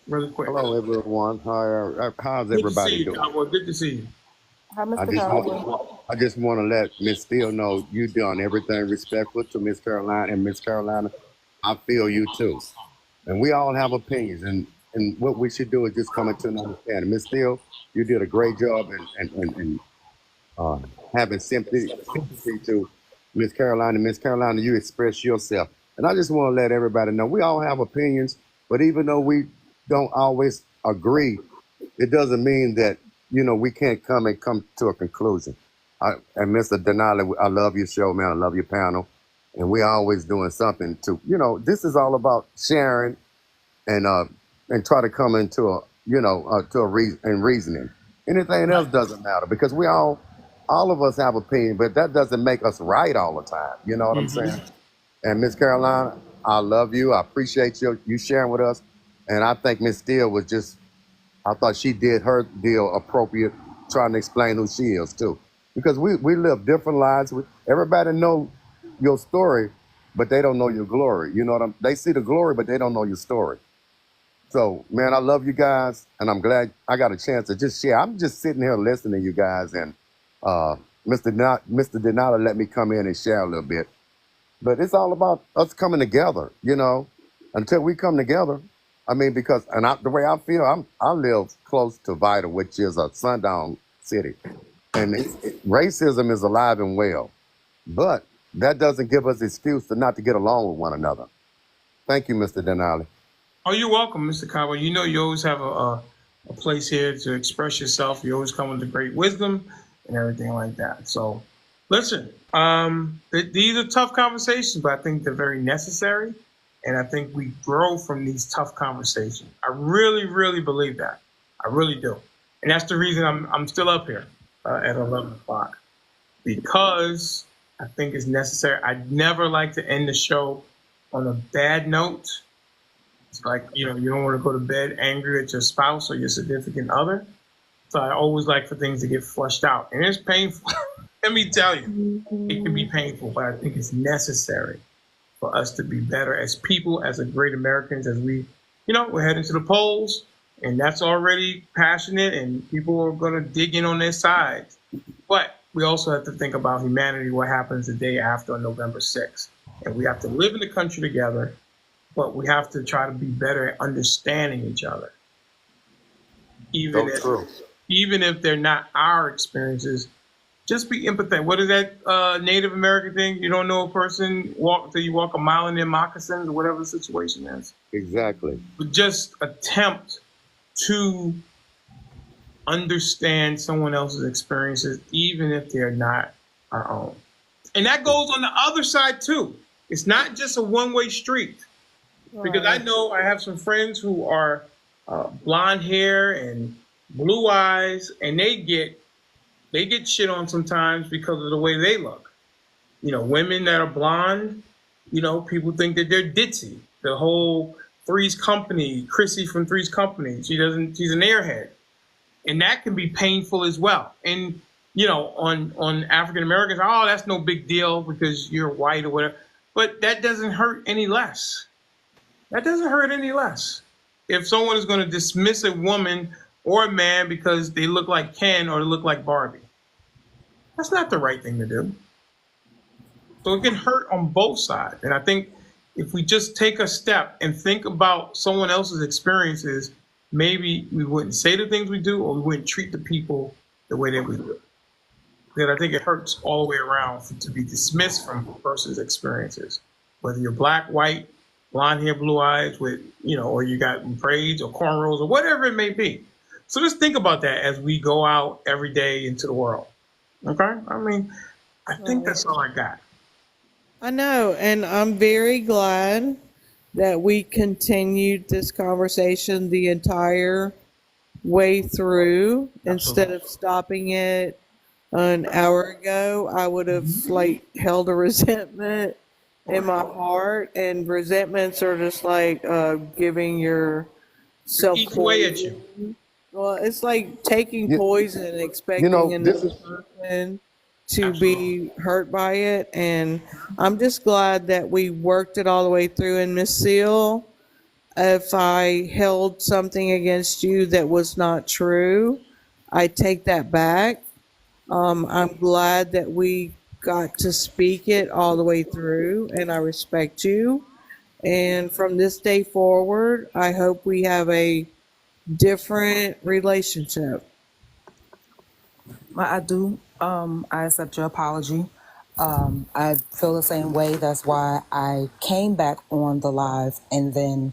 Really quick. Hello, everyone. How's everybody doing? Cowboy. Good to see you. Hi, Mr. Cowboy. I just want to let Miss Steele know you done everything respectful to Miss Caroline, and Miss Carolina, I feel you too. And we all have opinions, and what we should do is just come into an understanding. Miss Steele, you did a great job in having sympathy to Miss Carolina. Miss Carolina, you express yourself. And I just want to let everybody know we all have opinions, but even though we don't always agree, it doesn't mean that, we can't come to a conclusion. And Mr. Denali, I love your show, man. I love your panel. And we always doing something to, this is all about sharing and try to come into a reasoning. Anything else doesn't matter because we all of us have opinion, but that doesn't make us right all the time. You know what I'm saying? And Miss Carolina, I love you. I appreciate you sharing with us. And I think Miss Steele I thought she did her deal appropriate, trying to explain who she is too. Because we live different lives. Everybody know your story, but they don't know your glory. You know what they see the glory, but they don't know your story. So, man, I love you guys, and I'm glad I got a chance to just share. I'm just sitting here listening to you guys, and Mr. Denali let me come in and share a little bit. But it's all about us coming together, until we come together. I mean, because the way I feel, I live close to Vital, which is a sundown city. And racism is alive and well. But that doesn't give us excuse to not to get along with one another. Thank you, Mr. Denali. Oh, you're welcome, Mr. Cowboy. You always have a place here to express yourself. You always come with the great wisdom and everything like that. So Listen, these are tough conversations, but I think they're very necessary. And I think we grow from these tough conversations. I really, really believe that. I really do. And that's the reason I'm still up here at 11 o'clock, because I think it's necessary. I'd never like to end the show on a bad note. It's like, you don't want to go to bed angry at your spouse or your significant other. So I always like for things to get flushed out. And it's painful. Let me tell you, it can be painful, but I think it's necessary for us to be better as people, as a great Americans, as we're heading to the polls, and that's already passionate, and people are going to dig in on their sides. But we also have to think about humanity, what happens the day after on November 6th. And we have to live in the country together, but we have to try to be better at understanding each other. Even if they're not our experiences, just be empathetic. What is that Native American thing? You don't know a person till you walk a mile in their moccasins, or whatever the situation is. Exactly. But just attempt to understand someone else's experiences, even if they're not our own. And that goes on the other side too. It's not just a one-way street. Because I know I have some friends who are blonde hair and blue eyes, and they get shit on sometimes because of the way they look. Women that are blonde, people think that they're ditzy. The whole Three's Company, Chrissy from Three's Company, she's an airhead. And that can be painful as well. And, on African Americans, oh, that's no big deal because you're white or whatever. But that doesn't hurt any less. That doesn't hurt any less. If someone is going to dismiss a woman or a man because they look like Ken or they look like Barbie, that's not the right thing to do. So it can hurt on both sides. And I think if we just take a step and think about someone else's experiences, maybe we wouldn't say the things we do, or we wouldn't treat the people the way that we do. Because I think it hurts all the way around to be dismissed from a person's experiences. Whether you're black, white, blonde hair, blue eyes, with, or you got braids or cornrows or whatever it may be. So just think about that as we go out every day into the world. Okay? I think that's all I got. I know, and I'm very glad that we continued this conversation the entire way through. Instead of stopping it an hour ago, I would have held a resentment in my heart, and resentments are just like giving yourself Each way at you. Well, it's like taking poison and expecting another person to be hurt by it. And I'm just glad that we worked it all the way through. And Miss Sill, if I held something against you that was not true, I take that back. I'm glad that we got to speak it all the way through, and I respect you. And from this day forward, I hope we have a different relationship. I do. I accept your apology. I feel the same way. That's why I came back on the live and then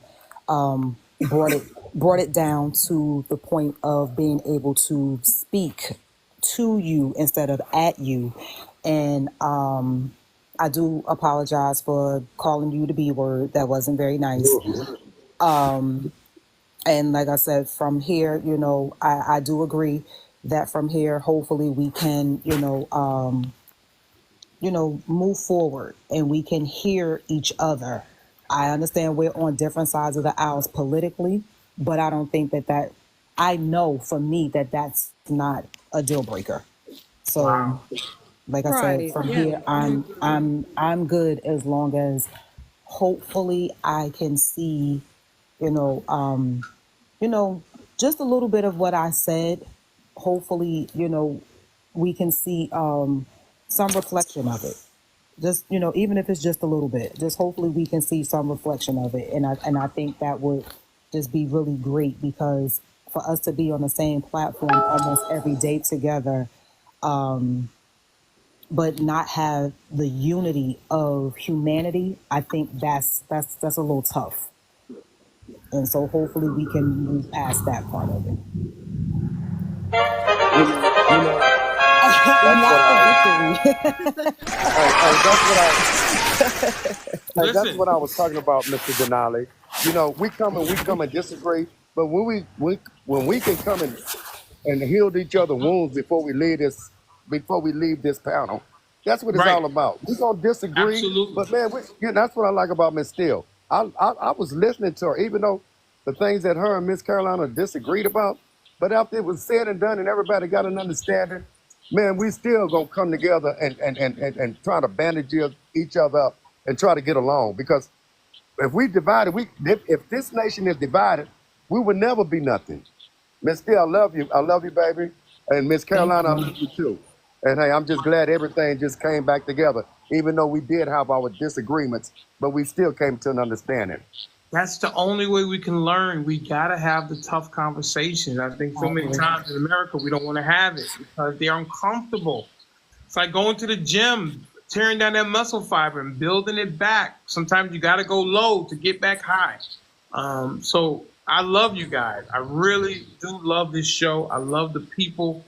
brought it down to the point of being able to speak to you instead of at you. And I do apologize for calling you the B word. That wasn't very nice. And like I said, from here, I do agree that from here, hopefully we can, move forward and we can hear each other. I understand we're on different sides of the aisles politically, but I don't think that I know for me that's not a deal breaker. So, like I said, from here, I'm good as long as hopefully I can see, just a little bit of what I said. Hopefully, we can see some reflection of it. Just, even if it's just a little bit, just hopefully we can see some reflection of it. And I think that would just be really great, because for us to be on the same platform almost every day together, but not have the unity of humanity, I think that's a little tough. And so hopefully we can move past that part of it. That's That's what I was talking about, Mr. Denali. You know, we come and disagree, but when we can come and heal each other's wounds before we leave this panel, that's what it's all about. We're gonna disagree, but man, that's what I like about Miss Steele. I was listening to her, even though the things that her and Miss Carolina disagreed about, but after it was said and done and everybody got an understanding, man, we still gonna come together and try to bandage each other up and try to get along. Because if we divided, if this nation is divided, we would never be nothing. Miss Steele, I love you, baby. And Miss Carolina, I love you too. And hey, I'm just glad everything just came back together, even though we did have our disagreements, but we still came to an understanding. That's the only way we can learn. We got to have the tough conversations. I think so many times in America, we don't want to have it because they're uncomfortable. It's like going to the gym, tearing down that muscle fiber and building it back. Sometimes you got to go low to get back high. So I love you guys. I really do love this show. I love the people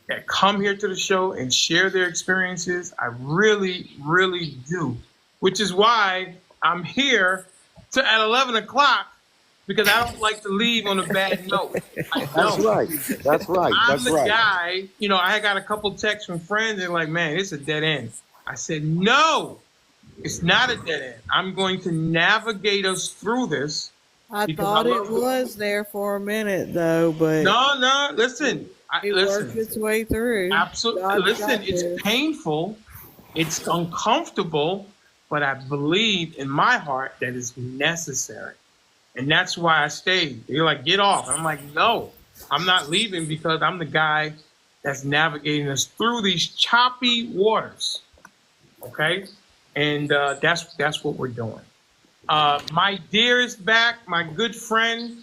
that come here to the show and share their experiences. I really, really do, which is why I'm here at 11 o'clock, because I don't like to leave on a bad note. That's right. I'm the guy, you know, I got a couple texts from friends and like, man, it's a dead end. I said, no, it's not a dead end. I'm going to navigate us through this. I thought it was there for a minute though, but no, listen. It worked its way through. Absolutely. Listen, it's painful, it's uncomfortable, but I believe in my heart that it's necessary. And that's why I stayed. They're like, get off. I'm like, no, I'm not leaving because I'm the guy that's navigating us through these choppy waters. Okay? And that's what we're doing. My dear is back, my good friend.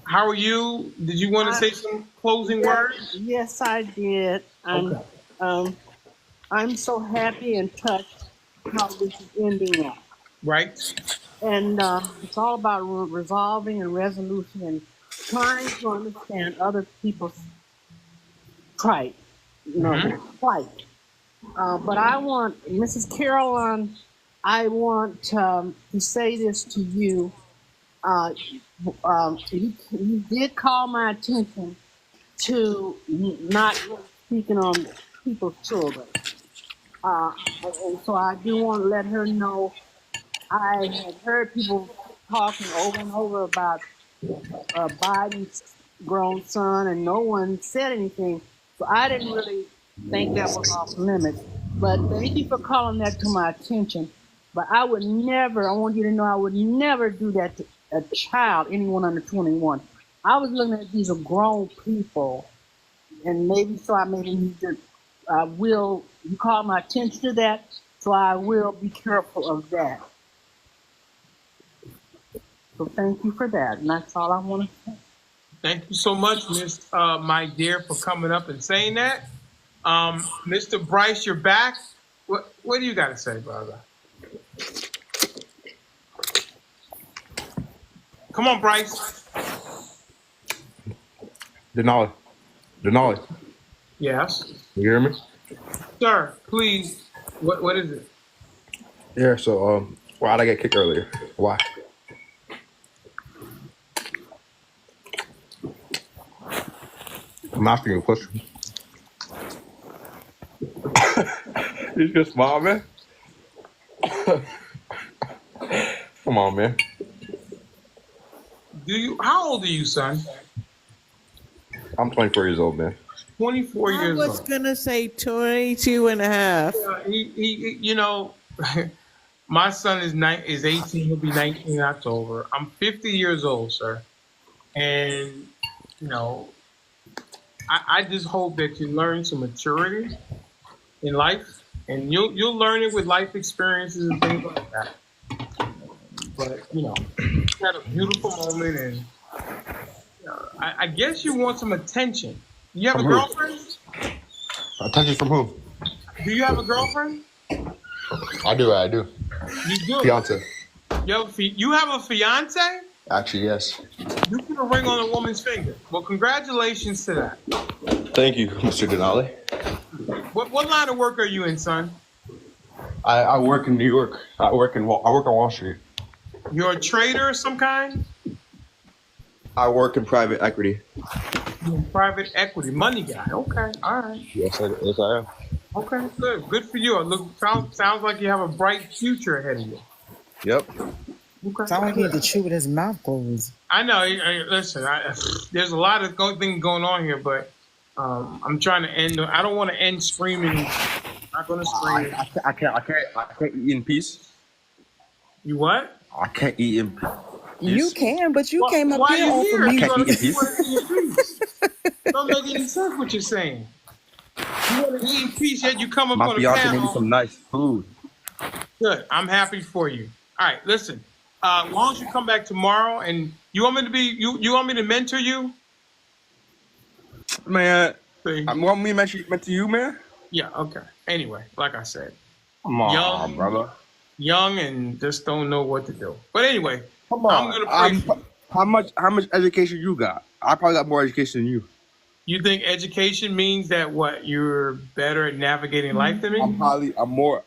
How are you? Did you want to say some closing words? Yes, I did. And I'm so happy and touched how this is ending up. Right. And it's all about resolving and resolution and trying to understand other people's plight. Plight. But I want, Mrs. Caroline, I want to say this to you. You did call my attention to not speaking on people's children. And so I do want to let her know I had heard people talking over and over about Biden's grown son, and no one said anything. So I didn't really think that was off limits. But thank you for calling that to my attention. But I would never, I want you to know, I would never do that to a child, anyone under 21. I was looking at these are grown people, and maybe so I maybe need to, you call my attention to that, so I will be careful of that. So thank you for that, and that's all I want to say. Thank you so much, Miss My Dear, for coming up and saying that. Mr. Bryce, you're back. What do you got to say, brother? Come on, Bryce. Denali. Yes. You hear me? Sir, please. What is it? Yeah, so why'd I get kicked earlier? Why? I'm asking you a question. You just smile, man. Come on, man. How old are you, son? I'm 24 years old, man. 24 years old. I was going to say 22 and a half. You know, my son is 18. He'll be 19 in October. I'm 50 years old, sir. And, you know, I just hope that you learn some maturity in life. And you'll learn it with life experiences and things like that. But, you know, you had a beautiful moment, and I guess you want some attention. You have a girlfriend? Attention from who? Do you have a girlfriend? I do. You do? Fiance. You have a fiance? Actually, yes. You put a ring on a woman's finger. Well, congratulations to that. Thank you, Mr. Denali. What line of work are you in, son? I work in New York. I work on Wall Street. You're a trader of some kind? I work in private equity. You're a private equity money guy. Okay, all right. Yes, I am. Okay, good for you. Sounds like you have a bright future ahead of you. Yep. Okay. Sound like he had to chew with his mouth closed. I know. Listen, there's a lot of things going on here, but I'm trying to end. I don't want to end screaming. I'm not going to scream. I can't eat in peace. You what? I can't eat in peace. You can, but you came up why here you off here? of me. I can't eat in peace. Don't make any sense what you're saying. You want to eat in peace, yet you come up My on a fiance made me panel. some nice food. Good. I'm happy for you. All right, listen. Why don't you come back tomorrow? And you want me to be you want me to mentor you? Man, want me to mentor you, man? Yeah. Okay. Anyway, like I said, Come on, brother. Young and just don't know what to do. But anyway, Come on. I'm gonna pray. How much education you got? I probably got more education than you. You think education means that what you're better at navigating life than me? I'm more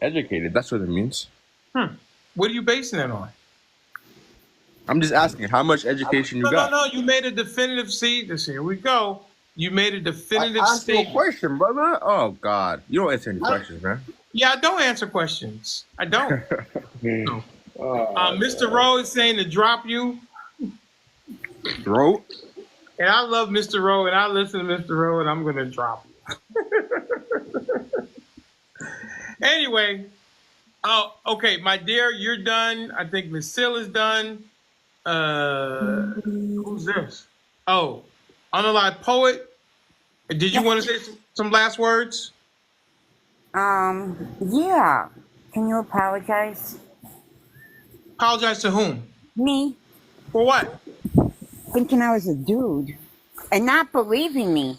educated. That's what it means. What are you basing it on? I'm just asking how much education you got. No. You made a definitive here we go. You made a definitive I asked you a statement. question, brother. Oh God, you don't answer any questions, man. Yeah, I don't answer questions. I don't. No. Mr. Rowe is saying to drop you. Throat. And I love Mr. Rowe, and I listen to Mr. Rowe, and I'm going to drop you. Anyway, okay, my dear, you're done. I think Miss Sill is done. Who's this? Oh, Unalive Poet. Did you want to say some last words? Yeah. Can you apologize? Apologize to whom? Me. For what? Thinking I was a dude and not believing me.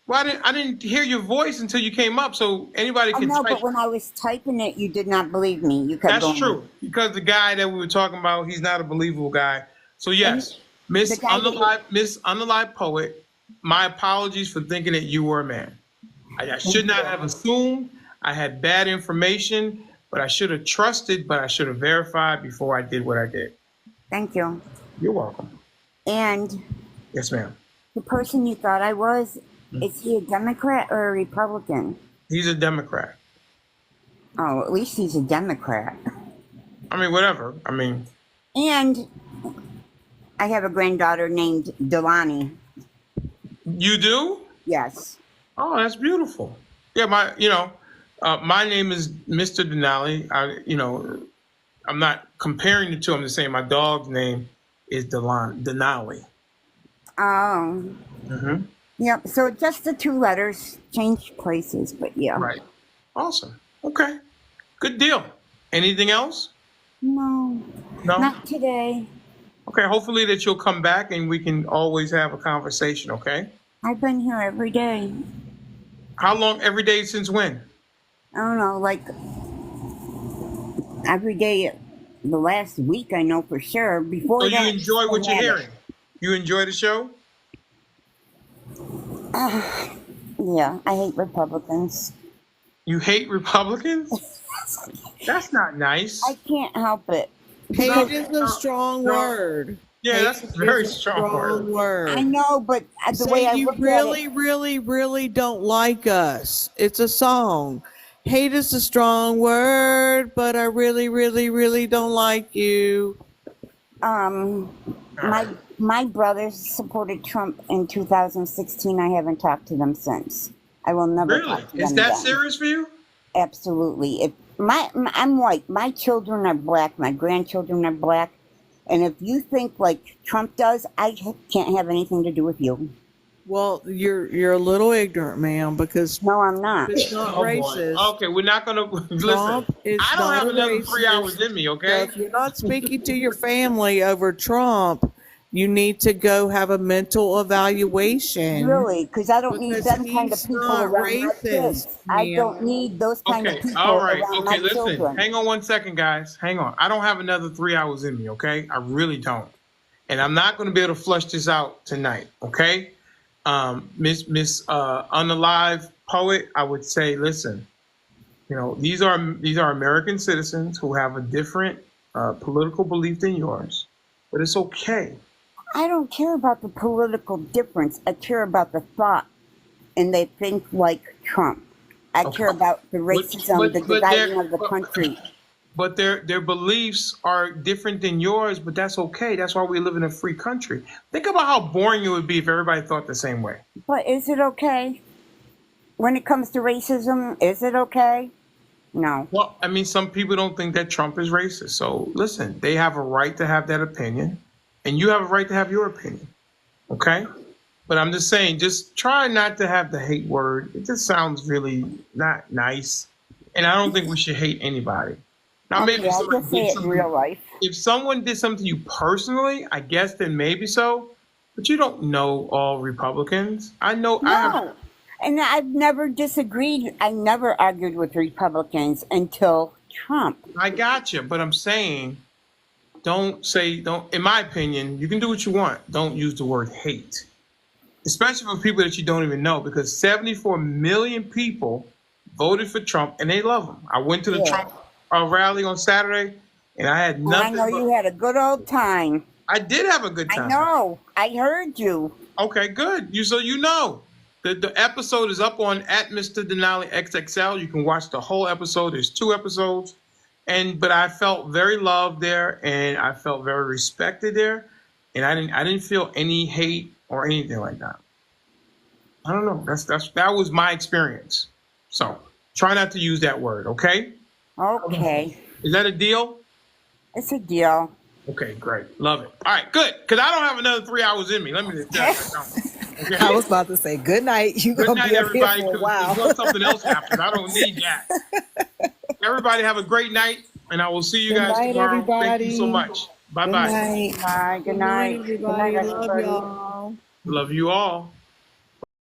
Well, I didn't hear your voice until you came up, so anybody can No, type. but when I was typing it, you did not believe me. You kept That's going. true, because the guy that we were talking about, he's not a believable guy. So yes, Miss Unalive Poet, my apologies for thinking that you were a man. I should not have assumed. I had bad information, but I should have trusted, but I should have verified before I did what I did. Thank you. You're welcome. And Yes, ma'am. the person you thought I was, is he a Democrat or a Republican? He's a Democrat. Oh, at least he's a Democrat. I mean, whatever. I mean. And I have a granddaughter named Delani. You do? Yes. Oh, that's beautiful. Yeah, my name is Mr.Denali. I'm not comparing the two. I'm just saying my dog's name is Denali. Oh. Mm-hmm. Yep. So just the two letters changed places, but yeah. Right. Awesome. Okay. Good deal. Anything else? No. No? Not today. Okay. Hopefully that you'll come back and we can always have a conversation, okay? I've been here every day. How long? Every day since when? I don't know, like every day the last week, I know for sure. Before So that, you enjoy what you're hearing? You enjoy the show? Yeah, I hate Republicans. You hate Republicans? That's not nice. I can't help it. Hate is a strong word. Yeah, Hate that's a very is a strong word. I know, but the Say way I you look really, at it, really, really don't like us. It's a song. Hate is a strong word, but I really, really, really don't like you. my brothers supported Trump in 2016. I haven't talked to them since. I will never Really? talk to them Is that again. serious for you? Absolutely. If I'm white. My children are black. My grandchildren are black. And if you think like Trump does, I can't have anything to do with you. Well, you're a little ignorant, ma'am, because no, I'm not. It's not Oh, racist. boy. Okay, we're not gonna listen. Trump is I don't not have a another 3 hours racist. in me, So okay? if you're not speaking to your family over Trump, you need to go have a mental evaluation. Really, because I don't need Because them kind of he's people not around my kids. racist, I don't ma'am. need those kind of Okay, people all right. around Okay, my listen. children. Hang on 1 second, guys. Hang on. I don't have another 3 hours in me, okay? I really don't. And I'm not going to be able to flush this out tonight, okay? Miss Unalive Poet, I would say, listen, these are American citizens who have a different political belief than yours, but it's okay. I don't care about the political difference. I care about the thought, and they think like Trump. I care about the racism, the dividing of the country. But their beliefs are different than yours, but that's okay. That's why we live in a free country. Think about how boring it would be if everybody thought the same way. But is it okay? When it comes to racism, is it okay? No. Well, I mean, some people don't think that Trump is racist. So listen, they have a right to have that opinion, and you have a right to have your opinion. Okay? But I'm just saying, just try not to have the hate word. It just sounds really not nice. And I don't think we should hate anybody. Now, Okay, maybe I'll just say it in real life. if someone did something to you personally, I guess then maybe so. But you don't know all Republicans. I know. No. And I've never disagreed. I never argued with Republicans until Trump. I got you, but I'm saying, don't. In my opinion, you can do what you want. Don't use the word hate, especially for people that you don't even know, because 74 million people voted for Trump and they love him. I went to the Trump rally on Saturday, and I had nothing. I know you had a good old time. I did have a good time. I know. I heard you. Okay, good. So you know. The episode is up on at Mr.DenaliXXL. You can watch the whole episode. There's 2 episodes. But I felt very loved there, and I felt very respected there. And I didn't feel any hate or anything like that. I don't know. That was my experience. So try not to use that word, okay? Okay. Is that a deal? It's a deal. Okay, great. Love it. All right, good. Because I don't have another 3 hours in me. Let me just tell you. Okay. I was about to say good night. You gonna be up here for a while. Until something else happens. I don't need that. Everybody have a great night, and I will see you guys tomorrow. Everybody. Thank you so much. Bye bye. Good night. Good night, everybody. Love y'all. Love you all.